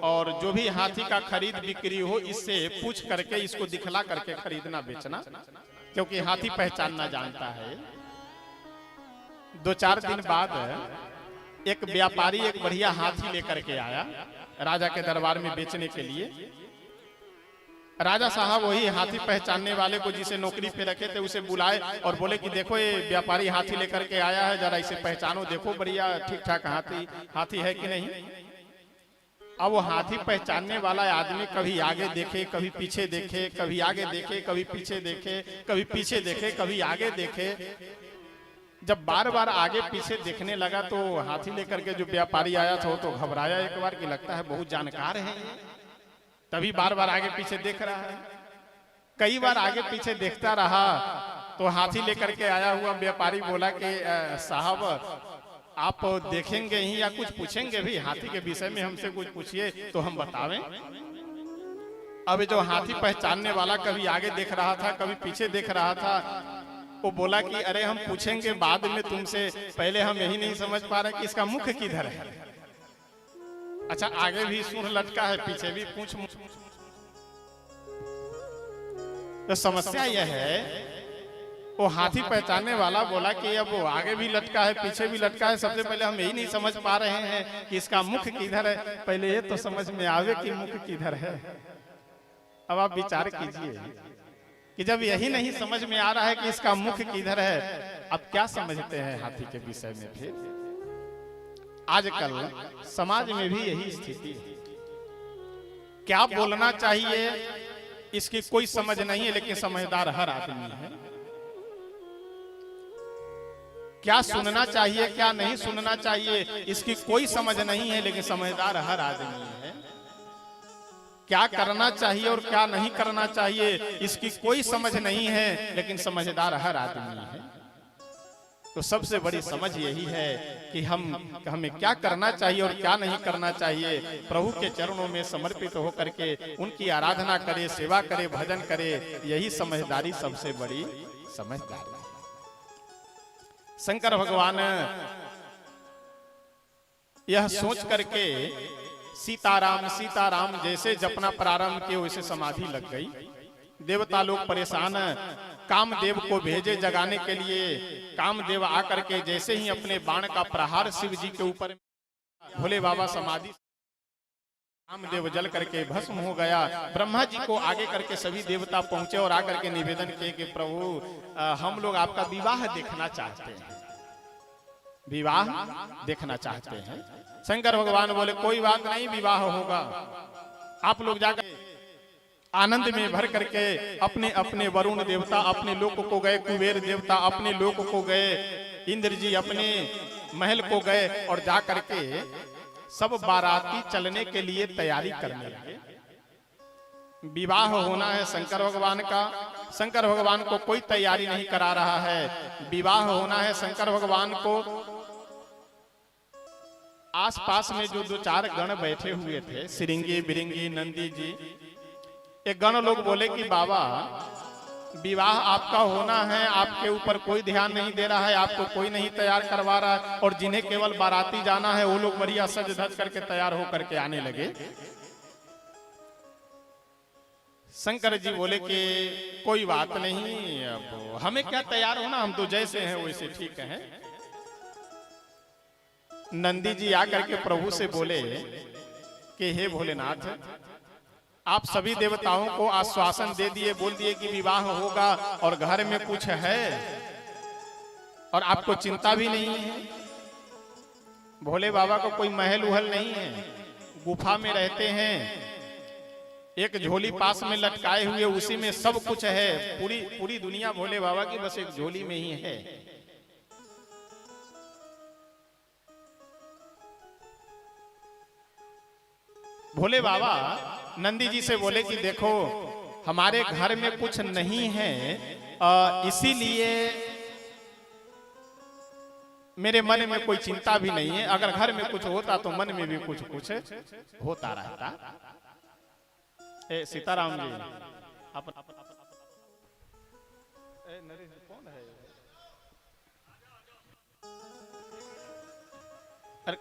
और जो भी हाथी का खरीद बिक्री हो इससे पूछ करके इसको दिखला करके खरीदना बेचना, क्योंकि हाथी पहचानना जानता है। 2-4 दिन बाद एक व्यापारी एक बढ़िया हाथी लेकर के आया राजा के दरबार में बेचने के लिए। राजा साहब वही हाथी पहचानने वाले को जिसे नौकरी पे रखे थे उसे बुलाए और बोले कि देखो ये व्यापारी हाथी लेकर के आया है, जरा इसे पहचानो, देखो बढ़िया ठीक ठाक हाथी है कि नहीं। अब वो हाथी पहचानने वाला आदमी कभी आगे देखे, कभी पीछे देखे, कभी आगे देखे, कभी पीछे देखे, कभी पीछे देखे, कभी आगे देखे। जब बार बार आगे पीछे देखने लगा तो हाथी लेकर के जो व्यापारी आया था वो तो घबराया एक बार कि लगता है बहुत जानकार है, तभी बार बार आगे पीछे देख रहा है। कई बार आगे पीछे देखता रहा तो हाथी लेकर के आया हुआ व्यापारी बोला कि साहब आप देखेंगे ही या कुछ पूछेंगे भी? हाथी के विषय में हमसे कुछ पूछिए तो हम बतावें। अब जो हाथी पहचानने वाला कभी आगे देख रहा था, कभी पीछे देख रहा था, वो बोला कि अरे हम पूछेंगे बाद में तुमसे, पहले हम यही नहीं समझ पा रहे कि इसका मुख किधर है। अच्छा, आगे भी सूंड लटका है, पीछे भी पूंछ। तो समस्या यह है, वो हाथी पहचानने वाला बोला कि अब वो आगे भी लटका है, पीछे भी लटका है, सबसे पहले हम यही नहीं समझ पा रहे हैं कि इसका मुख किधर है, पहले ये तो समझ में आवे कि मुख किधर है। अब आप विचार कीजिए कि जब यही नहीं समझ में आ रहा है कि इसका मुख किधर है, अब क्या समझते हैं हाथी के विषय में। फिर आजकल समाज में भी यही स्थिति है। क्या बोलना चाहिए इसकी कोई समझ नहीं है, लेकिन समझदार हर आदमी है। क्या सुनना चाहिए क्या नहीं सुनना चाहिए इसकी कोई समझ नहीं है, लेकिन समझदार हर आदमी है। क्या करना चाहिए और क्या नहीं करना चाहिए इसकी कोई समझ नहीं है, लेकिन समझदार हर आदमी है। तो सबसे बड़ी समझ यही है कि हमें क्या करना चाहिए और क्या नहीं करना चाहिए। प्रभु के चरणों में समर्पित होकर के उनकी आराधना करे, सेवा करे, भजन करे, यही समझदारी सबसे बड़ी समझदारी है। शंकर भगवान यह सोच करके सीताराम सीताराम जैसे जपना प्रारंभ किए, वैसे समाधि लग गई। देवता लोग परेशान, कामदेव को भेजे जगाने के लिए। कामदेव आकर के जैसे ही अपने बाण का प्रहार शिव जी के ऊपर, भोले बाबा समाधि, कामदेव जल करके भस्म हो गया। ब्रह्मा जी को आगे करके सभी देवता पहुंचे और आकर के निवेदन किए कि प्रभु हम लोग आपका विवाह देखना चाहते हैं, विवाह देखना चाहते हैं। शंकर भगवान बोले कोई बात नहीं, विवाह होगा। आप लोग जाकर आनंद में भर करके अपने अपने वरुण देवता अपने लोक को गए, कुबेर देवता अपने लोक को गए, इंद्र जी अपने महल को गए और जा करके सब बाराती चलने के लिए तैयारी करने लगे। विवाह होना है शंकर भगवान का, शंकर भगवान को कोई तैयारी नहीं करा रहा है। विवाह होना है शंकर भगवान को। आसपास में जो 2-4 गण बैठे हुए थे, सिरिंगी बिरिंगी नंदी जी, एक गण लोग बोले कि बाबा विवाह आपका होना है, आपके ऊपर कोई ध्यान नहीं दे रहा है, आपको कोई नहीं तैयार करवा रहा है, और जिन्हें केवल बाराती जाना है वो लोग बढ़िया सज धज करके तैयार होकर के आने लगे। शंकर जी बोले कि कोई बात नहीं, अब हमें क्या तैयार होना, हम तो जैसे हैं वैसे ठीक हैं। नंदी जी आकर के प्रभु से बोले कि हे भोलेनाथ, आप सभी देवताओं को आश्वासन दे दिए, बोल दिए कि विवाह होगा और घर में कुछ है और आपको चिंता भी नहीं है। भोले बाबा को कोई महल उहल नहीं है, गुफा में रहते हैं, एक झोली पास में लटकाए हुए, उसी में सब कुछ है। पूरी दुनिया भोले बाबा की बस एक झोली में ही है। भोले बाबा नंदी जी से बोले कि देखो हमारे घर में कुछ नहीं है, इसीलिए मेरे मन में कोई चिंता भी नहीं है। अगर घर में कुछ होता तो मन में भी कुछ कुछ होता रहता। सीताराम जी नरेश कौन है? अरे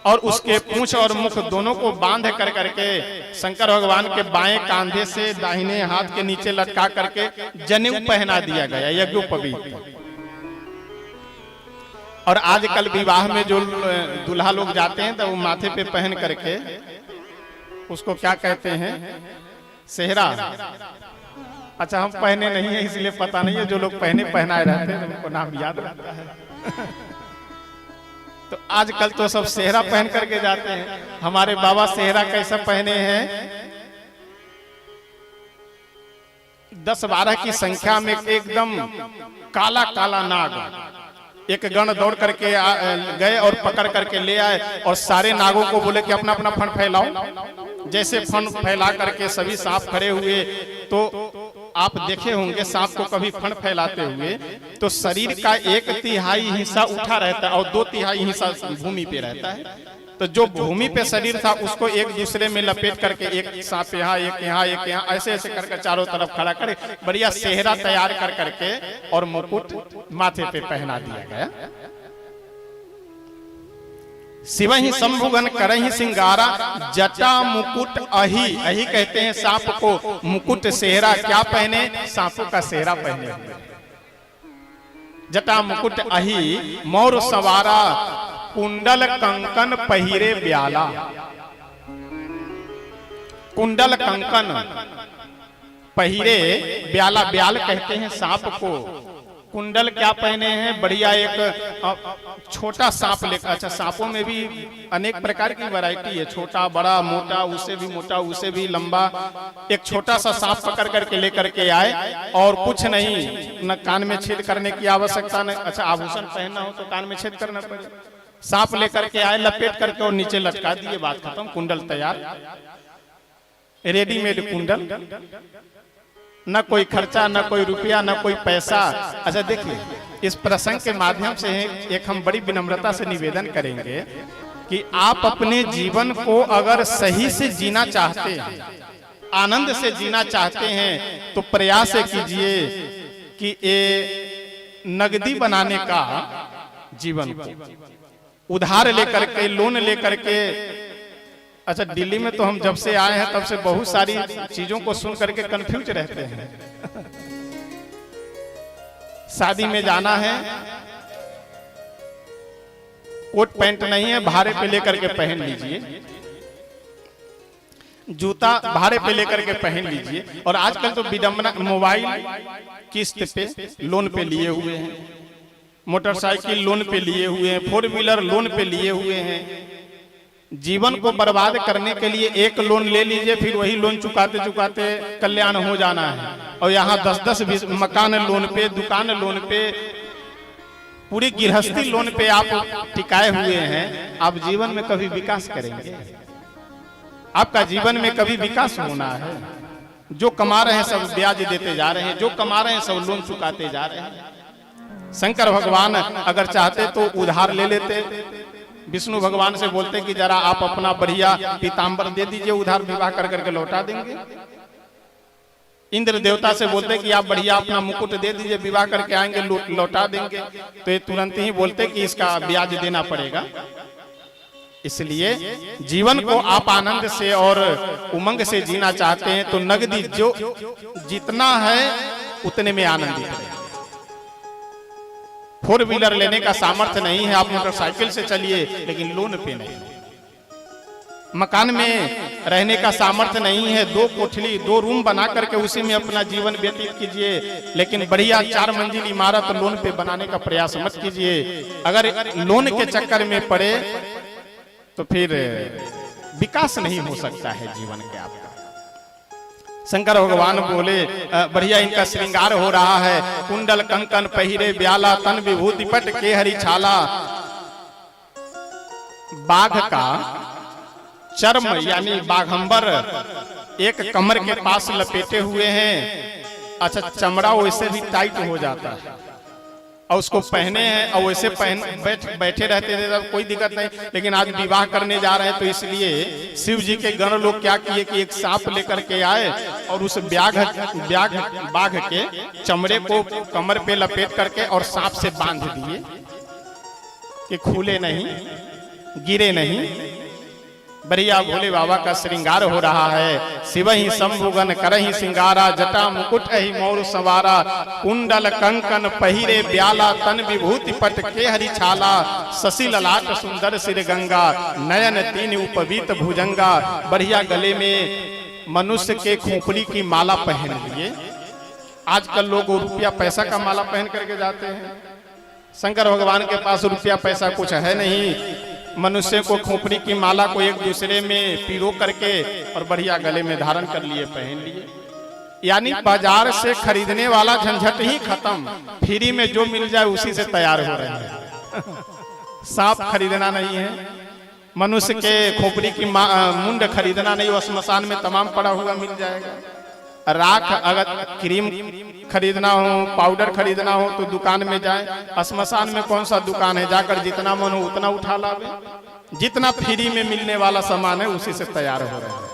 और उसके पूंछ और मुख दोनों को बांध कर करके शंकर भगवान के बाएं कांधे से दाहिने हाथ के नीचे लटका करके जनेऊ पहना दिया गया यज्ञोपवीत। और आजकल विवाह में जो दूल्हा लोग जाते हैं तो वो माथे पे पहन करके उसको क्या कहते हैं, सेहरा। अच्छा, हम पहने नहीं है इसलिए पता नहीं है, जो लोग पहनाए रहते हैं उनको नाम याद रहता है। तो आजकल तो सब सेहरा पहन करके जाते हैं। हमारे बाबा सेहरा कैसा पहने हैं, 10-12 की संख्या में एकदम काला काला नाग। एक गण दौड़ करके गए और पकड़ करके ले आए और सारे नागों को बोले कि अपना अपना फन फैलाओ। जैसे फन फैला करके सभी सांप खड़े हुए, तो आप देखे होंगे सांप को कभी फन फैलाते हुए तो शरीर का 1/3 हिस्सा उठा रहता है और 2/3 हिस्सा भूमि पे रहता है। तो जो भूमि पे शरीर था उसको एक दूसरे में लपेट करके एक सांप यहाँ, एक यहाँ, एक यहाँ, ऐसे ऐसे करके चारों तरफ खड़ा करे, बढ़िया सेहरा तैयार कर करके और मुकुट माथे पे पहना दिया गया। शिवहि शंभुगन करहि सिंगारा, जटा मुकुट अहि। अहि कहते हैं सांप को, मुकुट सेहरा क्या पहने, सांपों का सेहरा पहने। जटा मुकुट अहि मोर सवारा, कुंडल कंकन पहिरे ब्याला। कुंडल कंकन पहिरे ब्याला, ब्याल कहते हैं सांप को। कुंडल क्या पहने हैं, बढ़िया एक छोटा सांप लेकर। अच्छा, सांपों में भी अनेक प्रकार की वैरायटी है, छोटा, बड़ा, मोटा, उससे भी मोटा, उससे भी लंबा। एक छोटा सा सांप पकड़ करके लेकर के आए और कुछ नहीं, न कान में छेद करने की आवश्यकता नहीं। अच्छा, आभूषण पहनना हो तो कान में छेद करना पड़े। सांप लेकर के आए, लपेट करके और नीचे लटका दिए, बात खत्म, कुंडल तैयार, रेडीमेड कुंडल। न कोई खर्चा, न कोई रुपया, न कोई पैसा। अच्छा देखिए, इस प्रसंग के माध्यम से एक हम बड़ी विनम्रता से निवेदन करेंगे कि आप अपने जीवन को अगर सही से जीना चाहते हैं, आनंद से जीना चाहते हैं, तो प्रयास कीजिए कि ये नगदी बनाने का जीवन को उधार लेकर के, लोन लेकर के। अच्छा, दिल्ली में तो हम जब से आए हैं तब से बहुत सारी चीजों को सुन करके कंफ्यूज रहते हैं। शादी में जाना है, कोट पैंट नहीं है, भाड़े पे लेकर के पहन लीजिए, जूता भाड़े पे लेकर के पहन लीजिए। और आजकल तो विडंबना, मोबाइल किस्त पे लोन पे लिए हुए हैं, मोटरसाइकिल लोन पे लिए हुए हैं, 4 व्हीलर लोन पे लिए हुए हैं। जीवन को बर्बाद करने के लिए एक लोन ले लीजिए, फिर वही लोन चुकाते चुकाते कल्याण हो जाना है। और यहाँ 10-10 मकान लोन पे, दुकान लोन पे, पूरी गृहस्थी लोन पे आप टिकाए हुए हैं। आप जीवन में कभी विकास करेंगे? आपका जीवन में कभी विकास होना है? जो कमा रहे हैं सब ब्याज देते जा रहे हैं, जो कमा रहे हैं सब लोन चुकाते जा रहे हैं। शंकर भगवान अगर चाहते तो उधार ले लेते, विष्णु भगवान से बोलते कि जरा आप अपना बढ़िया पीताम्बर दे दीजिए, उधार विवाह कर करके लौटा देंगे। इंद्र देवता से बोलते कि आप बढ़िया अपना मुकुट दे दीजिए, विवाह करके आएंगे, लौटा देंगे। तो ये तुरंत ही बोलते कि इसका ब्याज देना पड़ेगा। इसलिए जीवन को आप आनंद से और उमंग से जीना चाहते हैं तो नगदी जो जितना है उतने में आनंदित रहे। 4 व्हीलर लेने का सामर्थ्य नहीं है, आप मोटरसाइकिल से चलिए, लेकिन लोन पे नहीं। मकान में रहने का सामर्थ्य नहीं है, 2 कोठली 2 रूम बना करके उसी में अपना जीवन व्यतीत कीजिए, लेकिन बढ़िया 4 मंजिल इमारत लोन पे बनाने का प्रयास मत कीजिए। अगर लोन के चक्कर में पड़े तो फिर विकास नहीं हो सकता है जीवन के आपका। शंकर भगवान बोले, बढ़िया इनका श्रृंगार हो रहा है, कुंडल कंकन पहिरे ब्याला, तन विभूति पट के हरि छाला। बाघ का चर्म यानी बाघंबर एक कमर के पास लपेटे हुए हैं। अच्छा, चमड़ा वैसे भी टाइट हो जाता है और उसको पहने हैं और वैसे बैठे रहते थे तब कोई दिक्कत नहीं। लेकिन आज विवाह करने जा रहे हैं तो इसलिए शिव जी के गण लोग क्या किए कि एक सांप लेकर के आए और उस बाघ के चमड़े को कमर पे लपेट करके और सांप से बांध दिए कि खुले नहीं। गिरे नहीं। बढ़िया भोले बाबा का श्रृंगार हो रहा है। शिव ही शंभुगन करहि सिंगारा, जटा मुकुट ही मोर सवारा, कुंडल कंकन पहिरे ब्याला, तन विभूति पट के हरि छाला, शशि ललाट सुंदर सिर गंगा, नयन तीन उपवीत भुजंगा। बढ़िया गले में मनुष्य के खोपड़ी की माला पहन लिए। आजकल लोग रुपया पैसा का माला पहन करके जाते हैं। शंकर भगवान के पास रुपया पैसा कुछ है नहीं। मनुष्य को खोपड़ी की माला को एक दूसरे में पिरो करके और बढ़िया गले में धारण कर लिए, पहन लिए। यानी बाजार से खरीदने वाला झंझट ही खत्म, फ्री में जो मिल जाए उसी से तैयार हो रहे हैं। सांप खरीदना नहीं है, मनुष्य के खोपड़ी की मुंड खरीदना नहीं, वो श्मशान में तमाम पड़ा हुआ मिल जाएगा। राख अगर क्रीम खरीदना हो, पाउडर खरीदना हो तो दुकान में जाए। श्मशान में कौन सा दुकान है, जाकर जितना मन हो उतना उठा लावे। जितना फ्री में मिलने वाला सामान है उसी से तैयार हो रहे हैं।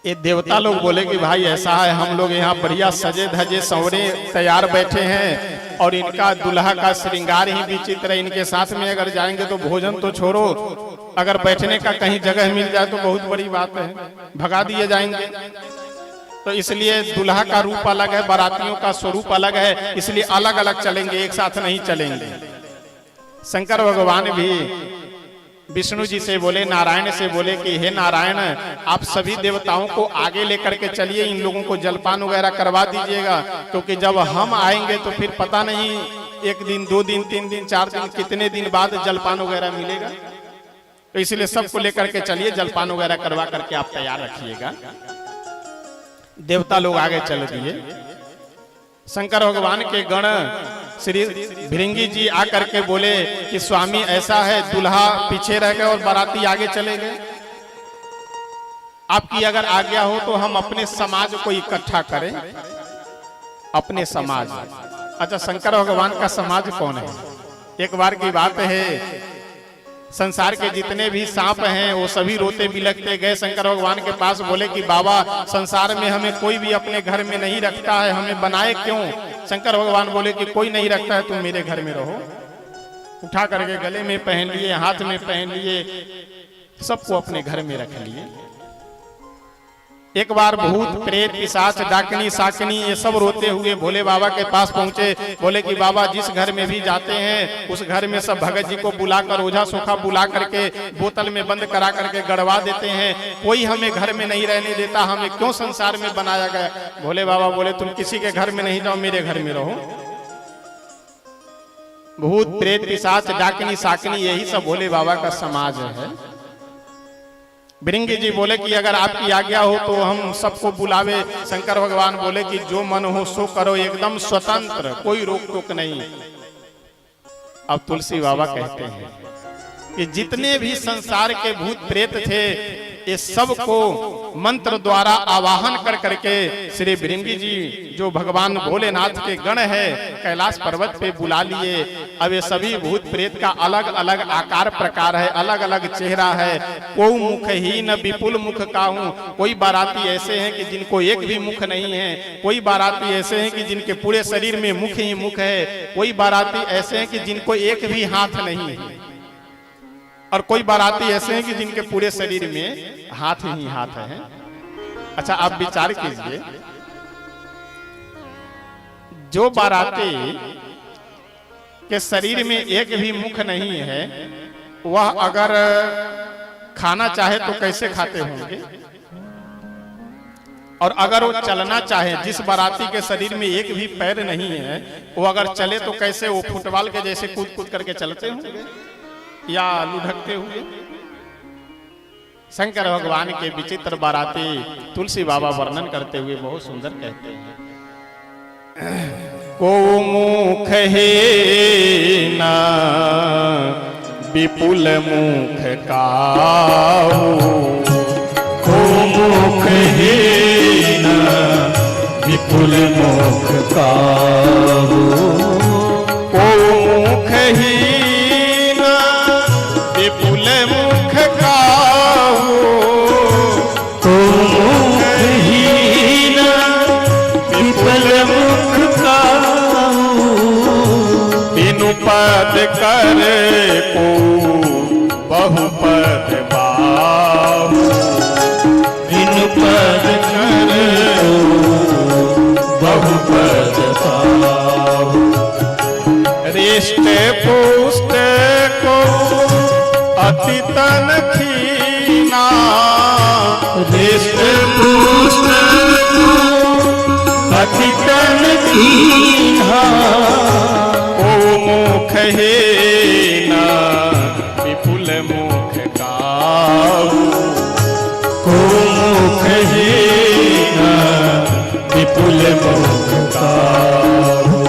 ये देवता लोग बोले कि भाई ऐसा है, हम लोग यहाँ बढ़िया सजे धजे संवरे तैयार बैठे हैं और इनका दुल्हा का श्रृंगार ही विचित्र है। इनके साथ में अगर जाएंगे तो भोजन तो छोड़ो, अगर बैठने का कहीं जगह मिल जाए तो बहुत बड़ी बात है, भगा दिए जाएंगे। तो इसलिए दुल्हा का रूप अलग है, बारातियों का स्वरूप अलग है, इसलिए अलग अलग चलेंगे, एक साथ नहीं चलेंगे। शंकर भगवान भी विष्णु जी से बोले, नारायण से बोले कि हे नारायण, आप सभी देवताओं को आगे लेकर के चलिए, इन लोगों को जलपान वगैरह करवा दीजिएगा, क्योंकि जब हम आएंगे तो फिर पता नहीं एक दिन, 2 दिन, 3 दिन, 4 दिन, कितने दिन बाद जलपान वगैरह मिलेगा। तो इसलिए सबको लेकर के चलिए, जलपान वगैरह करवा करके आप तैयार रखिएगा। देवता लोग आगे चल दिए। शंकर भगवान के गण श्री भृंगी जी आकर के बोले कि स्वामी ऐसा है, दुल्हा पीछे रह गए और बाराती आगे चले गए। आपकी अगर आज्ञा हो तो हम अपने समाज को इकट्ठा करें। अपने समाज, अच्छा शंकर भगवान का समाज कौन है? एक बार की बात है, संसार के जितने भी सांप हैं वो सभी रोते बिलखते गए शंकर भगवान के पास, बोले कि बाबा संसार में हमें कोई भी अपने घर में नहीं रखता है, हमें बनाए क्यों? शंकर भगवान बोले कि कोई नहीं रखता है, तुम मेरे घर में रहो। उठा करके गले में पहन लिए, हाथ में पहन लिए, सबको अपने घर में रख लिए। एक बार भूत प्रेत पिशाच डाकनी साकनी ये सब रोते हुए भोले बाबा के पास पहुंचे। बोले कि बाबा जिस घर में भी जाते हैं उस घर में सब भगत जी को बुलाकर, ओझा सोखा बुला करके बोतल में बंद करा करके गड़वा देते हैं, कोई हमें घर में नहीं रहने देता, हमें क्यों संसार में बनाया गया? भोले बाबा बोले तुम किसी के घर में नहीं जाओ, मेरे घर में रहो। भूत प्रेत पिशाच डाकनी साकनी यही सब भोले बाबा का समाज है। भृंगी जी बोले कि अगर आपकी आज्ञा हो तो हम सबको बुलावे। शंकर भगवान बोले कि जो मन हो सो करो, एकदम स्वतंत्र, कोई रोक टोक नहीं। अब तुलसी बाबा कहते हैं कि जितने भी संसार के भूत प्रेत थे ये सबको मंत्र द्वारा आवाहन कर करके श्री भृंगी जी जो भगवान भोलेनाथ के गण है कैलाश पर्वत पे बुला लिए। अब ये सभी भूत प्रेत का अलग अलग आकार प्रकार है, अलग अलग चेहरा है। कोई मुख ही न विपुल मुख का हूँ। कोई बाराती ऐसे हैं कि जिनको एक भी मुख नहीं है, कोई बाराती ऐसे हैं कि जिनके पूरे शरीर में मुख ही मुख है, कोई बाराती ऐसे हैं कि जिनको एक भी हाथ नहीं है, और कोई बाराती ऐसे हैं कि जिनके पूरे शरीर में हाथ ही हाथ है। अच्छा आप विचार कीजिए, जो बाराती के शरीर में एक भी मुख नहीं है वह अगर खाना चाहे तो कैसे खाते होंगे? और अगर वो चलना चाहे, जिस बाराती के शरीर में एक भी पैर नहीं है वो अगर चले तो कैसे वो फुटबॉल के जैसे कूद कूद करके चलते होंगे या लुढ़कते हुए? शंकर भगवान के विचित्र बाराती तुलसी बाबा वर्णन करते हुए बहुत सुंदर कहते हैं, को मुख है ना विपुल मुख काहू, को मुख है ना विपुल मुख काहू, को मुख ही विपुल मुख काहू, को मुख ही ना विपुल मुख काहू, बिनु पद पद करे को बहुपद बाहु, बिनु पद करे बहुपद पाहु। रिष्ट पुष्ट को अति तन खीना, रिष्ट पुष्ट अति तन कीन्हा, ओ मुख हीना विपुल मुख गाऊ, को मुख हीना विपुल मुख गाऊ।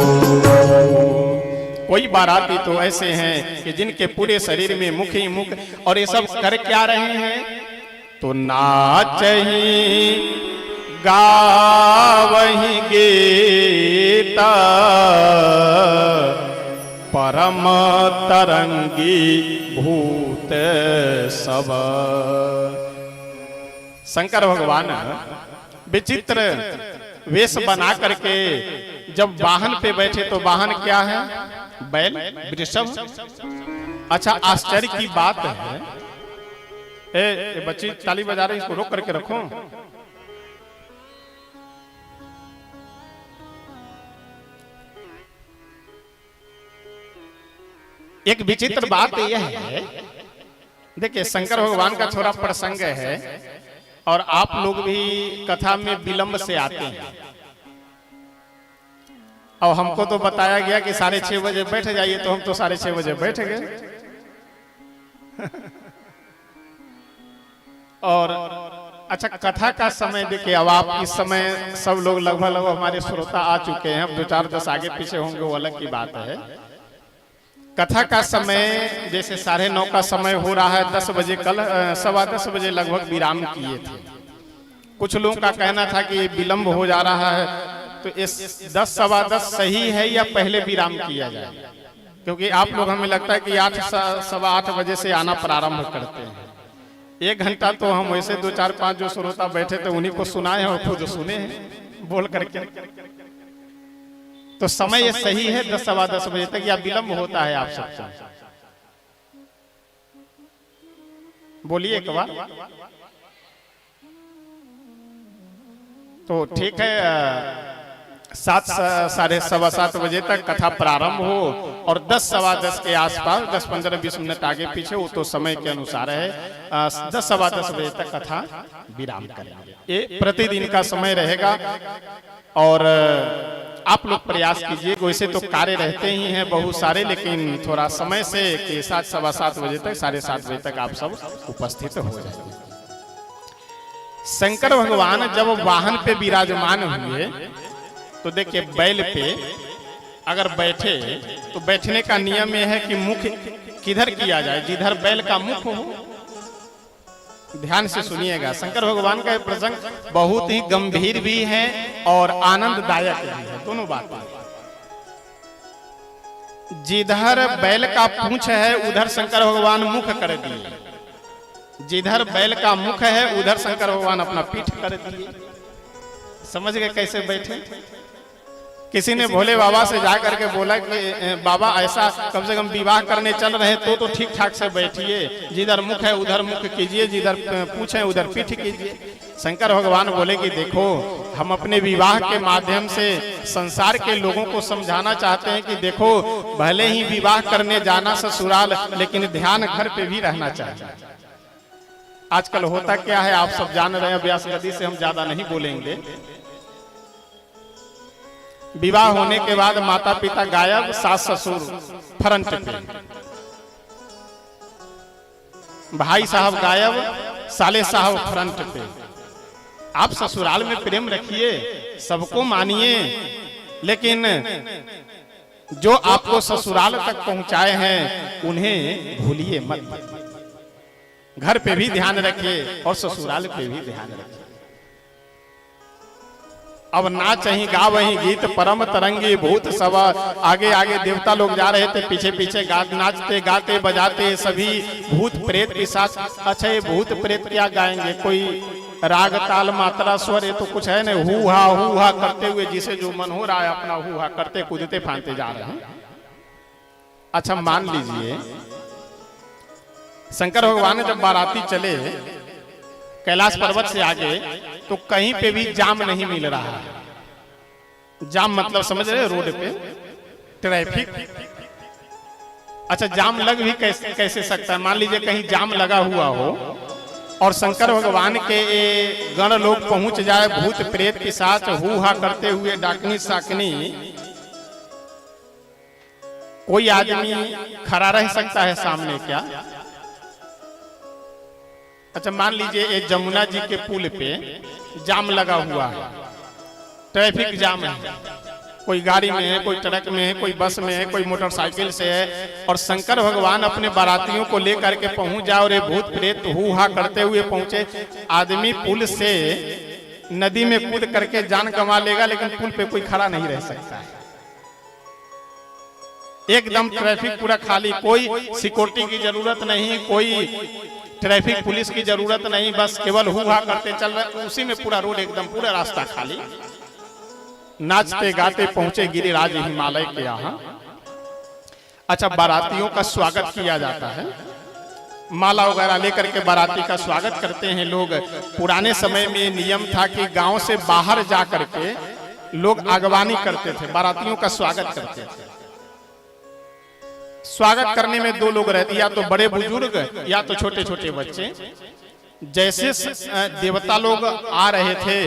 कोई बाराती तो ऐसे हैं कि जिनके पूरे शरीर में मुख ही मुख, और ये सब कर क्या रहे हैं? तो नाचही गावही गीता, परम तरंगी भूत सब। शंकर भगवान विचित्र वेश बना करके जब वाहन पे बैठे, तो वाहन क्या है? बैल, वृषभ। अच्छा, आश्चर्य की बात है, ए बच्ची ताली बजा रही, इसको रोक करके रखो। एक विचित्र बात यह है, देखिए शंकर भगवान का थोड़ा प्रसंग है, और आप लोग भी कथा में विलंब से आते हैं, और हमको तो बताया गया कि 6:30 बजे बैठ जाइए, तो हम तो 6:30 बजे बैठ गए। और अच्छा, कथा का समय देखिए, अब आप इस समय सब लोग लगभग हमारे श्रोता आ चुके हैं, अब 2-4-10 आगे पीछे होंगे, वो अलग की बात है। कथा का समय जैसे 9:30 का समय हो रहा है, 10 बजे, कल 10:15 बजे लगभग विराम किए थे। कुछ लोगों का कहना था कि विलंब हो जा रहा है, तो इस 10-10:15 सही है या पहले विराम किया जाए? क्योंकि आप लोग, हमें लगता है कि 8-8:15 बजे से आना प्रारंभ करते हैं। 1 घंटा तो हम वैसे 2-4-5 जो श्रोता बैठे थे उन्हीं को सुनाए और खुद सुने हैं बोल करके। तो समय ये सही है 10-10:15 बजे तक, या विलंब होता है आप सबसे? बोलिए एक बार। तो ठीक है, 7-7:15 बजे तक कथा प्रारंभ हो, और 10-10:15 के आसपास 10-15-20 मिनट आगे पीछे वो तो समय के अनुसार है, 10-10:15 बजे तक कथा विराम करेंगे। ये प्रतिदिन का समय रहेगा, और आप लोग प्रयास कीजिए। वैसे तो कार्य रहते ही हैं बहुत सारे, लेकिन थोड़ा समय से कि 7-7:15 बजे तक, 7:30 बजे तक आप सब उपस्थित हो जाएंगे। शंकर भगवान जब वाहन पे विराजमान हुए, तो देखिए बैल पे अगर बैठे, तो बैठने का नियम यह है कि मुख किधर किया जाए? जिधर बैल का मुख हो। ध्यान से सुनिएगा, शंकर भगवान का प्रसंग बहुत ही गंभीर भी है और आनंददायक भी है, दोनों बातें। जिधर बैल का पूंछ है उधर शंकर भगवान मुख कर दिए, जिधर बैल का मुख है उधर शंकर भगवान अपना पीठ कर दिए। समझ गए कैसे बैठे? किसी ने भोले बाबा से जा करके बोला कि बाबा ऐसा कम से कम विवाह करने चल रहे तो ठीक ठाक से बैठिए, जिधर मुख है उधर मुख कीजिए, जिधर पूंछ है उधर पीठ कीजिए। शंकर भगवान बोले कि देखो, हम अपने विवाह के माध्यम से संसार के लोगों को समझाना चाहते हैं कि देखो, भले ही विवाह करने जाना ससुराल, लेकिन ध्यान घर पे भी रहना चाहिए। आजकल होता क्या है आप सब जान रहे हैं, व्यास गद्दी से हम ज्यादा नहीं बोलेंगे। विवाह होने के बाद माता पिता गायब, सास ससुर फ्रंट पे, भाई साहब गायब, साले साहब फ्रंट पे। आप ससुराल में प्रेम रखिए, सबको मानिए, लेकिन जो आपको ससुराल तक पहुंचाए हैं उन्हें भूलिए मत। घर पे भी ध्यान रखिए और ससुराल पे भी ध्यान रखिए। अब नाच ही गा वही गीत परम तरंगी भूत सब। आगे आगे देवता लोग जा रहे थे, पीछे पीछे नाचते गाते बजाते सभी भूत प्रेत के साथ। अच्छा, ये भूत प्रेत क्या गाएंगे? कोई राग ताल मात्रा स्वर, ये तो कुछ है ना, हु हा करते हुए जिसे जो मन हो रहा है अपना हु हा करते कूदते फांदते जा रहे हैं। अच्छा मान लीजिए शंकर भगवान जब बाराती चले कैलाश पर्वत से आगे तो कहीं पे भी जाम नहीं मिल रहा है। जाम मतलब समझ रहे, रोड पे ट्रैफिक। अच्छा जाम लग भी कैसे सकता है? मान लीजिए कहीं जाम लगा हुआ हो और शंकर भगवान के गण लोग पहुंच जाए, भूत प्रेत के साथ हू हा करते हुए, डाकनी साकनी, कोई आदमी खड़ा रह सकता है सामने क्या? अच्छा मान लीजिए ये जमुना जी के पुल पे जाम लगा हुआ है, ट्रैफिक जाम है, कोई गाड़ी में है, कोई ट्रक में है, कोई बस में है, कोई मोटरसाइकिल से है, और शंकर भगवान अपने बारातियों को लेकर के पहुंच जाए और ये भूत प्रेत हू हा करते हुए पहुंचे। आदमी पुल से नदी में कूद करके जान गंवा लेगा, लेकिन पुल पे कोई खड़ा नहीं रह सकता है। एकदम ट्रैफिक पूरा खाली, कोई सिक्योरिटी की जरूरत नहीं, कोई ट्रैफिक पुलिस की जरूरत नहीं, बस केवल हू हा करते चल रहे, उसी में पूरा रोड एकदम पूरा रास्ता खाली। नाचते गाते पहुंचे गिरिराज हिमालय के यहाँ। अच्छा बारातियों का स्वागत किया जाता है, माला वगैरह लेकर के बाराती का स्वागत करते हैं लोग। पुराने समय में नियम था कि गांव से बाहर जा करके लोग आगवानी करते थे, बारातियों का स्वागत करते थे। स्वागत करने में दो लोग रहते, या तो बड़े बुजुर्ग या तो छोटे छोटे बच्चे। जैसे देवता लोग आ रहे थे,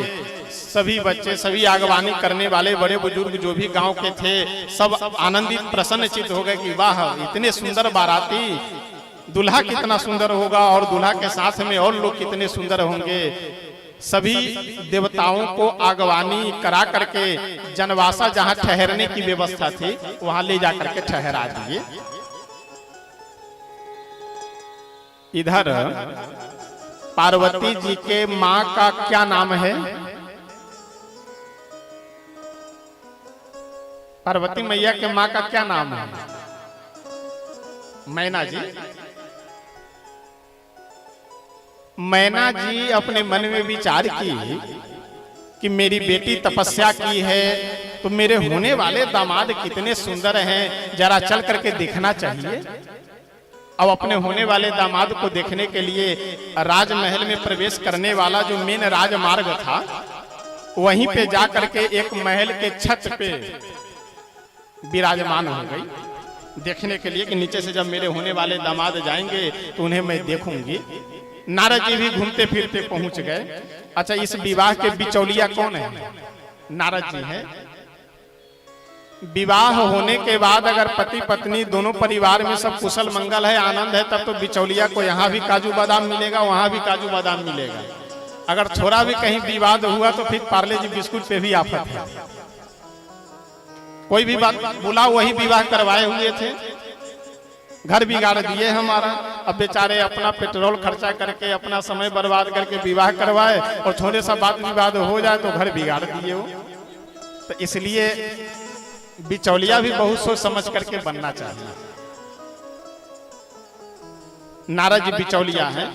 सभी बच्चे, सभी आगवानी करने वाले बड़े बुजुर्ग जो भी गांव के थे, सब आनंदित प्रसन्नचित हो गए कि वाह इतने सुंदर बाराती, दूल्हा कितना सुंदर होगा और दूल्हा के साथ में और लोग कितने सुंदर होंगे। सभी देवताओं को आगवानी करा करके जनवासा जहां ठहरने की व्यवस्था थी वहां ले जाकर के ठहरा दिए। इधर पार्वती जी के मां का क्या नाम है? पार्वती मैया के मां का क्या नाम है? मैना जी। मैना जी अपने मन में विचार की कि मेरी बेटी तपस्या की है तो मेरे होने वाले दामाद कितने सुंदर हैं, जरा चल करके देखना चाहिए। अब अपने होने वाले दामाद को देखने के लिए राजमहल में प्रवेश करने वाला जो मेन राजमार्ग था वहीं पे जा करके एक महल के छत पे विराजमान हो गई देखने के लिए कि नीचे से जब मेरे होने वाले दामाद जाएंगे तो उन्हें मैं देखूंगी। नारद जी भी घूमते फिरते पहुंच गए। अच्छा इस विवाह के बिचौलिया कौन है? नारद जी हैं। विवाह होने के बाद अगर पति पत्नी दोनों परिवार में सब कुशल मंगल है, आनंद है, तब तो बिचौलिया को यहाँ भी काजू बादाम मिलेगा, वहां भी काजू बादाम मिलेगा। अगर थोड़ा भी कहीं विवाद हुआ तो फिर पार्ले जी बिस्कुट पे भी आफत है। कोई भी बात बुला वही विवाह करवाए हुए थे, घर बिगाड़ दिए हमारा। अब बेचारे अपना पेट्रोल खर्चा करके अपना समय बर्बाद करके विवाह करवाए और थोड़े सा बात विवाद हो जाए तो घर बिगाड़ दिए हो। तो इसलिए बिचौलिया भी बहुत सोच समझ करके बनना चाहिए। नारद जी बिचौलिया हैं।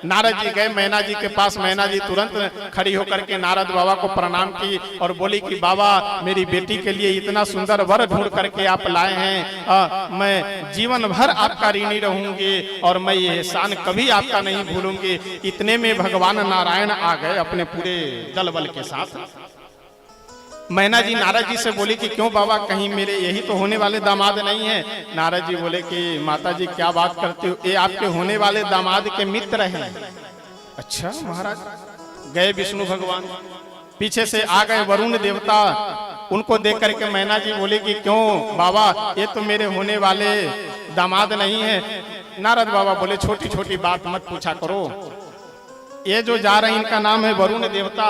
नारद जी गए मैना जी के पास, मैना जी तुरंत खड़ी होकर के नारद बाबा को प्रणाम की और बोली कि बाबा मेरी बेटी के लिए इतना सुंदर वर ढूंढ करके आप लाए हैं, मैं जीवन भर आपका ऋणी रहूंगी और मैं ये एहसान कभी आपका नहीं भूलूंगी। इतने में भगवान नारायण आ गए अपने पूरे दल बल के साथ। मैना जी नारद जी से बोली कि क्यों बाबा, कहीं मेरे यही तो होने वाले दामाद नहीं है? नारद जी बोले कि माता जी क्या बात करते हो, ये आपके होने वाले दामाद के मित्र हैं। अच्छा महाराज। गए विष्णु भगवान, पीछे से आ गए वरुण देवता, उनको देख करके मैना जी बोले कि क्यों बाबा, ये तो मेरे होने वाले दामाद नहीं है। नारद बाबा बोले छोटी छोटी बात मत पूछा करो, ये जो जा रहे हैं इनका नाम है वरुण देवता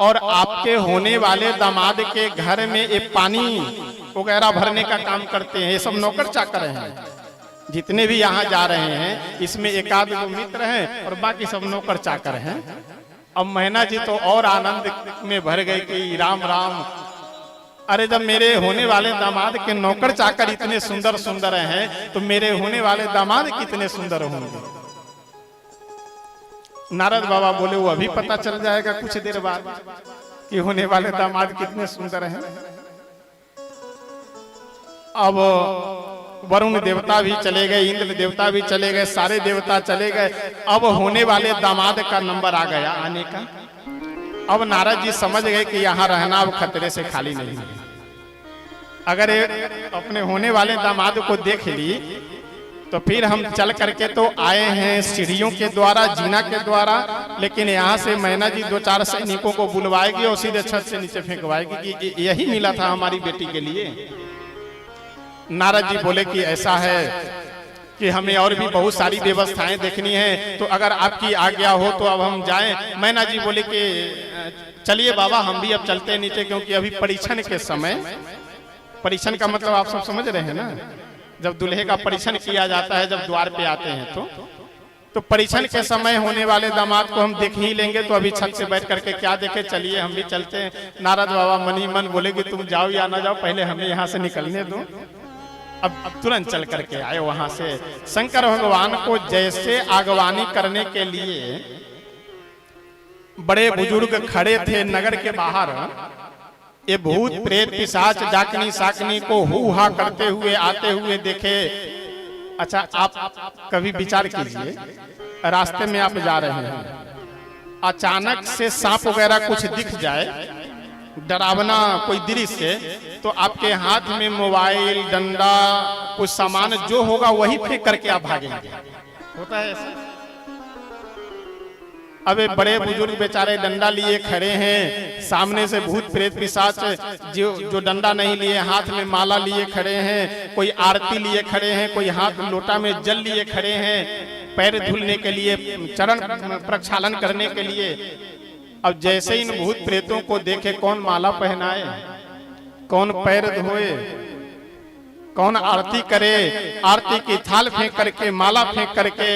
और आपके होने वाले दामाद के घर में ये पानी वगैरह भरने का काम करते हैं। ये सब नौकर चाकर हैं, जितने भी यहाँ जा रहे हैं इसमें एक आध दो मित्र हैं और बाकी सब नौकर चाकर हैं। अब मैना जी तो और आनंद में भर गए कि राम राम, अरे जब मेरे होने वाले दामाद के नौकर चाकर इतने सुंदर सुंदर हैं तो मेरे होने वाले दामाद कितने सुंदर होंगे। नारद बाबा बोले वो अभी पता चल जाएगा कुछ देर बाद कि होने वाले दामाद कितने सुंदर हैं। अब वरुण देवता भी चले गए, इंद्र देवता भी चले गए, सारे देवता चले गए। अब होने वाले दामाद का नंबर आ गया आने का। अब नारद जी समझ गए कि यहाँ रहना अब खतरे से खाली नहीं है। अगर अपने होने वाले दामाद को देख ली तो फिर हम चल करके तो आए हैं सीढ़ियों के द्वारा, जीना के द्वारा, लेकिन यहाँ से मैना जी 2-4 सैनिकों को बुलवाएगी और सीधे छत से नीचे फेंकवाएगी कि यही मिला था हमारी बेटी के लिए। नारद जी बोले कि ऐसा है कि हमें और भी बहुत सारी व्यवस्थाएं देखनी है, तो अगर आपकी आज्ञा हो तो अब हम जाएं। मैना जी बोले कि चलिए बाबा, हम भी अब चलते हैं नीचे, क्योंकि अभी परीक्षण के समय, परीक्षण का मतलब आप सब समझ रहे हैं ना, जब दूल्हे का परीक्षण किया जाता है जब द्वार पे आते हैं तो परीक्षण के समय होने वाले दामाद को हम देख ही लेंगे। तो अभी छत से बैठ करके क्या देखे, चलिए हम भी चलते हैं। नारद बाबा मन ही मन बोले कि तुम जाओ या ना जाओ, पहले हमें यहाँ से निकलने दो। अब तुरंत चल करके आए वहां से। शंकर भगवान को जैसे आगवानी करने के लिए बड़े बुजुर्ग खड़े थे नगर के बाहर, ये भूत प्रेत पिशाच डाकनी साकनी को हु हा करते हुए आते हुए देखे। अच्छा, आप कभी विचार कीजिए, रास्ते में आप जा रहे हैं, अचानक से सांप वगैरह कुछ दिख जाए, डरावना कोई दृश्य, तो आपके हाथ में मोबाइल, डंडा, कुछ सामान जो होगा वही फेंक करके आप भागेंगे। होता है ऐसा। अबे बड़े बुजुर्ग बेचारे डंडा लिए खड़े हैं, सामने से भूत प्रेत पिशाच जो डंडा नहीं लिए हाथ में माला लिए खड़े हैं, कोई आरती लिए खड़े हैं, कोई हाथ लोटा में जल लिए खड़े हैं, पैर धुलने के लिए, चरण प्रक्षालन करने के लिए। अब जैसे इन भूत प्रेतों को देखे, कौन माला पहनाए, कौन पैर धोए, कौन आरती करे, आरती की थाल फेंक करके, माला फेंक करके,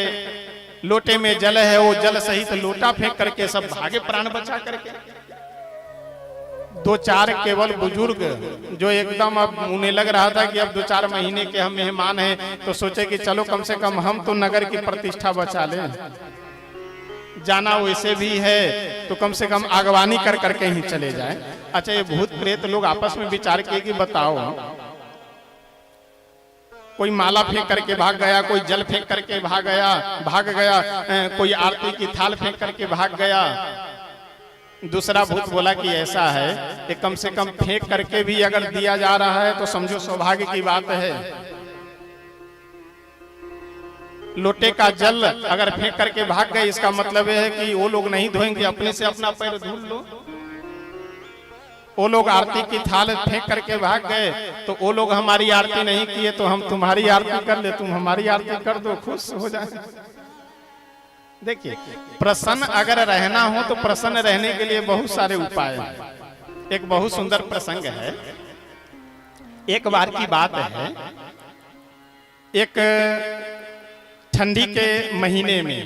लोटे में जल है वो जल सहित लोटा फेंक करके सब भागे प्राण बचा करके। 2-4 केवल बुजुर्ग जो एकदम अब उन्हें लग रहा था कि अब 2-4 महीने के हम मेहमान हैं, तो सोचे कि चलो कम से कम हम तो नगर की प्रतिष्ठा बचा लें, जाना वैसे भी है तो कम से कम आगवानी कर करके ही चले जाएं। अच्छा, ये भूत प्रेत लोग आपस में विचार किए कि बताओ, कोई माला फेंक करके भाग गया, कोई जल फेंक करके भाग गया, कोई आरती की थाल फेंक करके भाग गया। दूसरा भूत बोला कि ऐसा है कि कम से कम फेंक करके भी अगर दिया जा रहा है तो समझो सौभाग्य की बात है। लोटे का जल अगर फेंक करके भाग गए, इसका मतलब है कि वो लोग नहीं धोएंगे, अपने से अपना पैर धुल लो। वो लोग आरती की थाल फेंक करके भाग गए, तो वो लोग हमारी आरती नहीं किए तो हम तुम्हारी आरती कर ले, तुम हमारी आरती कर दो, खुश हो जाए। देखिए, प्रसन्न अगर रहना हो तो प्रसन्न रहने के लिए बहुत सारे उपाय हैं। एक बहुत सुंदर प्रसंग है। एक बार की बात है, एक ठंडी के महीने में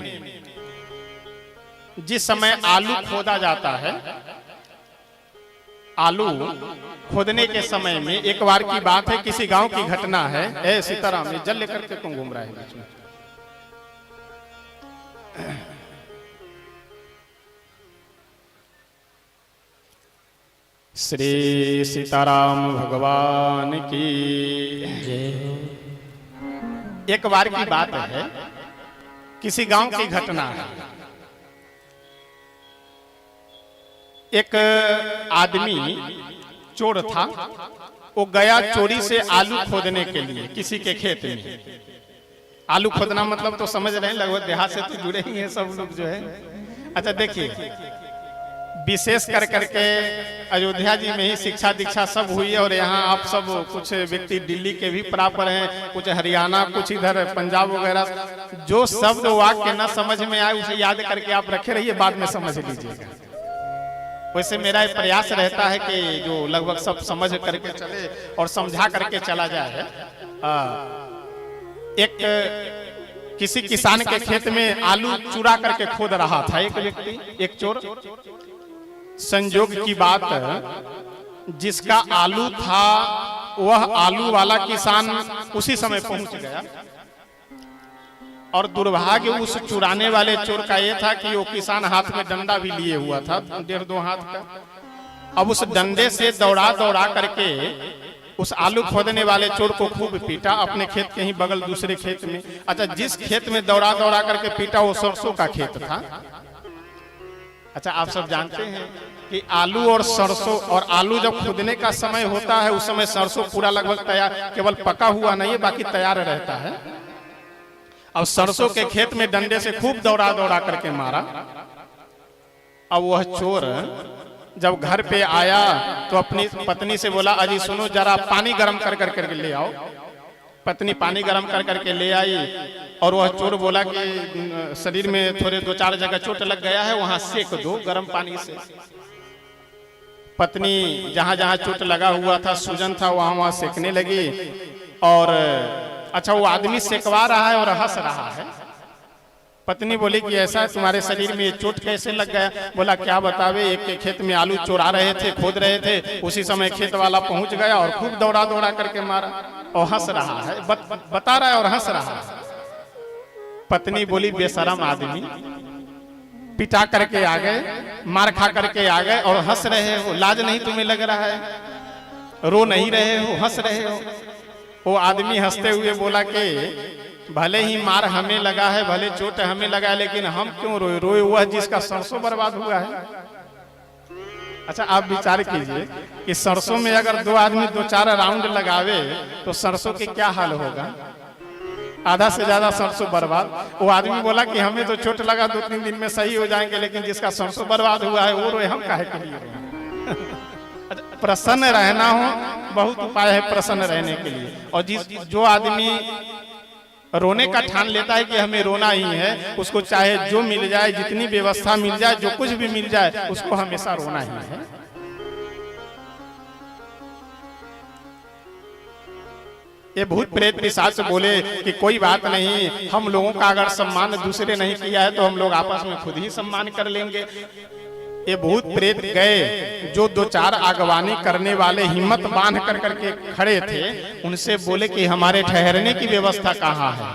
जिस समय आलू खोदा जाता है, आलू खोदने के समय में एक बार की बात है, किसी गांव की घटना है। ए सीताराम, ये जल लेकर के तुम घूम रहा है बीच में। श्री सीताराम भगवान की जय। एक बार की बात है, किसी गांव की घटना है। एक आदमी चोर था, वो गया चोरी से आलू खोदने के लिए किसी के खेत में। आलू खोदना मतलब तो समझ रहे हैं, लगभग देहात से तो जुड़े ही हैं सब लोग जो है। अच्छा देखिए, विशेष कर करके अयोध्या जी में ही शिक्षा दीक्षा सब हुई है, और यहाँ आप सब कुछ व्यक्ति दिल्ली के भी प्रापर हैं, कुछ हरियाणा, कुछ इधर पंजाब वगैरह। जो शब्द वाक्य न समझ में आए उसे याद करके आप रखे रहिए, बाद में समझ लीजिएगा। वैसे मेरा प्रयास रहता है कि जो लगभग सब समझ करके चले और समझा करके चला जाए। एक किसी किसान के खेत में आलू चुरा करके खोद रहा था एक व्यक्ति, एक चोर। संयोग की बात, जिसका आलू था वह आलू वाला किसान उसी समय पहुंच गया, और दुर्भाग्य उस चुराने वाले चोर का यह था कि वो किसान हाथ में डंडा भी लिए हुआ था, 1.5-2 हाथ का। अब उस डंडे से दौड़ा दौड़ा करके उस आलू खोदने वाले चोर को खूब पीटा, अपने खेत के ही बगल दूसरे खेत में। अच्छा, जिस खेत में दौड़ा दौड़ा करके पीटा वो सरसों का खेत था। अच्छा, आप सब जानते हैं कि आलू और सरसों, और आलू जब खुदने का समय होता है उस समय सरसों पूरा लगभग तैयार, केवल पका हुआ नहीं है, बाकी तैयार रहता है। अब सरसों के खेत में डंडे से खूब दौड़ा दौड़ा करके मारा। अब वह चोर जब घर पे आया तो अपनी पत्नी से बोला, अजी सुनो जरा पानी गर्म कर करके ले आओ। पत्नी पानी गर्म कर करके ले आई और वह चोर बोला कि शरीर में थोड़े 2-4 जगह चोट लग गया है, वहां सेक दो गर्म पानी से। पत्नी जहां जहां चोट लगा हुआ था, सूजन था, वहां वहां सेकने लगी। और अच्छा, वो आदमी सेकवा रहा है और हंस रहा है। पत्नी बोली कि ऐसा है, तुम्हारे शरीर में ये चोट कैसे लग गया? बोला क्या बतावे, एक के खेत में आलू चोरा रहे थे, खोद रहे थे, उसी समय खेत वाला पहुंच गया और खूब दौड़ा दौड़ा करके मारा। और हंस रहा है, बता रहा है और हंस रहा है। पत्नी बोली बेशरम आदमी, पिटा करके आ गए, मार खा करके आ गए और हंस रहे हो, लाज नहीं तुम्हें लग रहा है? रो नहीं रहे हो, हंस रहे हो। वो आदमी हंसते हुए बोला कि भले ही मार हमें लगा है, भले चोट हमें लगा है, लेकिन हम क्यों रोए? रोए हुआ जिसका सरसों बर्बाद हुआ है। अच्छा, आप विचार कीजिए कि सरसों में अगर 2 आदमी 2-4 राउंड लगावे तो सरसों के क्या हाल होगा? आधा से ज्यादा सरसों बर्बाद। वो आदमी बोला कि हमें तो चोट लगा, 2-3 दिन में सही हो जाएंगे, लेकिन जिसका सरसों बर्बाद हुआ है वो रोए, हम काहे के लिए रोए? प्रसन्न रहना हो, बहुत उपाय है प्रसन्न रहने के लिए। और जो आदमी रोने का ठान लेता है कि हमें रोना ही है, उसको चाहे जो मिल जाए, जितनी व्यवस्था मिल जाए, जो कुछ भी मिल जाए, उसको हमेशा रोना ही है। ये भूत प्रेत पिशाच बोले कि कोई बात नहीं, हम लोगों का अगर सम्मान दूसरे नहीं किया है तो हम लोग आपस में खुद ही सम्मान कर लेंगे। ये भूत प्रेत गए, जो 2-4 आगवानी करने वाले हिम्मत बांध कर करके खड़े थे, उनसे बोले कि हमारे ठहरने की व्यवस्था कहाँ है?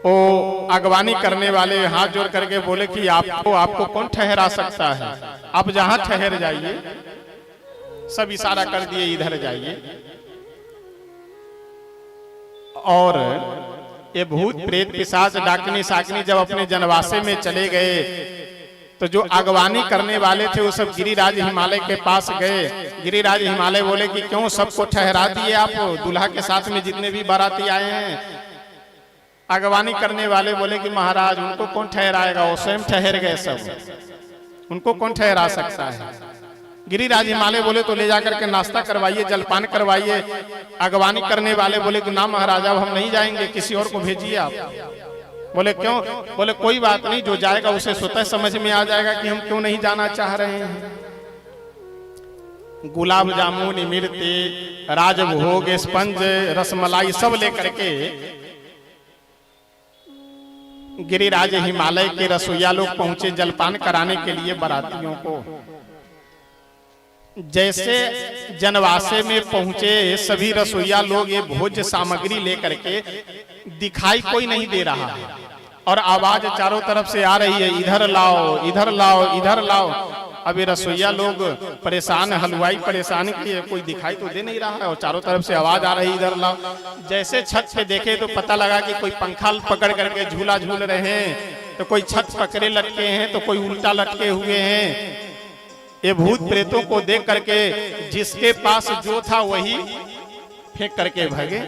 वो आगवानी करने वाले हाथ जोड़ करके बोले कि आपको कौन ठहरा सकता है? आप जहां ठहर जाइए। सब इशारा कर दिए, इधर जाइए। और ये भूत प्रेत पिशाच डाकनी साकनी जब अपने जनवासे में चले गए तो जो आगवानी करने वाले थे वो सब गिरिराज हिमालय के पास गए। गिरिराज हिमालय बोले कि क्यों सबको ठहरा दिए आप, दूल्हा के साथ में जितने भी बाराती आए हैं? आगवानी करने वाले बोले कि महाराज उनको कौन ठहराएगा, वो स्वयं ठहर गए सब, उनको कौन ठहरा सकता है? गिरिराज हिमालय बोले तो ले जाकर के नाश्ता करवाइए, जलपान करवाइए। आगवानी करने वाले बोले कि ना महाराज अब हम नहीं जाएंगे, किसी और को भेजिए आप। बोले क्यों? बोले कोई बात नहीं, जो जाएगा उसे स्वतः समझ में आ जाएगा कि हम क्यों नहीं जाना चाह रहे हैं। गुलाब जामुन, इमरती, राजभोग, स्पंज, रसमलाई सब लेकर के गिरिराज हिमालय के रसोइया लोग पहुंचे जलपान कराने के लिए बारातियों को। जैसे जनवासे में पहुंचे सभी रसोइया लोग ये भोज्य सामग्री लेकर के, दिखाई कोई नहीं दे रहा है और आवाज चारों तरफ से आ रही है, इधर लाओ, इधर लाओ, इधर लाओ। अब ये रसोइया लोग परेशान, हलवाई परेशान किए, कोई दिखाई तो दे नहीं रहा है और चारों तरफ से आवाज आ रही, इधर लाओ। जैसे छत पे देखे तो पता लगा कि कोई पंखा पकड़ करके झूला झूल रहे हैं, तो कोई छत पकड़े लटके हैं, तो कोई उल्टा लटके हुए हैं। ये भूत प्रेतों को देख करके जिसके पास जो था वही फेंक करके भागे।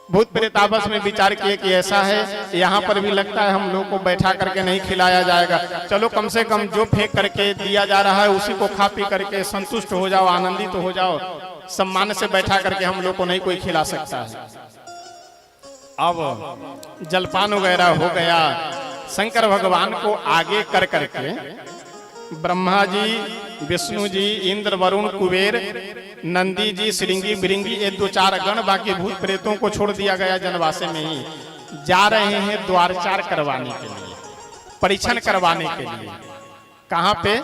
भूत प्रेत आपस में विचार किए कि ऐसा है, यहाँ पर भी लगता है हम लोग को बैठा करके नहीं खिलाया जाएगा, चलो कम से कम जो फेंक करके दिया जा रहा है उसी को खा पी करके संतुष्ट हो जाओ, आनंदित हो जाओ। सम्मान से बैठा करके हम लोग को नहीं कोई खिला सकता है। अब जलपान वगैरह हो गया। शंकर भगवान को आगे कर करके ब्रह्मा जी, विष्णु जी, इंद्र, वरुण, कुबेर, नंदी जी, श्रृंगी, बिरंगी, ये 2-4 गण, बाकी भूत प्रेतों को छोड़ दिया गया। जनवासे में ही जा रहे हैं द्वारचार करवाने के लिए, परीक्षण करवाने के लिए। कहाँ पे?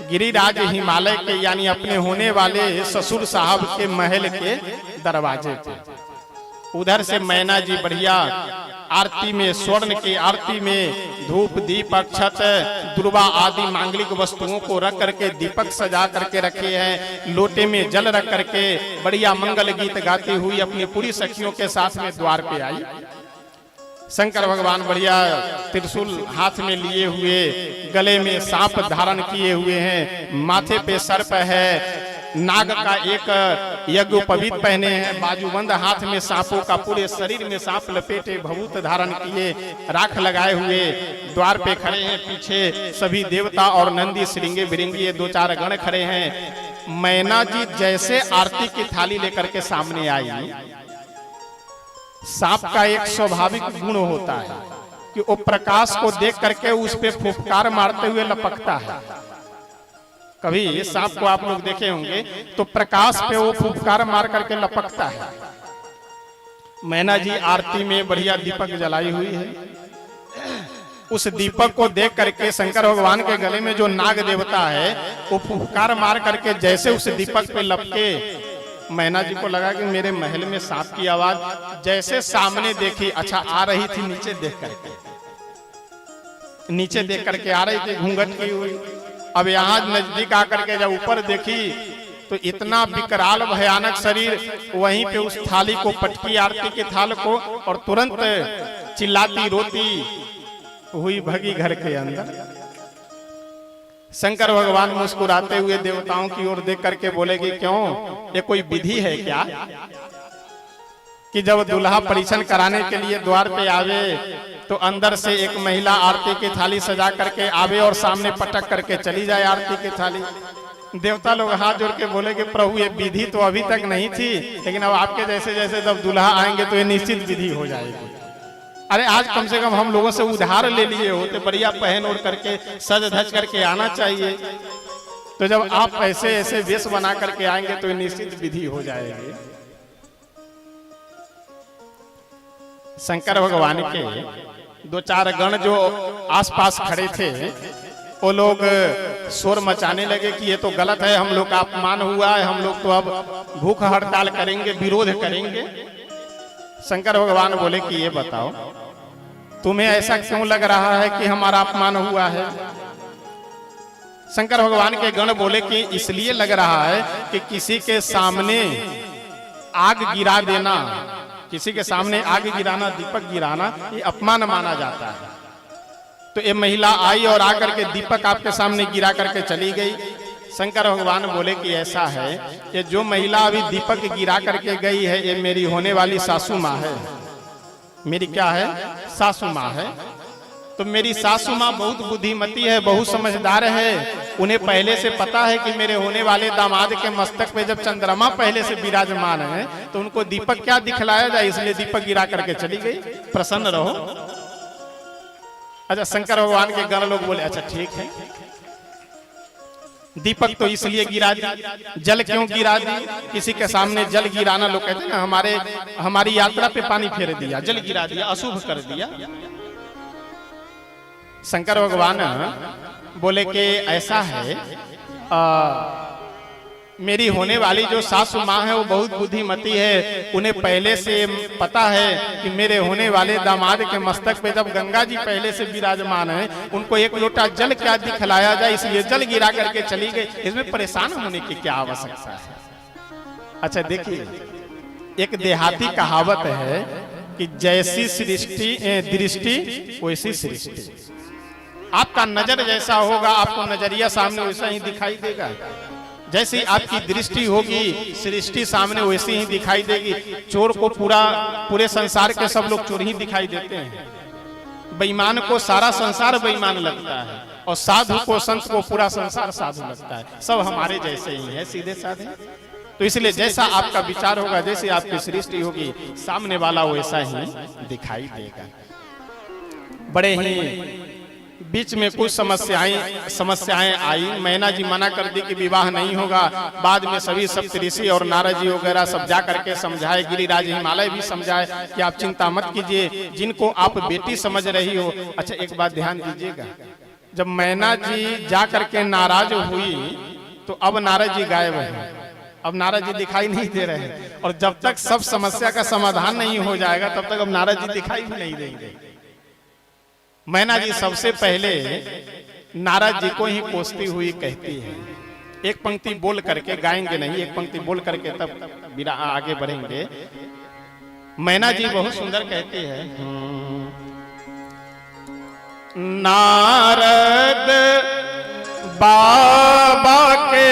गिरिराज हिमालय के, यानी अपने होने वाले ससुर साहब के महल के दरवाजे पे। उधर से मैना जी बढ़िया आरती में स्वर्ण की आरती में धूप दीप अक्षत दुर्वा आदि मांगलिक वस्तुओं को रख करके दीपक सजा करके रखे हैं, लोटे में जल रख करके बढ़िया मंगल गीत गाती हुई अपनी पूरी सखियों के साथ में द्वार पे आई। शंकर भगवान बढ़िया त्रिशूल हाथ में लिए हुए, गले में सांप धारण किए हुए हैं, माथे पे सर्प है, नाग का एक यज्ञोपवीत पहने हैं, बाजूबंद हाथ में सांपों का, पूरे शरीर में सांप लपेटे भभूत धारण किए, राख लगाए हुए द्वार पे खड़े हैं। पीछे सभी देवता और नंदी श्रृंगे बिरंगी 2-4 गण खड़े हैं। मैना जी जैसे आरती की थाली लेकर के सामने आई, सांप का एक स्वाभाविक गुण होता है कि वो प्रकाश को देख करके उस पे फुफकार मारते हुए लपकता है। कभी सांप को आप लोग देखे होंगे तो प्रकाश पे वो फुफकार मार करके लपकता है। मैना जी आरती में बढ़िया दीपक जलाई हुई है। उस दीपक को देख करके शंकर भगवान के गले में जो नाग देवता है वो फुफकार मार करके जैसे उस दीपक पे लपके, मैना जी को लगा कि मेरे महल में सांप की आवाज जैसे सामने देखी, अच्छा आ रही थी नीचे देख करके, नीचे देख करके आ रही थी घूंघट की हुई। अब यहाँ नजदीक आकर के जब ऊपर देखी तो इतना विकराल भयानक शरीर, वहीं पे उस थाली को पटकी आरती के थाल को, और तुरंत चिल्लाती रोती हुई भगी घर के अंदर। शंकर भगवान मुस्कुराते हुए देवताओं की ओर देख करके बोले कि क्यों, ये कोई विधि है क्या कि जब दूल्हा परीक्षण कराने के लिए द्वार पे आवे तो अंदर से एक महिला आरती की थाली सजा करके आवे और सामने पटक करके चली जाए आरती की थाली। देवता लोग हाथ जोड़ के बोले कि प्रभु ये विधि तो अभी तक नहीं थी, लेकिन अब आपके जैसे जैसे जब दूल्हा आएंगे तो ये निश्चित विधि हो जाएगी। अरे आज कम से कम हम लोगों से उधार ले लिए होते, बढ़िया पहन ओढ़ करके सज धज करके आना चाहिए। तो जब आप ऐसे ऐसे वेश बना करके आएंगे तो निश्चित विधि हो जाएगी। शंकर भगवान के 2-4 गण जो आसपास खड़े थे वो लोग शोर मचाने लगे कि ये तो गलत है, हम लोग का अपमान हुआ है, हम लोग तो अब भूख हड़ताल करेंगे, विरोध करेंगे। शंकर भगवान बोले कि ये बताओ तुम्हें ऐसा क्यों लग रहा है कि हमारा अपमान हुआ है। शंकर भगवान के गण बोले कि इसलिए लग रहा है कि किसी के सामने आग गिरा देना, किसी के सामने आग गिराना, दीपक गिराना, ये अपमान माना जाता है। तो ये महिला आई और आकर के दीपक आपके सामने गिरा करके चली गई। शंकर भगवान बोले कि ऐसा है कि जो महिला अभी दीपक गिरा करके गई है ये मेरी होने वाली सासू माँ है। मेरी क्या है? सासू माँ है। तो मेरी सासू माँ बहुत बुद्धिमती है, बहुत समझदार है। उन्हें पहले से पता है कि मेरे होने वाले दामाद के मस्तक पे जब चंद्रमा पहले से विराजमान है तो उनको दीपक क्या दिखलाया जाए, इसलिए दीपक गिरा करके चली गई। प्रसन्न रहो। अच्छा, शंकर भगवान के गण लोग बोले अच्छा ठीक है, दीपक तो इसलिए गिरा दी, जल क्यों गिरा दी? किसी के सामने जल गिराना, लोग कहते हैं ना हमारी यात्रा पे पानी फेर दिया, जल गिरा दिया, अशुभ कर दिया। शंकर भगवान बोले कि ऐसा है, मेरी होने वाली जो सासू माँ है वो बहुत बुद्धिमती है। उन्हें पहले से पता है कि मेरे होने वाले दामाद के मस्तक पे जब गंगा जी पहले से विराजमान है, उनको एक लोटा जल क्या दिखलाया जाए, इसलिए जल गिरा करके चली गई। इसमें परेशान होने की क्या आवश्यकता है? अच्छा देखिए, एक देहाती कहावत है कि जैसी दृष्टि वैसी सृष्टि। आपका नजर जैसा होगा आपको नजरिया सामने वैसा ही दिखाई देगा। जैसी आपकी दृष्टि होगी सृष्टि सामने वैसी ही दिखाई देगी। चोर को पूरे संसार के सब लोग चोर ही दिखाई देते हैं, बेईमान को सारा संसार बेईमान लगता है, और साधु को, संत को पूरा संसार साधु लगता है। सब हमारे जैसे ही है, सीधे साधे। तो इसलिए जैसा आपका विचार होगा, जैसी आपकी सृष्टि होगी, सामने वाला वैसा ही दिखाई देगा। बड़े ही बीच में कुछ समस्याएं आई। मैना जी मना कर दी कि विवाह नहीं होगा। बाद में सभी सप्तऋषि और नारद जी वगैरह सब जा करके समझाए, गिरिराज हिमालय भी समझाए कि आप चिंता मत कीजिए, जिनको आप बेटी समझ रही हो। अच्छा एक बात ध्यान दीजिएगा, जब मैना जी जा करके नाराज हुई तो अब नारद जी गायब हैं। अब नारद जी दिखाई नहीं दे रहे हैं, और जब तक सब समस्या का समाधान नहीं हो जाएगा तब तक अब नारद जी दिखाई भी नहीं देंगे। मैना जी सबसे पहले नारद जी को ही कोसती हुई कहती है, एक पंक्ति बोल करके, गाएंगे नहीं, एक पंक्ति बोल करके तब आगे बढ़ेंगे। मैना जी बहुत सुंदर कहती है, नारद बाबा के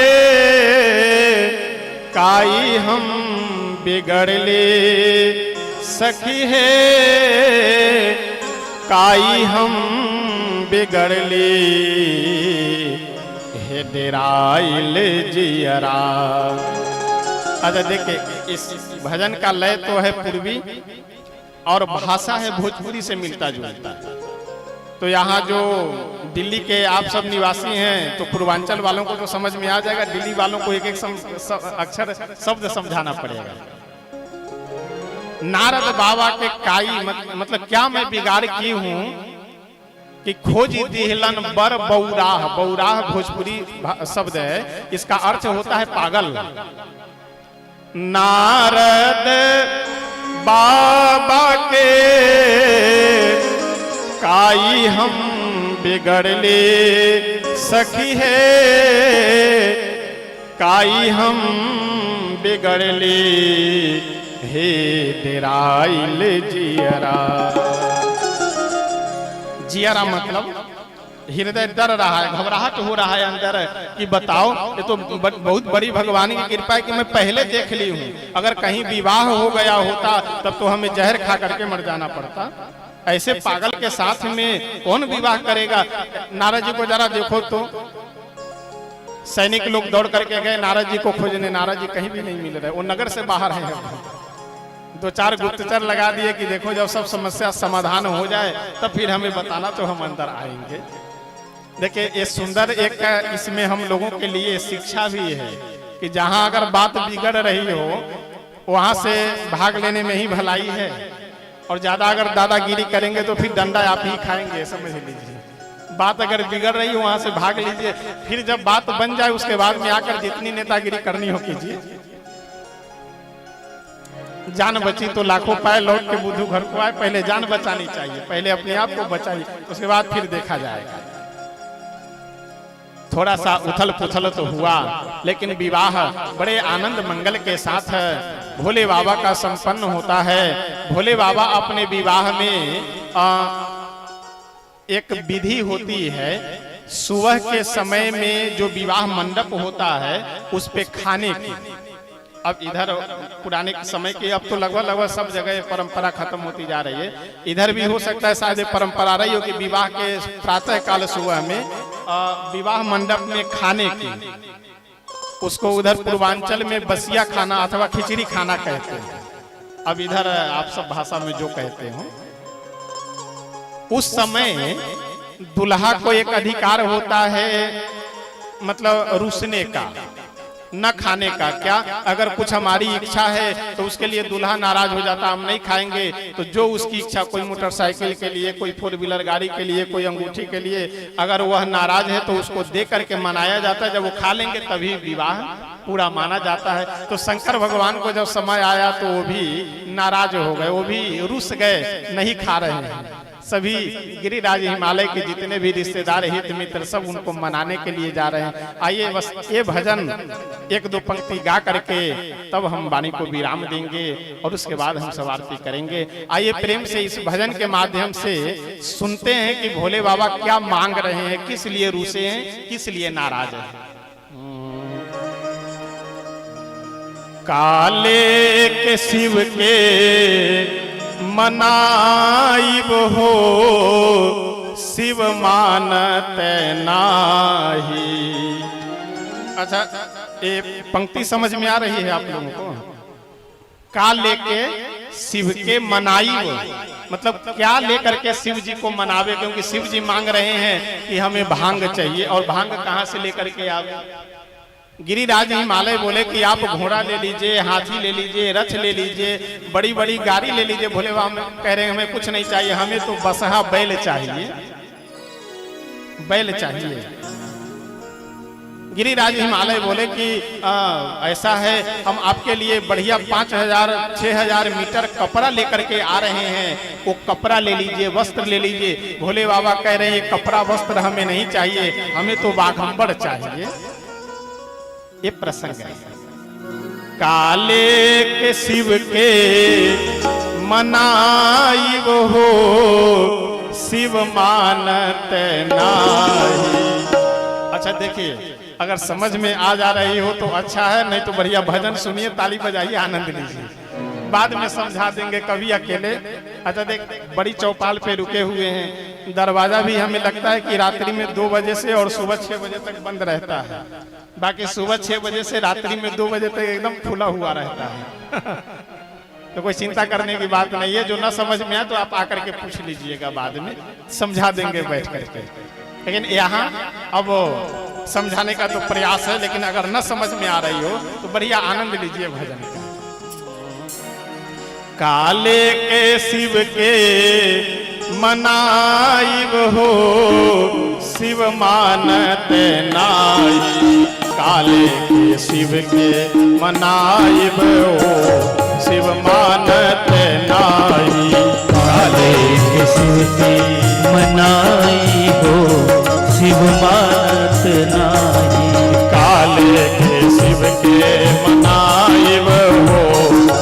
काई हम बिगड़ले सखी है, काई हम बिगड़ले हे डेराइल जियरा। अच्छा देखिए, इस भजन का लय तो है पूर्वी और भाषा है भोजपुरी से मिलता जुलता। तो यहाँ जो दिल्ली के आप सब निवासी हैं तो पूर्वांचल वालों को तो समझ में आ जाएगा, दिल्ली वालों को एक एक अक्षर शब्द समझाना पड़ेगा। नारद बाबा के काई मतलब क्या मैं बिगाड़ की हूं कि खोज दिहलन बर बौराह। बौराह भोजपुरी शब्द है, इसका अर्थ होता है पागल। नारद बाबा के काई हम बिगड़ले सखी है, काई हम बिगड़ले हे डेराइल जियरा। जियरा मतलब हृदय डर रहा है, घबराहट हो रहा है अंदर कि बताओ, ये तो बहुत बड़ी भगवान की कृपा है कि मैं पहले देख ली हूँ। अगर कहीं विवाह हो गया होता तब तो हमें जहर खा करके मर जाना पड़ता। ऐसे पागल के साथ में कौन विवाह करेगा। नारद जी को जरा देखो तो, सैनिक लोग दौड़ करके गए नारद जी को खोजने, नारद जी कहीं भी नहीं मिल रहे, वो नगर से बाहर है। दो चार गुप्तचर लगा दिए कि देखो जब सब समस्या समाधान हो जाए तब फिर हमें बताना तो हम अंदर आएंगे। देखिए ये सुंदर एक इसमें हम लोगों के लिए शिक्षा भी है कि जहां अगर बात बिगड़ रही हो वहां से भाग लेने में ही भलाई है, और ज्यादा अगर दादागिरी करेंगे तो फिर डंडा आप ही खाएंगे, समझ लीजिए। बात अगर बिगड़ रही हो वहां से भाग लीजिए, फिर जब बात बन जाए उसके बाद में आकर जितनी नेतागिरी करनी हो कीजिए। जान बची तो लाखों पाए, लौट के बुद्धू घर को आए। पहले जान बचानी चाहिए, पहले अपने आप को बचाइए, उसके बाद फिर देखा जाएगा। थोड़ा सा उथल पुथल तो हुआ, लेकिन विवाह बड़े आनंद मंगल के साथ भोले बाबा का संपन्न होता है। भोले बाबा अपने विवाह में एक विधि होती है, सुबह के समय में जो विवाह मंडप होता है उस पे खाने की। अब इधर पुराने समय की अब तो लगभग सब जगह परंपरा खत्म होती जा रही है। इधर भी हो सकता है शायद परंपरा रही हो कि विवाह के प्रातः काल सुबह में विवाह मंडप में खाने की, उसको उधर पूर्वांचल में बसिया खाना अथवा खिचड़ी खाना कहते हैं। अब इधर आप सब भाषा में जो कहते हो, उस समय दुल्हा को एक अधिकार होता है, मतलब रुसने का, न खाने का। क्या अगर कुछ हमारी इच्छा है तो उसके लिए दुल्हा नाराज हो जाता, हम नहीं खाएंगे, तो जो उसकी इच्छा, कोई मोटरसाइकिल के लिए, कोई 4 व्हीलर गाड़ी के लिए, कोई अंगूठी के लिए, अगर वह नाराज है तो उसको दे करके मनाया जाता है। जब वो खा लेंगे तभी विवाह पूरा माना जाता है। तो शंकर भगवान को जब समय आया तो वो भी नाराज हो गए, वो भी रुस गए, नहीं खा रहे हैं। सभी गिरिराज हिमालय के जितने भी रिश्तेदार हित मित्र सब उनको मनाने के लिए जा रहे हैं। आइए बस ये भजन 1-2 पंक्ति गा करके तब हम वाणी को विराम देंगे और उसके बाद हम सब आरती करेंगे। आइए प्रेम से इस भजन के माध्यम से सुनते हैं कि भोले बाबा क्या मांग रहे हैं, किस लिए रूसे हैं, किस लिए नाराज हैं। काले के शिव के मनाइब हो, शिव मानते नाही। अच्छा ये पंक्ति समझ में आ रही है आप लोगों को? का लेके शिव के मनाइब, मतलब क्या लेकर के शिव जी को मनावे, क्योंकि शिव जी मांग रहे हैं कि हमें भांग चाहिए, और भांग कहाँ से लेकर के आवे। गिरिराज हिमालय बोले कि आप घोड़ा ले लीजिए, हाथी ले लीजिए, रथ ले लीजिए, बड़ी बड़ी गाड़ी ले लीजिए। भोले बाबा कह रहे हैं हमें कुछ नहीं चाहिए, हमें तो बसहा बैल चाहिए, बैल चाहिए। गिरिराज हिमालय बोले कि ऐसा है, हम आपके लिए बढ़िया 5000-6000 मीटर कपड़ा लेकर के आ रहे हैं, वो कपड़ा ले लीजिए, वस्त्र ले लीजिए। भोले बाबा कह रहे हैं कपड़ा वस्त्र हमें नहीं चाहिए, हमें तो बाघंबड़ चाहिए। ये प्रसंग है। काले के शिव के मनाई हो, शिव मानत नाही। अच्छा देखिए, अगर समझ में आ जा रही हो तो अच्छा है, नहीं तो बढ़िया भजन सुनिए, ताली बजाइए, आनंद लीजिए। बाद में समझा देंगे कभी अकेले। अच्छा देख, बड़ी चौपाल पे रुके हुए हैं, दरवाजा भी हमें लगता है कि रात्रि में 2 बजे से और सुबह 6 बजे तक बंद रहता है। बाकी सुबह 6 बजे से रात्रि में 2 बजे तक एकदम खुला हुआ रहता है। तो कोई चिंता करने की बात नहीं है। जो ना समझ में आए तो आप आकर के पूछ लीजिएगा, बाद में समझा देंगे बैठ करके। लेकिन यहाँ अब समझाने का तो प्रयास है, लेकिन अगर न समझ में आ रही हो तो बढ़िया आनंद लीजिए भजन का। काले के शिव के मनाइब हो, शिव मानत नाई। काले के शिव के मनाइब हो, शिव मानत नाई। काले के शिव के मनाई हो, शिव मानत नाही। काले के शिव के मनाइब हो,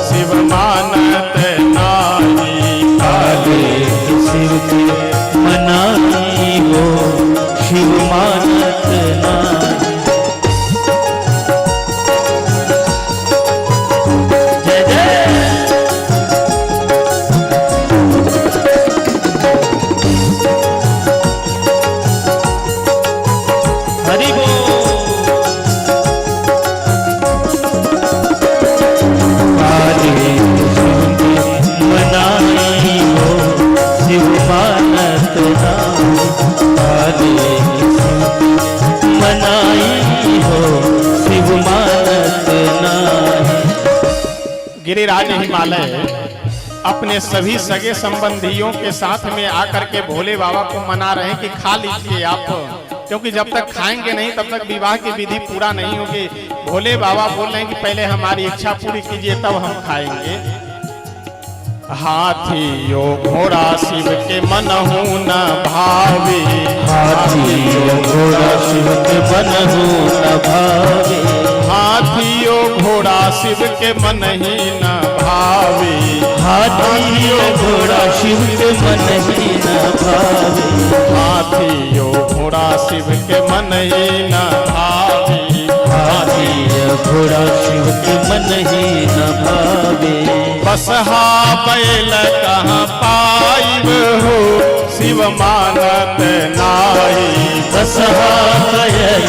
शिव मानत नाही। काले के शिव के मनाई हो, शिव मानत नाही। जय जय हरि बोल। काले शिव के मनाई हो, शिव मानत नाही। काले शिव के मनाई हो, शिव मानत नाही। गिरिराज हिमालय अपने सभी सगे संबंधियों के साथ में आकर के भोले बाबा को मना रहे हैं कि खा लीजिए आप, क्योंकि जब तक खाएंगे नहीं तब तक विवाह की विधि पूरा नहीं होगी। भोले बाबा बोल रहे हैं कि पहले हमारी इच्छा पूरी कीजिए तब हम खाएंगे। हाथियों घोड़ा शिव के मनहु न भावे। हाथियों घोड़ा शिव के मनहु न भावे। हाथियों घोड़ा शिव के मन ही न भावे। हाथियों घोड़ा शिव के मन ही न भावे। हाथियों घोड़ा शिव के मन ही न भावे। हाथियों घोड़ा शिव के मन ही न भावे। बसहा बैल कहाँ पाइब हो, शिव मानत नाई। बसहा बैल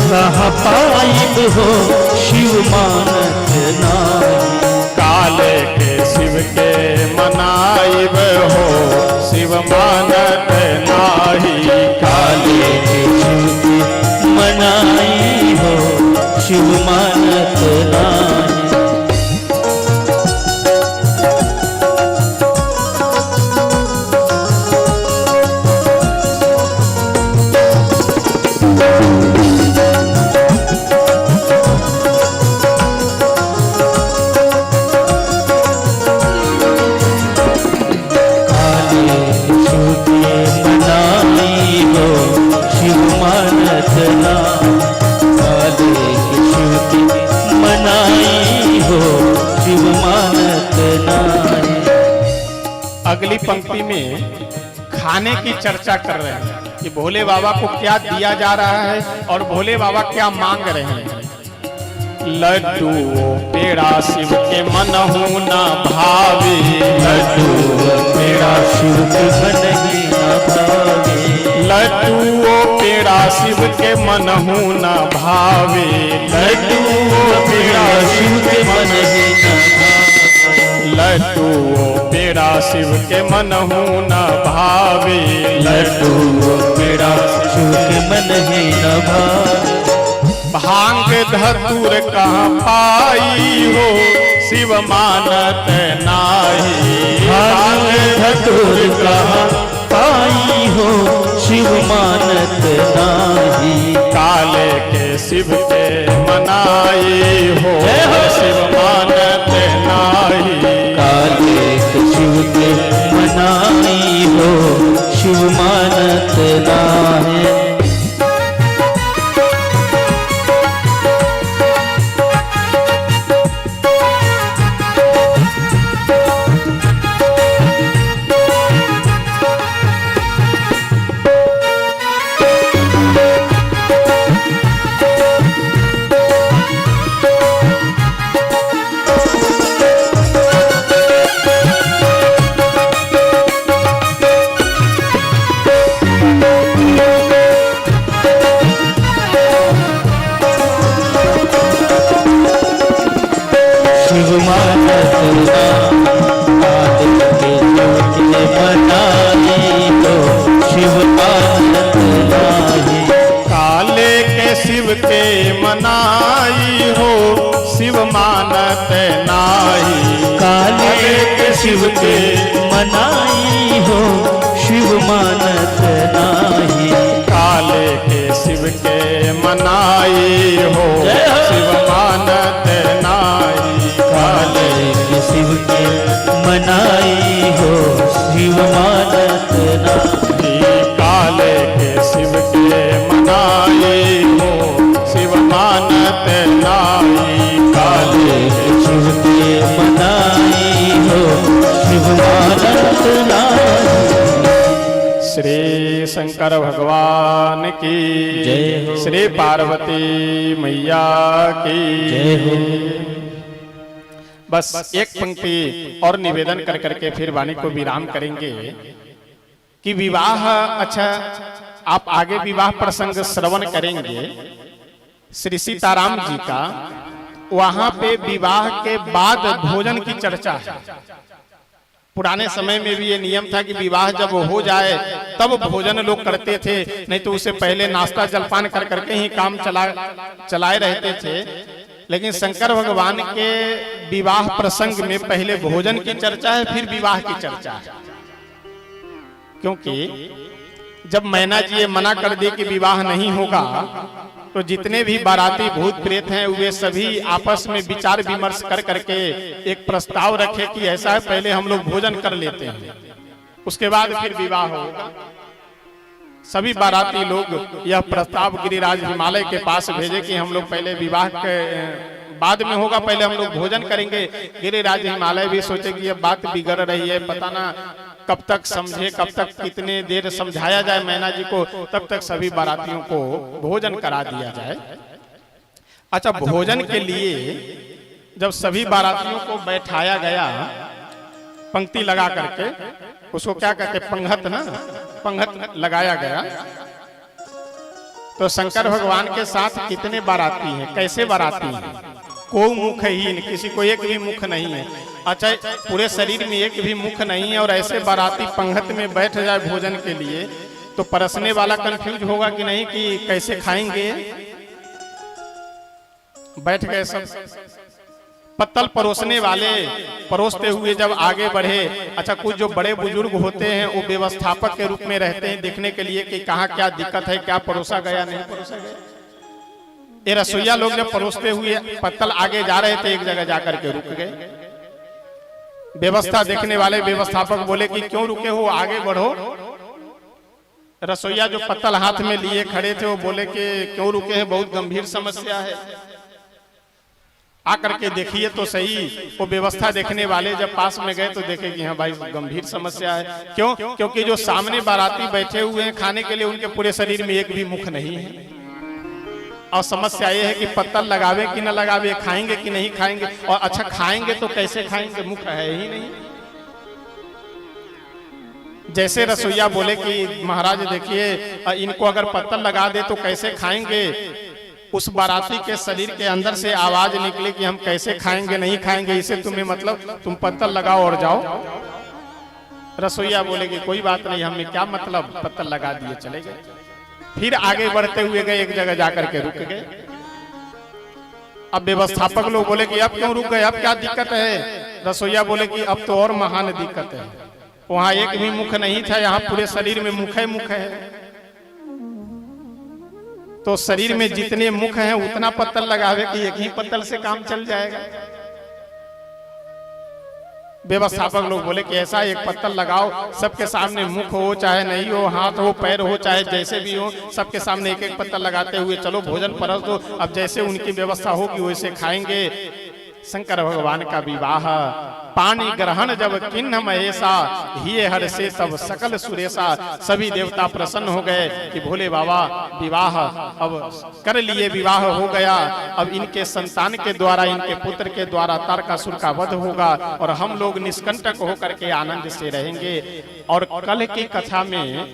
कहाँ पाइब हो, शिव मानत नाई। काले के शिव के मनाइब हो, शिव मानत नाही। काले के शिव के मनाई हो, शिव मानत नाही। अगली पंक्ति में खाने की चर्चा कर रहे हैं कि भोले बाबा को क्या दिया जा रहा है और भोले बाबा क्या मांग रहे हैं। लड्डू पेड़ा शिव के मनहु न भावे। लड्डू पेड़ा शिव के मन ही न भावे। लड्डू पेड़ा शिव के मनहु न भावे। लड्डू पेड़ा शिव के मन ही न भावे। लड्डू पेड़ा शिव के मनहु न भावे। लड्डू पेड़ा शिव के मन ही न भावे। भांग धतूर कहाँ पाई हो, शिव मानत नाही। भांग धतूर कहाँ पाई हो, शिव मानत नाही। काले के शिव के मनाई हो शिव मानत नाही। काले के शिव के मनाई हो शिव मानत नाही। शिव मानत नाही। काले के शिव के मनाई हो शिव मानत नाही। काले के शिव के मनाई हो शिव मानत नाही। काले के शिव के मनाई हो शिव मानत नाही। काले के शिव के मनाई हो शिव मानत नाही। काले के शिव के मनाई हो शिव मानत नाही। काले के शिव के मनाई हो शिव मानत नाही। श्री शंकर भगवान की जय हो। श्री पार्वती मैया की जय हो। बस एक पंक्ति और निवेदन कर करके फिर वाणी को विराम करेंगे कि विवाह, अच्छा आप आगे विवाह प्रसंग श्रवण करेंगे श्री सीताराम जी का। वहां पे विवाह के बाद भोजन की चर्चा है। पुराने समय में भी ये नियम था कि विवाह जब हो जाए तब भोजन लोग करते थे, नहीं तो उससे पहले नाश्ता जलपान कर करके ही काम चलाए रहते थे। लेकिन शंकर भगवान के विवाह प्रसंग में पहले भोजन की चर्चा है, फिर विवाह की चर्चा है। क्योंकि जब मैना जी ये मना कर दे कि विवाह नहीं होगा, तो जितने भी बाराती भूत प्रेत हैं वे सभी आपस में विचार विमर्श कर करके एक प्रस्ताव रखे कि ऐसा है, पहले हम लोग भोजन कर लेते हैं, उसके बाद फिर विवाह होगा। सभी बाराती लोग यह प्रस्ताव गिरिराज हिमालय के पास भेजे कि हम लोग पहले विवाह के बाद में होगा, पहले हम लोग भोजन करेंगे। गिरिराज हिमालय भी सोचे कि यह बात बिगड़ रही है, पता ना कब तक समझे, कब तक कितने देर समझाया जाए मैना जी को, तब तक सभी बारातियों को भोजन करा दिया जाए। अच्छा, भोजन के लिए जब सभी बारातियों को बैठाया गया पंक्ति लगा करके, उसको क्या कहते, पंगत ना, पंगत लगाया गया, तो शंकर भगवान के साथ कितने बाराती हैं, कैसे बाराती हैं? को मुखहीन, किसी को एक भी मुख नहीं है। अच्छा, पूरे शरीर में एक भी मुख नहीं है और ऐसे बाराती पंगत में बैठ जाए भोजन के लिए, तो परसने वाला कंफ्यूज होगा कि नहीं कि कैसे खाएंगे। बैठ गए सब, पत्तल परोसने वाले परोसते हुए जब आगे बढ़े। अच्छा, कुछ जो बड़े बुजुर्ग होते हैं वो व्यवस्थापक के रूप में रहते हैं, देखने के लिए कि कहाँ क्या दिक्कत है, क्या परोसा गया नहीं परोसा गया। ये रसोईया लोग जब परोसते हुए पत्तल आगे जा रहे थे, एक जगह जाकर के रुक गए। व्यवस्था देखने वाले व्यवस्थापक बोले कि क्यों रुके हो, आगे बढ़ो। रसोईया जो पत्तल हाथ में लिए खड़े थे वो बोले कि क्यों रुके हैं, बहुत गंभीर समस्या है, आकर के देखिए तो सही। वो व्यवस्था देखने वाले जब पास में गए तो देखे कि हाँ भाई गंभीर समस्या है। क्यों? क्योंकि जो सामने बाराती बैठे हुए हैं खाने के लिए, उनके पूरे शरीर में एक भी मुख नहीं है। और समस्या ये है कि पत्तल लगावे कि न लगावे, खाएंगे कि नहीं खाएंगे, और अच्छा खाएंगे तो कैसे खाएंगे, मुख है ही नहीं। जैसे रसोईया बोले कि महाराज देखिए, इनको अगर पत्तल लगा दे तो कैसे खाएंगे, उस बाराती के शरीर के अंदर से आवाज निकली कि हम कैसे खाएंगे, नहीं खाएंगे, इसे तुम्हें मतलब तुम पत्तल लगाओ और जाओ। रसोईया बोले कि कोई बात नहीं, हमें क्या मतलब, पत्तल लगा दिए चले गए। फिर आगे बढ़ते हुए गए, एक जगह जाकर के रुक गए। अब व्यवस्थापक लोग बोले कि अब क्यों रुक गए, अब क्या दिक्कत है? रसोईया बोले कि अब तो और महान दिक्कत है, वहां एक भी मुख नहीं था, यहाँ पूरे शरीर में मुख है मुख है। तो शरीर में जितने मुख हैं उतना पत्तल लगावे कि एक ही पत्तल से काम चल जाएगा। व्यवस्थापक लोग बोले कि ऐसा एक पत्तल लगाओ, सबके सामने मुख हो चाहे नहीं हो, हाथ हो पैर हो चाहे जैसे भी हो, सबके सामने एक एक पत्तल लगाते हुए चलो भोजन परस दो। अब जैसे उनकी व्यवस्था होगी वैसे खाएंगे। शंकर भगवान का विवाह पानी ग्रहण जब किन्ह महेशा, हिये हर से सब सकल सुरेशा। सभी देवता प्रसन्न हो गए कि भोले बाबा विवाह अब कर लिए, विवाह हो गया। अब इनके संतान के द्वारा, इनके पुत्र के द्वारा तारकासुर का वध होगा और हम लोग निष्कंटक होकर के आनंद से रहेंगे। और कल की कथा में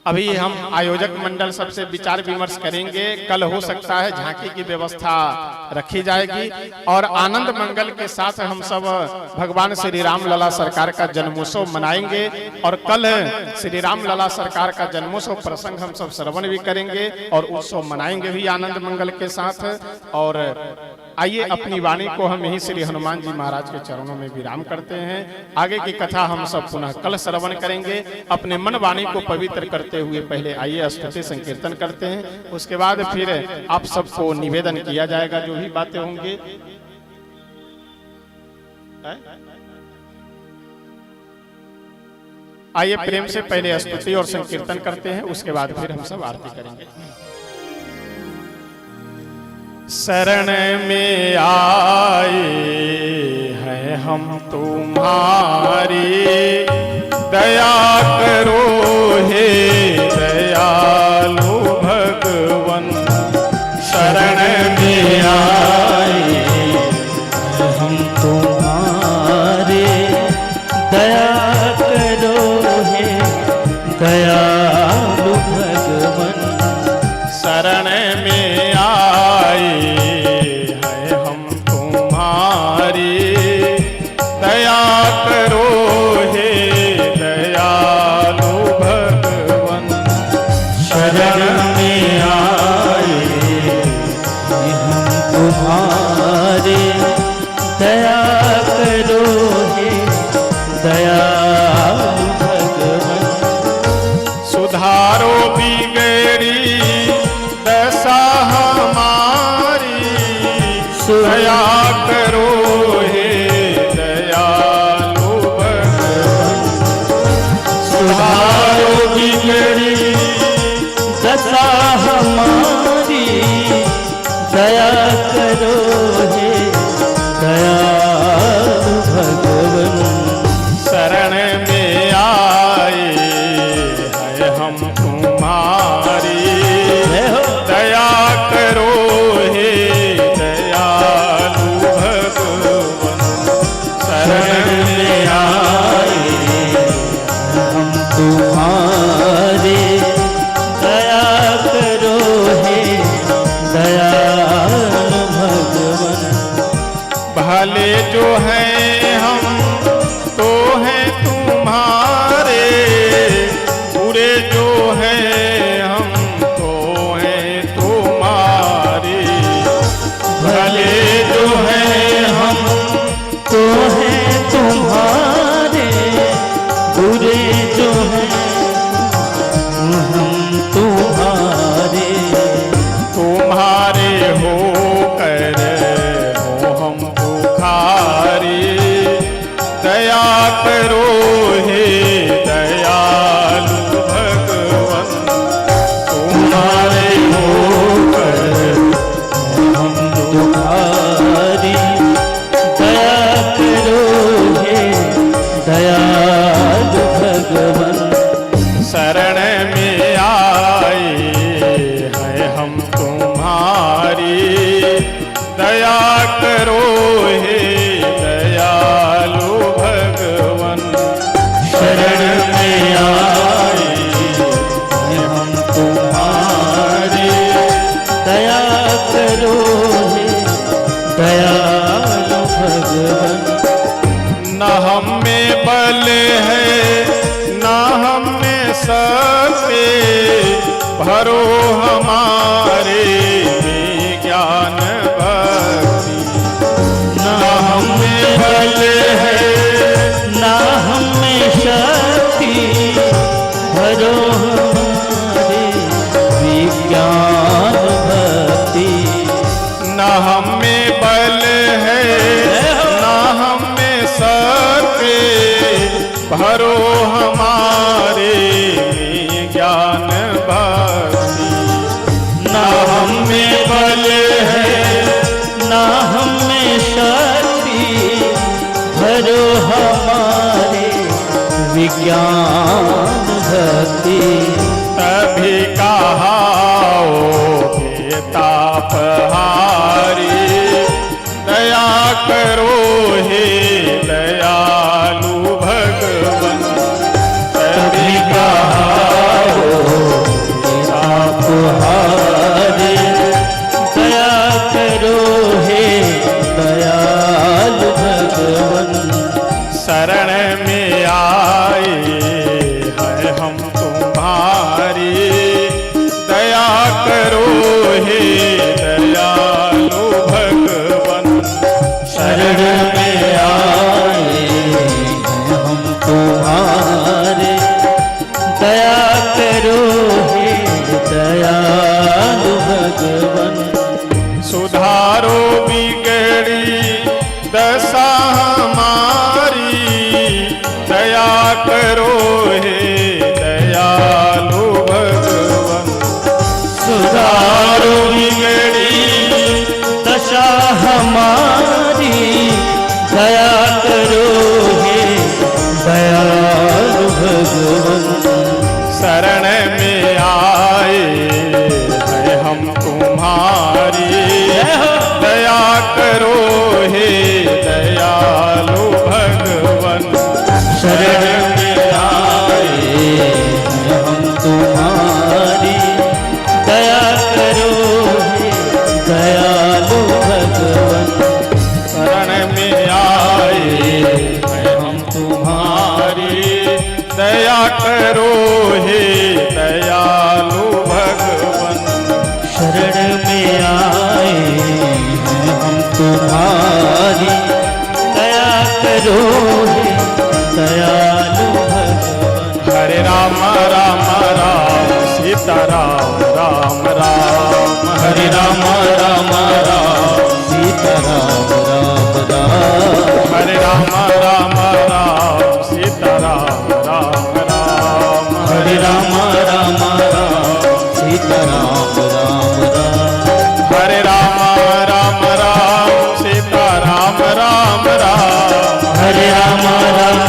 अभी हम आयोजक मंडल सबसे विचार विमर्श करेंगे। कल हो सकता है झांकी की व्यवस्था रखी जाएगी और आनंद मंगल के साथ हम सब भगवान श्री राम लला सरकार का जन्मोत्सव मनाएंगे। और कल श्री राम लला सरकार का जन्मोत्सव प्रसंग हम सब श्रवण भी करेंगे और उत्सव मनाएंगे भी आनंद मंगल के साथ। और आइए अपनी वाणी को हम यही श्री हनुमान जी महाराज के चरणों में विराम करते हैं। आगे की कथा हम सब पुनः कल श्रवण करेंगे। अपने मन वाणी को पवित्र करते हुए पहले आइए स्तुति संकीर्तन करते हैं, उसके बाद फिर आप सबको निवेदन किया जाएगा जो भी बातें होंगी। आइए प्रेम से पहले स्तुति और संकीर्तन करते हैं, उसके बाद फिर हम सब आरती करेंगे। शरण में आए हैं हम तुम्हारी, दया करो हे दयालु भगवन। शरण में आए हैं हम तुम्हारे, दया करो हे दयालु भगवन। शरण में आए हैं हम तुम्हारी, दया करो हे दयालु भगवन। शरण में आए हम तुम्हारे, दया करो हे दयालु भगवन। सुधारो बिगड़ी दशा हमारी, दया करो हे दयालु भगवन। सुधारो बिगड़ी दशा हमारी, दया करो हे दयालु भगवन। शरण में आए हैं हम तुम्हारी, दया करो हे दयालु भगवन। शरण में आए हम तुम्हारे, दया करो हे दयालु भगवन। भले जो हैं हम तो हैं तुम्हारे, बुरे जो हैं हम तो हैं तुम्हारे। भले जो हैं हम तो हैं तुम्हारे, बुरे जो हैं हम तुम्हारे। तुम्हारे हो कर हो हम बुखारी, दया करो हे दयालु भगवन। तुम्हारे हो कर हम तुम्हारी, दया करो हे दयालु भगवन। शरण में आए हैं हम तुम्हारी, दया करो हे दयालु भगवन। शरण में आए हैं हम तुम्हारे, दया करो हे दयालु भगवन। न हम में बल है न हम में सत्य, भरो हमारे में ज्ञान भक्ति। न हम में बल है ना हमें शक्ति, भरो हमारे विज्ञान भक्ति तभी कहा तापहारी दया करो हे दयालु भगवन तभी कहा तापहारी दया करो हे दयालु भगवन शरण में आए हैं हम तुम्हारी दया करो हे दयालु भगवन शरण में आए हैं हम तुम्हारे दया करो हे दयालु भगवन सुधारो बिगड़ी दशा हमारी दया करो हे दयालु भगवन सुधारो बिगड़ी दशा हमारी दया करो हे दयालु भगवन शरण में आए हैं हम तुम्हारी दया करो हे दयालु भगवन शरण में आए हैं हम तुम्हारी दया करो हे दयालु भगवन शरण में आए हैं हम तुम्हारी दया करो हे दयालु भगवन शरण में आए हैं हम तुम्हारी दया करो हे दयालु भगवन हरे राम राम राम सीता राम राम राम हरे राम राम राम सीता राम राम राम हरे राम राम राम सीता राम राम राम हरे राम राम राम सीता राम राम राम हरे राम राम राम सीता राम राम राम हरे राम राम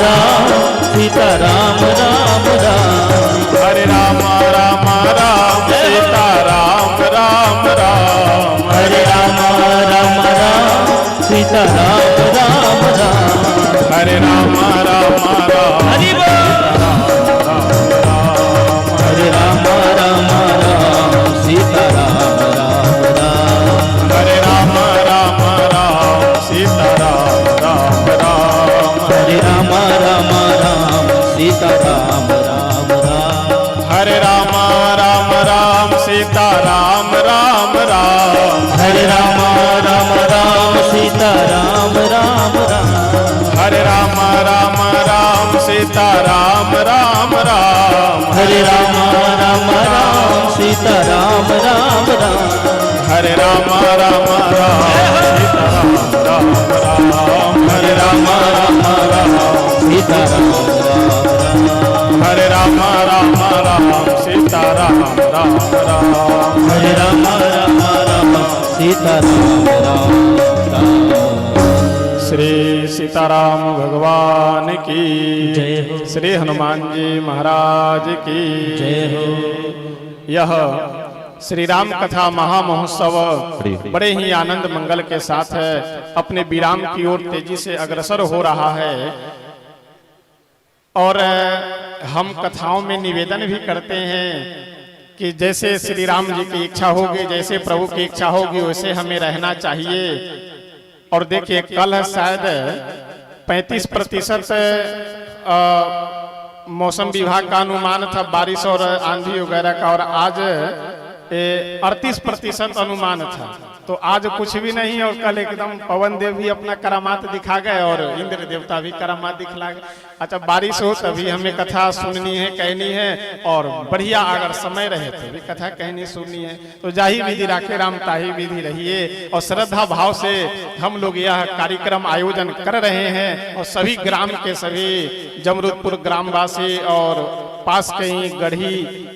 राम सीता राम राम राम हरे राम राम राम सीता राम राम राम हरे राम राम राम सीता राम राम राम हरे राम राम राम हरि बोल हरे राम राम राम सीता राम राम राम हरे राम राम राम सीता राम राम राम हरे राम राम राम सीता राम राम राम हरे राम राम राम सीता राम राम राम हरे राम राम राम सीता राम राम राम हरे राम राम राम सीता राम राम राम हरे राम राम राम सीता राम राम राम हरे राम राम राम सीता राम राम राम हरे राम राम राम सीता राम राम राम हरे राम राम राम सीता राम राम राम हरे राम राम राम सीता राम राम राम श्री सीताराम भगवान की जय हो श्री हनुमान जी महाराज की जय हो यह श्री राम कथा महामहोत्सव बड़े ही आनंद मंगल के साथ है अपने विराम की ओर तेजी से अग्रसर हो रहा है और हम कथाओं में निवेदन भी करते हैं कि जैसे श्री राम जी की इच्छा होगी जैसे प्रभु की इच्छा होगी वैसे हमें रहना चाहिए। और देखिए कल शायद 35% मौसम विभाग का अनुमान था बारिश और आंधी वगैरह का और आज 38% अनुमान था। तो आज कुछ भी नहीं और कल एकदम पवन देव भी अपना करामात दिखा गए और इंद्र देवता भी करामात दिखला गए। अच्छा बारिश हो तभी हमें कथा सुननी है कहनी है और बढ़िया अगर समय रहे तो भी कथा कहनी सुननी है। तो जाही विधि राखे राम ताही विधि रहिए और श्रद्धा भाव से हम लोग यह कार्यक्रम आयोजन कर रहे हैं और सभी ग्राम के सभी जमरूदपुर ग्रामवासी और पास कहीं गढ़ी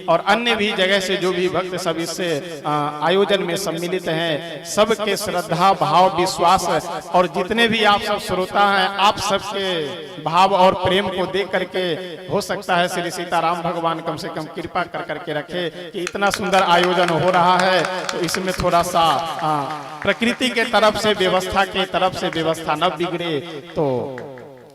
और अन्य भी जगह से जो भी भक्त सब इससे आयोजन में सम्मिलित हैं, सबके श्रद्धा भाव विश्वास और जितने भी आप सब श्रोता हैं, आप सबके भाव और प्रेम को देख करके हो सकता है श्री सीताराम भगवान कम से कम कृपा कर करके रखे कि इतना सुंदर आयोजन हो रहा है, तो इसमें थोड़ा सा प्रकृति के तरफ से व्यवस्था के तरफ से व्यवस्था न बिगड़े तो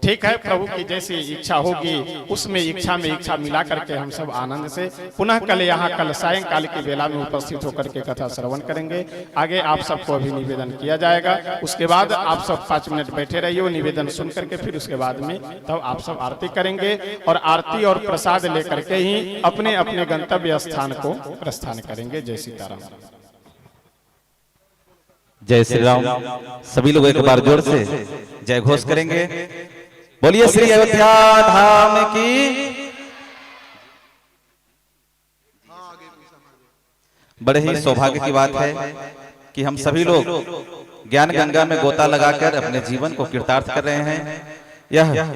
ठीक है। प्रभु की जैसी इच्छा होगी उसमें इच्छा में इच्छा मिला करके हम सब आनंद से पुनः कल सायंकाल की बेला में उपस्थित होकर के कथा श्रवण करेंगे। आगे आप सबको अभी निवेदन किया जाएगा, उसके बाद आप सब 5 मिनट बैठे रहिए निवेदन सुन करके, फिर उसके बाद में तब आप सब आरती करेंगे और आरती और प्रसाद लेकर के ही अपने अपने गंतव्य स्थान को प्रस्थान करेंगे। जय सीताराम। जय श्री राम। सभी लोग एक बार जोर से जय घोष करेंगे। बोलिए श्री अयोध्या धाम की। बड़े ही सौभाग्य की बात है कि हम सभी लोग ज्ञान गंगा में गोता लगाकर अपने जीवन को कृतार्थ कर रहे हैं। यह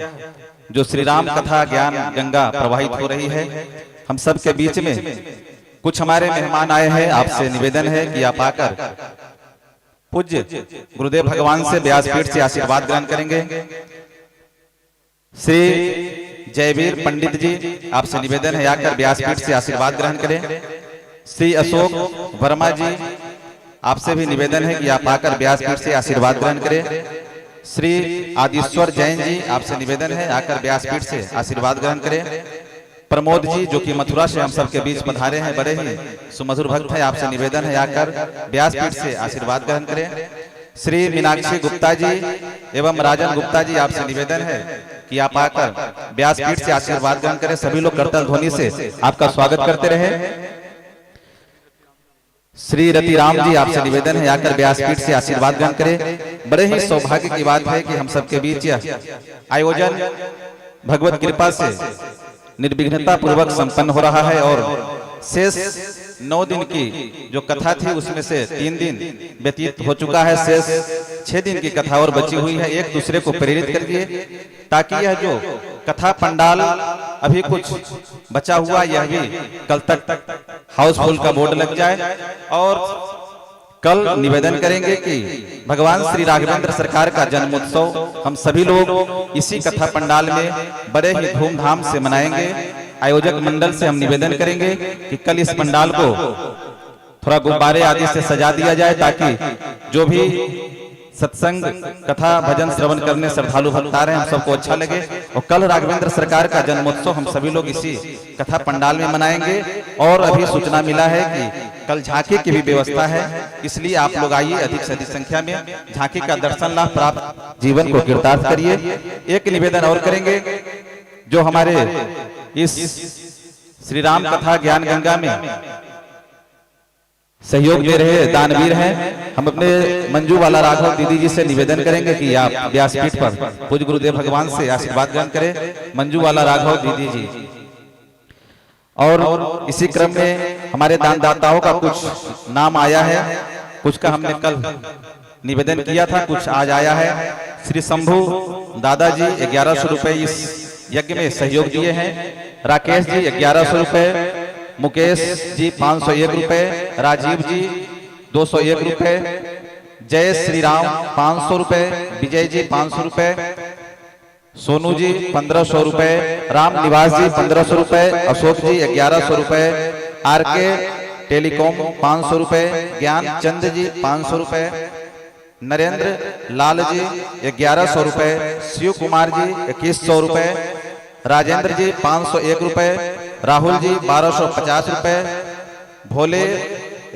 जो श्री राम कथा ज्ञान गंगा प्रवाहित हो रही है, हम सब के बीच में कुछ हमारे मेहमान आए हैं। आपसे निवेदन है कि आप आकर पूज्य गुरुदेव भगवान से व्यासपीठ से आशीर्वाद ग्रहण करेंगे। श्री जयवीर पंडित जी, आपसे निवेदन है आकर व्यासपीठ से आशीर्वाद ग्रहण करें। श्री अशोक वर्मा जी, आपसे भी निवेदन है कि आप आकर व्यासपीठ से आशीर्वाद ग्रहण करें। श्री आदिश्वर जैन जी, आपसे निवेदन है आकर व्यासपीठ से आशीर्वाद ग्रहण करें। प्रमोद जी जो कि मथुरा से हम सबके बीच पधारे हैं, बड़े ही सुमधुर भक्त हैं, आपसे निवेदन है आकर व्यासपीठ से आशीर्वाद ग्रहण करें। श्री मीनाक्षी गुप्ता जी एवं राजन गुप्ता जी, आपसे निवेदन है कि आप आकर व्यासपीठ से आशीर्वाद ग्रहण करें। सभी लोग करतल ध्वनि से आपका स्वागत करते रहे। श्री रतिराम जी, आपसे निवेदन है आकर व्यासपीठ से आशीर्वाद ग्रहण करें। बड़े ही सौभाग्य की बात है कि हम सबके बीच यह आयोजन भगवत कृपा से निर्विघ्नता पूर्वक संपन्न हो रहा है और शेष 9 दिन की जो कथा थी उसमें से 3 दिन व्यतीत हो चुका है, शेष 6 दिन की कथा और बची हुई है। एक दूसरे को प्रेरित करिए ताकि यह जो कथा पंडाल अभी कुछ बचा हुआ यह भी कल तक हाउसफुल का बोर्ड लग जाए। और कल निवेदन करेंगे कि भगवान श्री राघवेंद्र सरकार का जन्मोत्सव हम सभी लोग इसी कथा पंडाल में बड़े ही धूमधाम से मनाएंगे। आयोजक मंडल से हम निवेदन करेंगे कि कल इस पंडाल को थोड़ा गुब्बारे आदि से सजा दिया जाए ताकि जो भी सत्संग कथा भजन श्रवण करने श्रद्धालु भक्त आ रहे हैं हम सबको अच्छा लगे। और कल राघवेंद्र सरकार का जन्मोत्सव हम सभी लोग इसी कथा पंडाल में मनाएंगे। और अभी सूचना मिला है कि कल झांकी की भी व्यवस्था है, इसलिए आप लोग आइए अधिक से अधिक संख्या में, झांकी का दर्शन लाभ प्राप्त जीवन को कृतार्थ करिए। एक निवेदन और करेंगे, जो हमारे इस श्री राम कथा ज्ञान गंगा में सहयोग दे रहे दानवीर हैं, हम अपने मंजू वाला राघव दीदी जी से निवेदन करेंगे कि आप व्यासपीठ पर पूज्य गुरुदेव भगवान से आशीर्वाद ग्रहण करें। मंजू वाला राघव दीदी जी। और इसी क्रम में हमारे दानदाताओं का कुछ नाम आया है, कुछ का हमने कल निवेदन किया था, कुछ आज आया है। श्री शंभू दादाजी 1100 रुपए इस यज्ञ में सहयोग दिए हैं। राकेश जी 1100 रुपए, मुकेश जी 501 रुपए, राजीव जी 201 रुपए, जय श्री राम 500 रुपए, विजय जी 500 रुपए, सोनू जी 1500 रुपए, राम निवास जी 1500 रुपए, अशोक जी 1100 रुपए, आरके टेलीकॉम 500 रुपए, ज्ञान चंद जी 500 रुपए, नरेंद्र लाल जी 1100 रुपए, शिव कुमार जी 2100 रुपए, राजेंद्र जी 501 रुपए, राहुल जी 1250 रुपए, भोले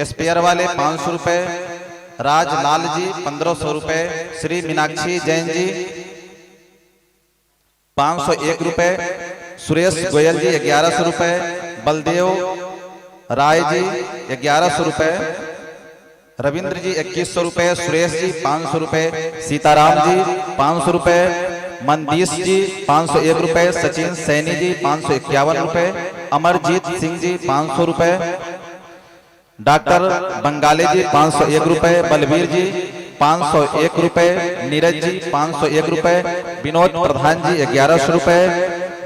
स्पेयर वाले 500 रुपए, राजलाल जी 1500 रुपए, श्री मीनाक्षी जैन जी 501 रुपए, सुरेश गोयल जी 1100 रुपए, बलदेव राय जी 1100 रुपए, रविंद्र जी 2100 रुपए, सुरेश जी 500 रुपए, सीताराम जी 500 रुपए, मनदीश जी 501 रुपए, सचिन सैनी जी 551 रुपए, अमरजीत सिंह जी 500 रुपए, डॉक्टर बंगाली जी 501 रुपए, बलबीर जी 501 रुपए, नीरज जी 501 रुपए, विनोद प्रधान जी 1100 रुपए,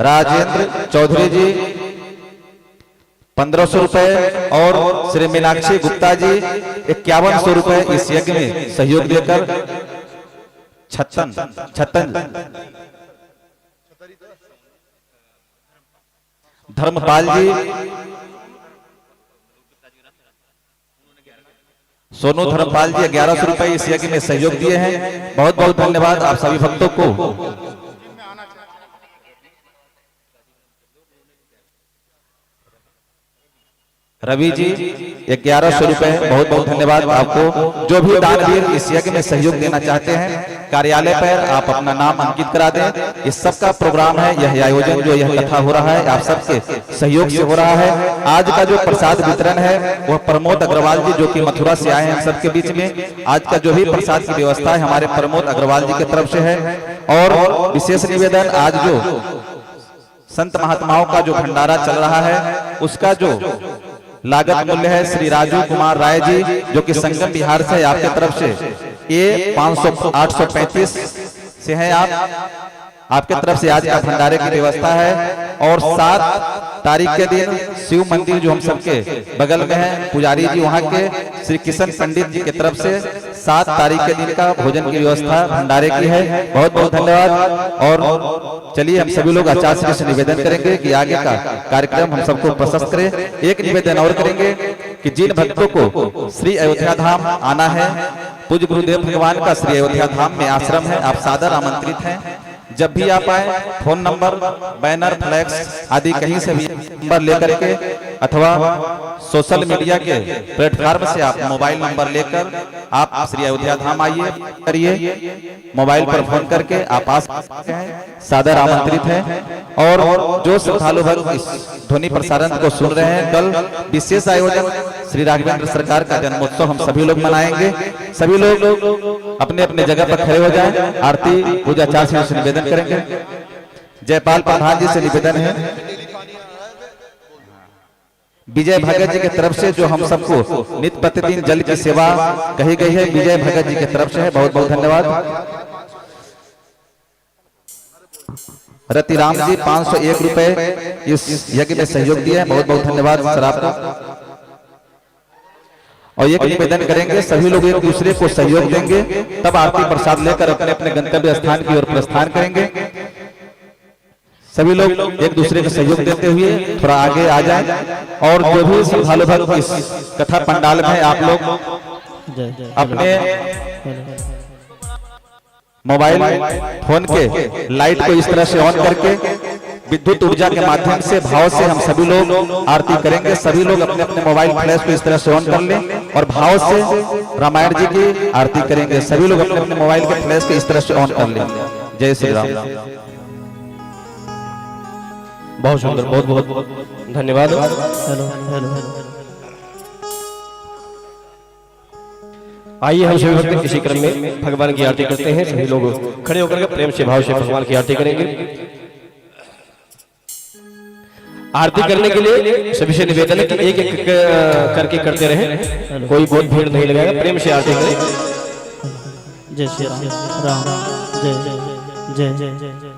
राजेंद्र चौधरी जी 1500 रुपए और श्री मीनाक्षी गुप्ता जी 5100 रुपए इस यज्ञ में सहयोग देकर छत्तन धर्मपाल जी, सोनू धर्मपाल जी 1100 रुपए इस यज्ञ में सहयोग दिए हैं। बहुत बहुत धन्यवाद आप सभी भक्तों को। रवि जी 1100 रुपए, बहुत बहुत धन्यवाद आपको। जो भी दानवीर इस यज्ञ में सहयोग देना चाहते हैं कार्यालय पर आप अपना नाम अंकित करा दें। इस सब का प्रोग्राम है, यह आयोजन जो यह कथा हो रहा है आप सबके सहयोग से हो रहा है। आज का जो प्रसाद वितरण है वह प्रमोद अग्रवाल जी जो कि मथुरा से आए हैं सबके बीच में। आज का जो भी प्रसाद की व्यवस्था है हमारे प्रमोद अग्रवाल जी की तरफ से है। और विशेष निवेदन, आज जो संत महात्माओं का जो भंडारा चल रहा है उसका जो लागत मूल्य है श्री राजू कुमार राय जी जो कि संगम बिहार से आपके तरफ से ये 835 से है। आपके तरफ से आज का भंडारे की व्यवस्था है। और 7 तारीख के दिन शिव मंदिर जो हम सबके बगल में है पुजारी जी वहाँ के श्री किशन पंडित जी की तरफ से 7 तारीख के दिन का भोजन की व्यवस्था भंडारे की है। बहुत बहुत धन्यवाद। और चलिए हम सभी लोग आचार्य श्री से निवेदन करेंगे कि आगे का कार्यक्रम हम सबको प्रशस्त करें। एक निवेदन और करेंगे कि जिन भक्तों को श्री अयोध्या धाम आना है, पूज्य गुरुदेव भगवान का श्री अयोध्या धाम में आश्रम है, आप सादर आमंत्रित हैं। जब भी आप आए फोन नंबर, बैनर, फ्लैक्स आदि कहीं से भी नंबर लेकर के अथवा सोशल मीडिया के प्लेटफॉर्म से आप मोबाइल नंबर लेकर आप श्री अयोध्या धाम आइए करिए। मोबाइल पर फोन करके आप आ सकते हैं, सादर आमंत्रित हैं। और जो श्रद्धालु भक्त इस ध्वनि प्रसारण को सुन रहे हैं, कल विशेष आयोजन श्री राघवेंद्र सरकार का जन्मोत्सव हम सभी लोग मनाएंगे। सभी लोग अपने अपने जगह पर खड़े हो जाएं। आरती पूजा आचार्य से निवेदन करेंगे। जयपाल प्रधान जी से निवेदन है, विजय भगत जी की तरफ से जो हम सबको नित्य प्रतिदिन जल की सेवा कही गई है, विजय भगत जी की तरफ से है। बहुत बहुत धन्यवाद। रतिराम जी 501 रुपए इस यज्ञ में सहयोग दिए हैं। बहुत बहुत धन्यवाद सर आपका। और एक निवेदन करेंगे, सभी लोग एक दूसरे को सहयोग देंगे तब आरती प्रसाद लेकर अपने अपने गंतव्य स्थान की ओर प्रस्थान करेंगे। सभी लोग एक दूसरे को सहयोग देते हुए थोड़ा आगे आ जाएं। और जो भी श्रद्धालु भक्त इस कथा पंडाल में आप लोग अपने मोबाइल फोन के लाइट को इस तरह से ऑन करके विद्युत ऊर्जा के माध्यम से भाव से हम सभी लोग आरती करेंगे। सभी लोग अपने अपने मोबाइल फ्लैश को इस तरह से ऑन कर लें और भाव से रामायण जी की आरती करेंगे। सभी लोग अपने अपने मोबाइल के फ्लैश को इस तरह से ऑन कर लें। जय श्री राम। बहुत सुंदर, बहुत बहुत धन्यवाद। आइए हम सभी भक्त इसी क्रम में भगवान की आरती करते हैं। सभी लोग खड़े होकर के प्रेम से भाव से भगवान की आरती करेंगे। आरती करने के लिए सभी से निवेदन है कि एक एक करके करते रहें, कोई बहुत भीड़ नहीं लगाएगा। प्रेम से आरती करें। जय श्री राम, राम राम, जय जय जय जय जय।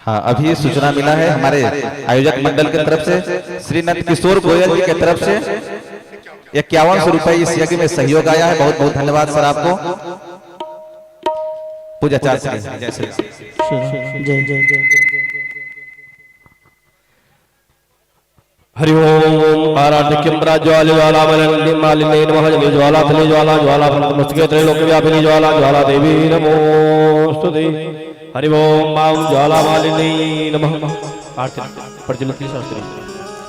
हाँ, अभी सूचना मिला है हमारे आयोजक मंडल की तरफ से श्री नंद किशोर गोयल जी की तरफ से 5100 रुपए इस यज्ञ में सहयोग आया है। बहुत बहुत धन्यवाद सर आपको। पूजा आचार्य जय श्री राम। जय जय जय। हरि ओम आराध्यक्यं ज्वाला मालिने नमः। जले ज्वाला थले ज्वाला ज्वाला मस्तके त्रैलोक व्यापिनी ज्वाला ज्वाला देवी नमोस्तुते। हरि ओम मां ज्वाला मालिनी नमः। आरती प्रज्वलित शास्त्री।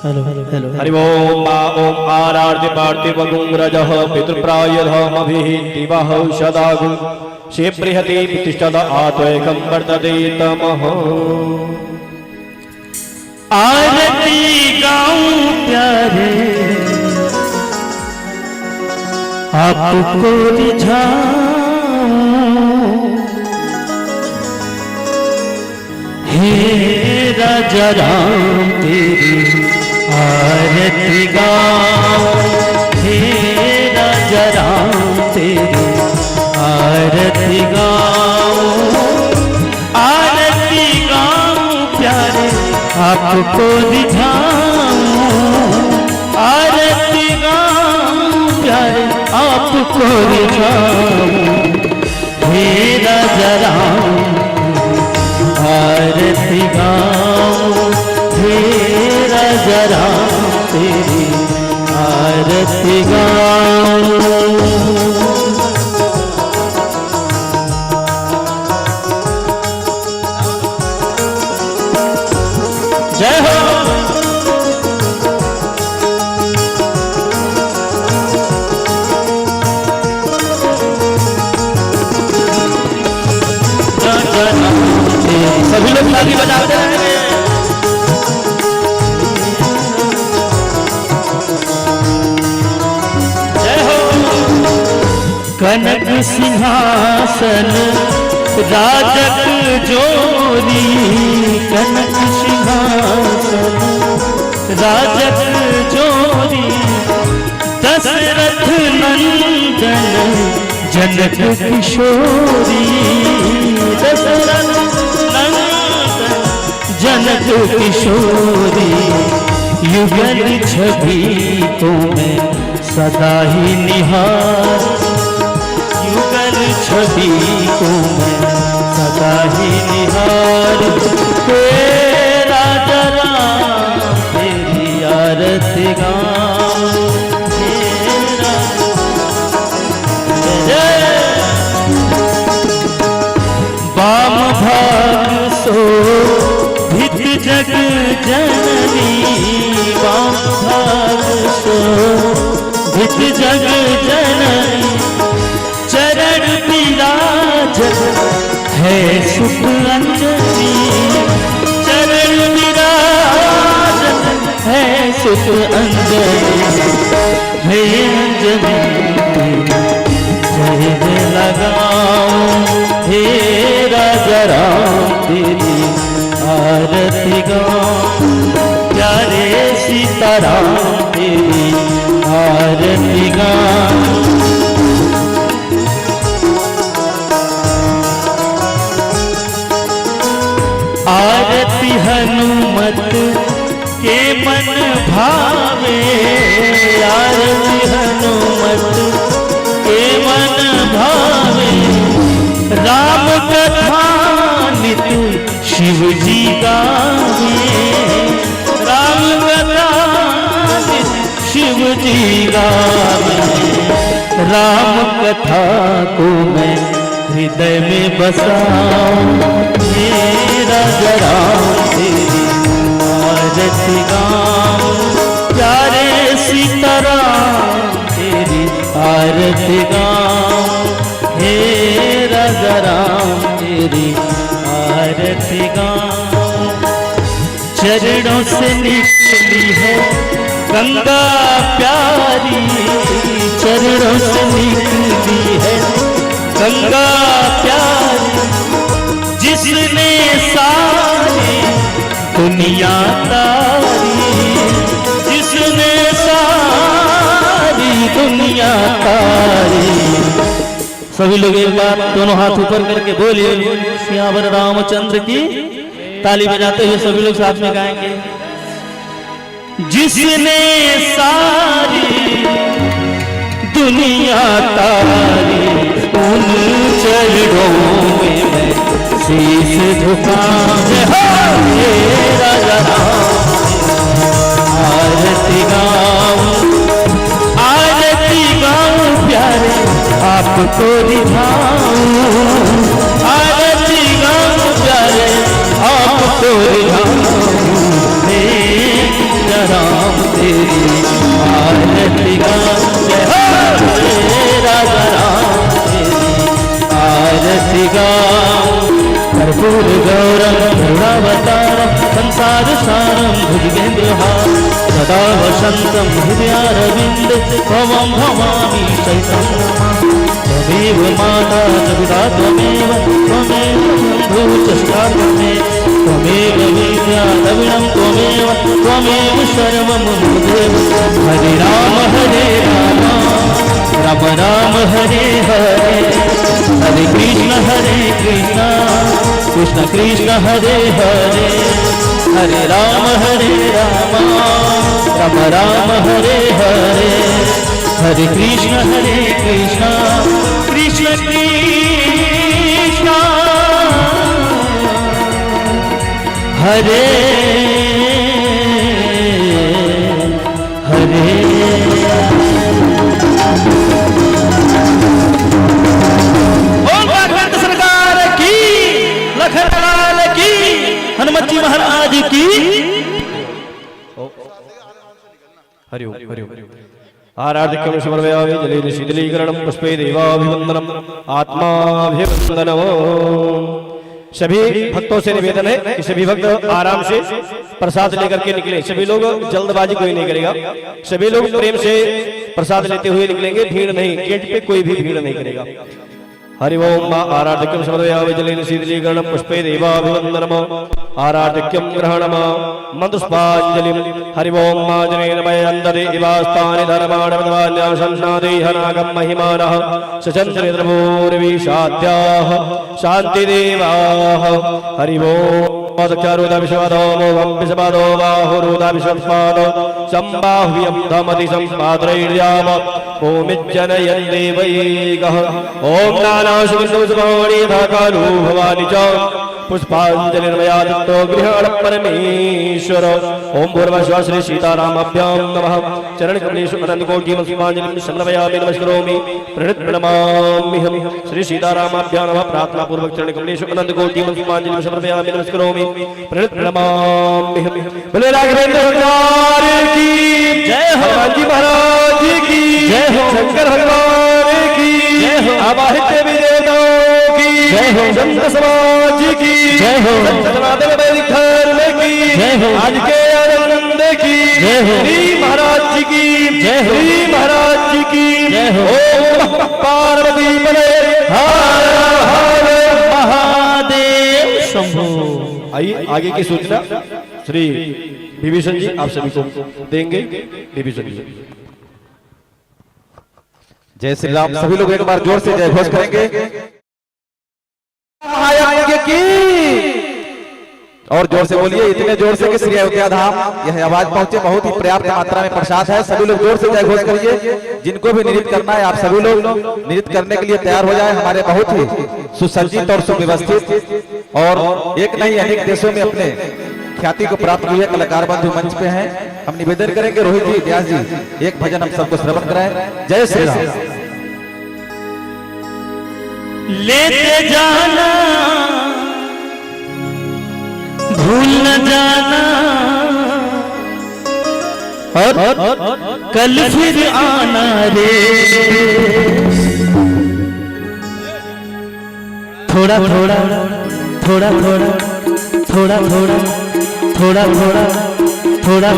Hello hello hello. हरि ओम ओम आराध्य पार्थिव गुंरजः पितृप्रायधमभिः दिवः सदागु क्षेप्रिहति प्रतिष्ठद आत्वैकं वर्तते तमः। आरती गाऊं प्यारे आपको रिझाऊं, हे राजा राम तेरी आरती गाऊं, हे राजा राम तेरी आरती गाऊं, आरती गाऊं प्यारे आपको आपको रिझाऊं, आरती गाऊं प्यारे आपको रिझाऊं, मेरा जरा आरती गाऊं, मेरा जरा तेरी आरती गाऊं। जय हो। सभी लोग ताली बजाते रहेंगे। जय हो। कनक सिंहासन राजक जोरी, कनक सिंहासन राजक जोरी, दशरथ नंदन जनक किशोरी, दशरथ नंदन जनक किशोरी, युगल छवि को मैं सदा ही निहार, युगल छवि को मैं सदा ही निहार, तेरा जरा तेरी आरती गाऊं, तेरा जय। वाम भाग सो भित जग जननी, वाम भाग सो भित जग जननी, चरण विराजत है सुख अंजनी, चरण विराजत है सुख अंजनी, हे अंजनी जय जय लगाऊं, हे राजा राम तेरी आरती गाऊं, प्यारे सीताराम तेरी आरती गाऊं। आरती हनुमत के मन भावे, आरती हनुमत के मन भावे, राम कथा नित शिव जी गावे, राम कथा नित शिव जी गावे, राम कथा को मैं हृदय में बसाऊं, मेरा जरा तेरी आरती गाऊं, प्यारे सीताराम तेरी आरती गाऊं, हे राजा राम तेरी आरती गाऊं। चरणों से निकली है गंगा प्यारी, चरणों से निकली है गंगा प्यारी, जिसने सारी दुनिया तारी, जिसने सारी दुनिया तारी। सभी लोग एक बार दोनों हाथ ऊपर करके बोलिए सियावर रामचंद्र की, ताली बजाते हुए सभी लोग साथ में गाएंगे। जिसने सारी दुनिया तारी, उन चरणों में मैं शीश झुकाऊं, हे राजा राम आरती गाऊं, आरती गाऊं प्यारे आपको रिझाऊं, आरती गाऊं प्यारे आपको रिझाऊं, मेरा राम तेरी आरती गाऊं, हे राजा राम तेरी आरती गाऊं। कर्पूर गौरम करुणावतारम संसार सारम भुजगेन्द्रहारम सदा वसंतम हृदयारविंदे त्वं भवामि सहितं नमामि। त्वमेव माता च पिता त्वमेव बन्धुश्च सखा त्वमेव विद्या द्रविणं त्वमेव सर्वं मम देव। हरे राम राम राम हरे हरे, हरे कृष्ण कृष्ण कृष्ण कृष्ण हरे हरे, हरे राम राम राम हरे हरे, हरे कृष्ण कृष्ण कृष्ण हरे हरे। सरकार की, लखनलाल की, हनुमत जी महाराज की। हरिओम हरिओम। आराधिक्यं समर्पयामि जलेन शीतलीकरणं पुष्पे देवाभिवंदनम आत्माभिवंदनम। सभी भक्तों से निवेदन है कि सभी भक्त आराम से प्रसाद लेकर के निकले। सभी लोग जल्दबाजी कोई नहीं करेगा, सभी लोग प्रेम से प्रसाद लेते हुए निकलेंगे। भीड़ नहीं, गेट पे कोई भी भीड़ नहीं करेगा। हरि ओम। आराधिक्यं समर्पयामि जलेन शीतलीकरणं पुष्पे देवाभिवंदनम आराधिक्यं ग्रहणम मंत्रपुष्पांजलिं। हरि ओम। जनेन मयन्दरे इवास्तानि धर्माणि मदवान्यासन्नादेहनागं महिमानः सचन्द्रनिर्भूर्विषाद्याः शान्तिदेवाः। हरि ओम। चारुदा विश्वदो मोहं विश्वदो बाहुरुदा विश्वपादो संबाह्यं धमति संपाद्रैर्याम ओमिज्जनयन् देवैकः। ओम नानाशुभवाणी यथा कालो भवानी च पुष्पांजलिर्मया दत्तो गृहाण परमेश्वर। ओम भूर्भुवः श्री सीतारामाभ्यां नमः। चरणकमलेषु अनन्तकोटि पुष्पांजलिं समर्पयामि नमस्करोमि प्रणमाम्यहम्। श्री सीतारामाभ्यां नमः। प्रार्थना पूर्वक चरणकमलेषु अनन्तकोटि पुष्पांजलिं समर्पयामि नमस्करोमि प्रणमाम्यहम्। बोले राघवेंद्र सरकार की जय हो। हनुमान जी महाराज की जय हो। शंकर भगवान की जय हो। आवाहित देवी देवताओं की जय हो। संत समाज की जय हो। संत सनातन वैदिक धर्म की जय हो। आज के आनंद की जय हो। श्री महाराज जी की जय हो। श्री महाराज जी की जय हो। ओम पार्वती पते हर हर महादेव शंभो। आइए आगे की सूचना श्री विभीषण जी आप सभी को देंगे। विभीषण जी। जय श्री राम। सभी लोग एक बार जोर से जय घोष करेंगे। महायज्ञ की और जोर से बोलिए, इतने जोर से कि श्री अयोध्या धाम यह आवाज पहुंचे। बहुत ही पर्याप्त मात्रा में प्रसाद है। सभी लोग जोर से जय घोष करिए। जिनको भी नृत्य करना है आप सभी लोग नृत्य करने के लिए तैयार हो जाए। हमारे बहुत ही सुसज्जित और सुव्यवस्थित और एक नहीं अनेक देशों में अपने ख्याति को प्राप्त हुए कलाकार बंधु मंच पे हैं। हम निवेदन करेंगे रोहित जी, व्यास जी एक भजन हम सबको श्रवण कराएं। जय श्री राम। लेते जाना भूल न जाना और कल फिर आना रे। थोड़ा थोड़ा थोड़ा थोड़ा थोड़ा थोड़ा थोड़ा थोड़ा थोड़ा थोड़ा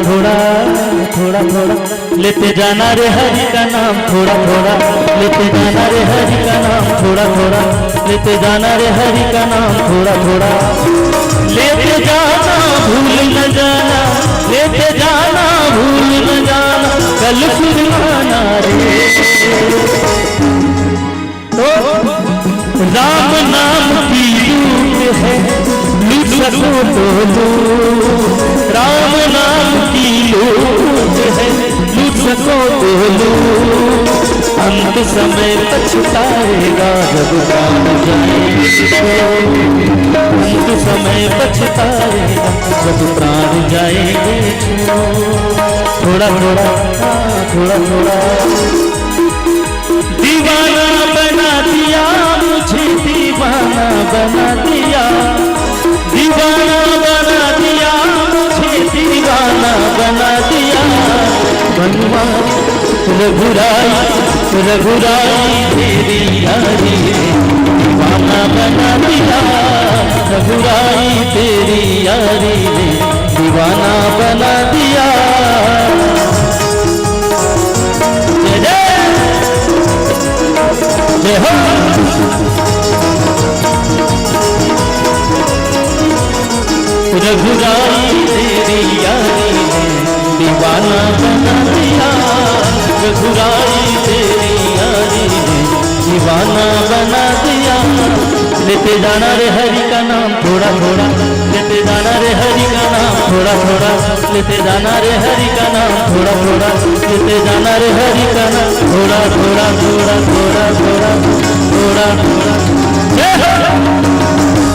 थोड़ा थोड़ा लेते जाना रे हरि का नाम। थोड़ा थोड़ा लेते जाना रे हरि का नाम। थोड़ा थोड़ा लेते जाना रे हरि का नाम। थोड़ा थोड़ा लेते जाना भूल न जाना। लेते जाना भूल न जाना कल फिर आना रे। तो राम नाम की लूट है लूट सको तो लो। राम नाम की लूट है लूट सको तो लो। अंत समय पछताएगा जब प्राण जाएंगे। अंत समय पछताएगा जब प्राण जाएंगे। थोड़ा थोड़ा थोड़ा थोड़ा दीवाना बना दिया मुझे। दीवाना बना दिया। दीवाना बना दिया मुझे। दीवाना बना दिया। बनवा रघुराई रघुराई तेरी यारी दीवाना बना दिया। रघुराई तेरी यारी दीवाना बना दिया। जय जय जय हो। रघुराई तेरी यारी दीवाना बना दिया। रघुराई तेरी यारी दीवाना बना दिया। लेते जाना रे हरि का नाम। थोड़ा थोड़ा लेते जाना रे हरि का नाम। थोड़ा थोड़ा लेते जाना रे हरि का नाम थोड़ा थोड़ा लेते जाना रे हरि का नाम थोड़ा थोड़ा थोड़ा थोड़ा थोड़ा थोड़ा थोड़ा जय हो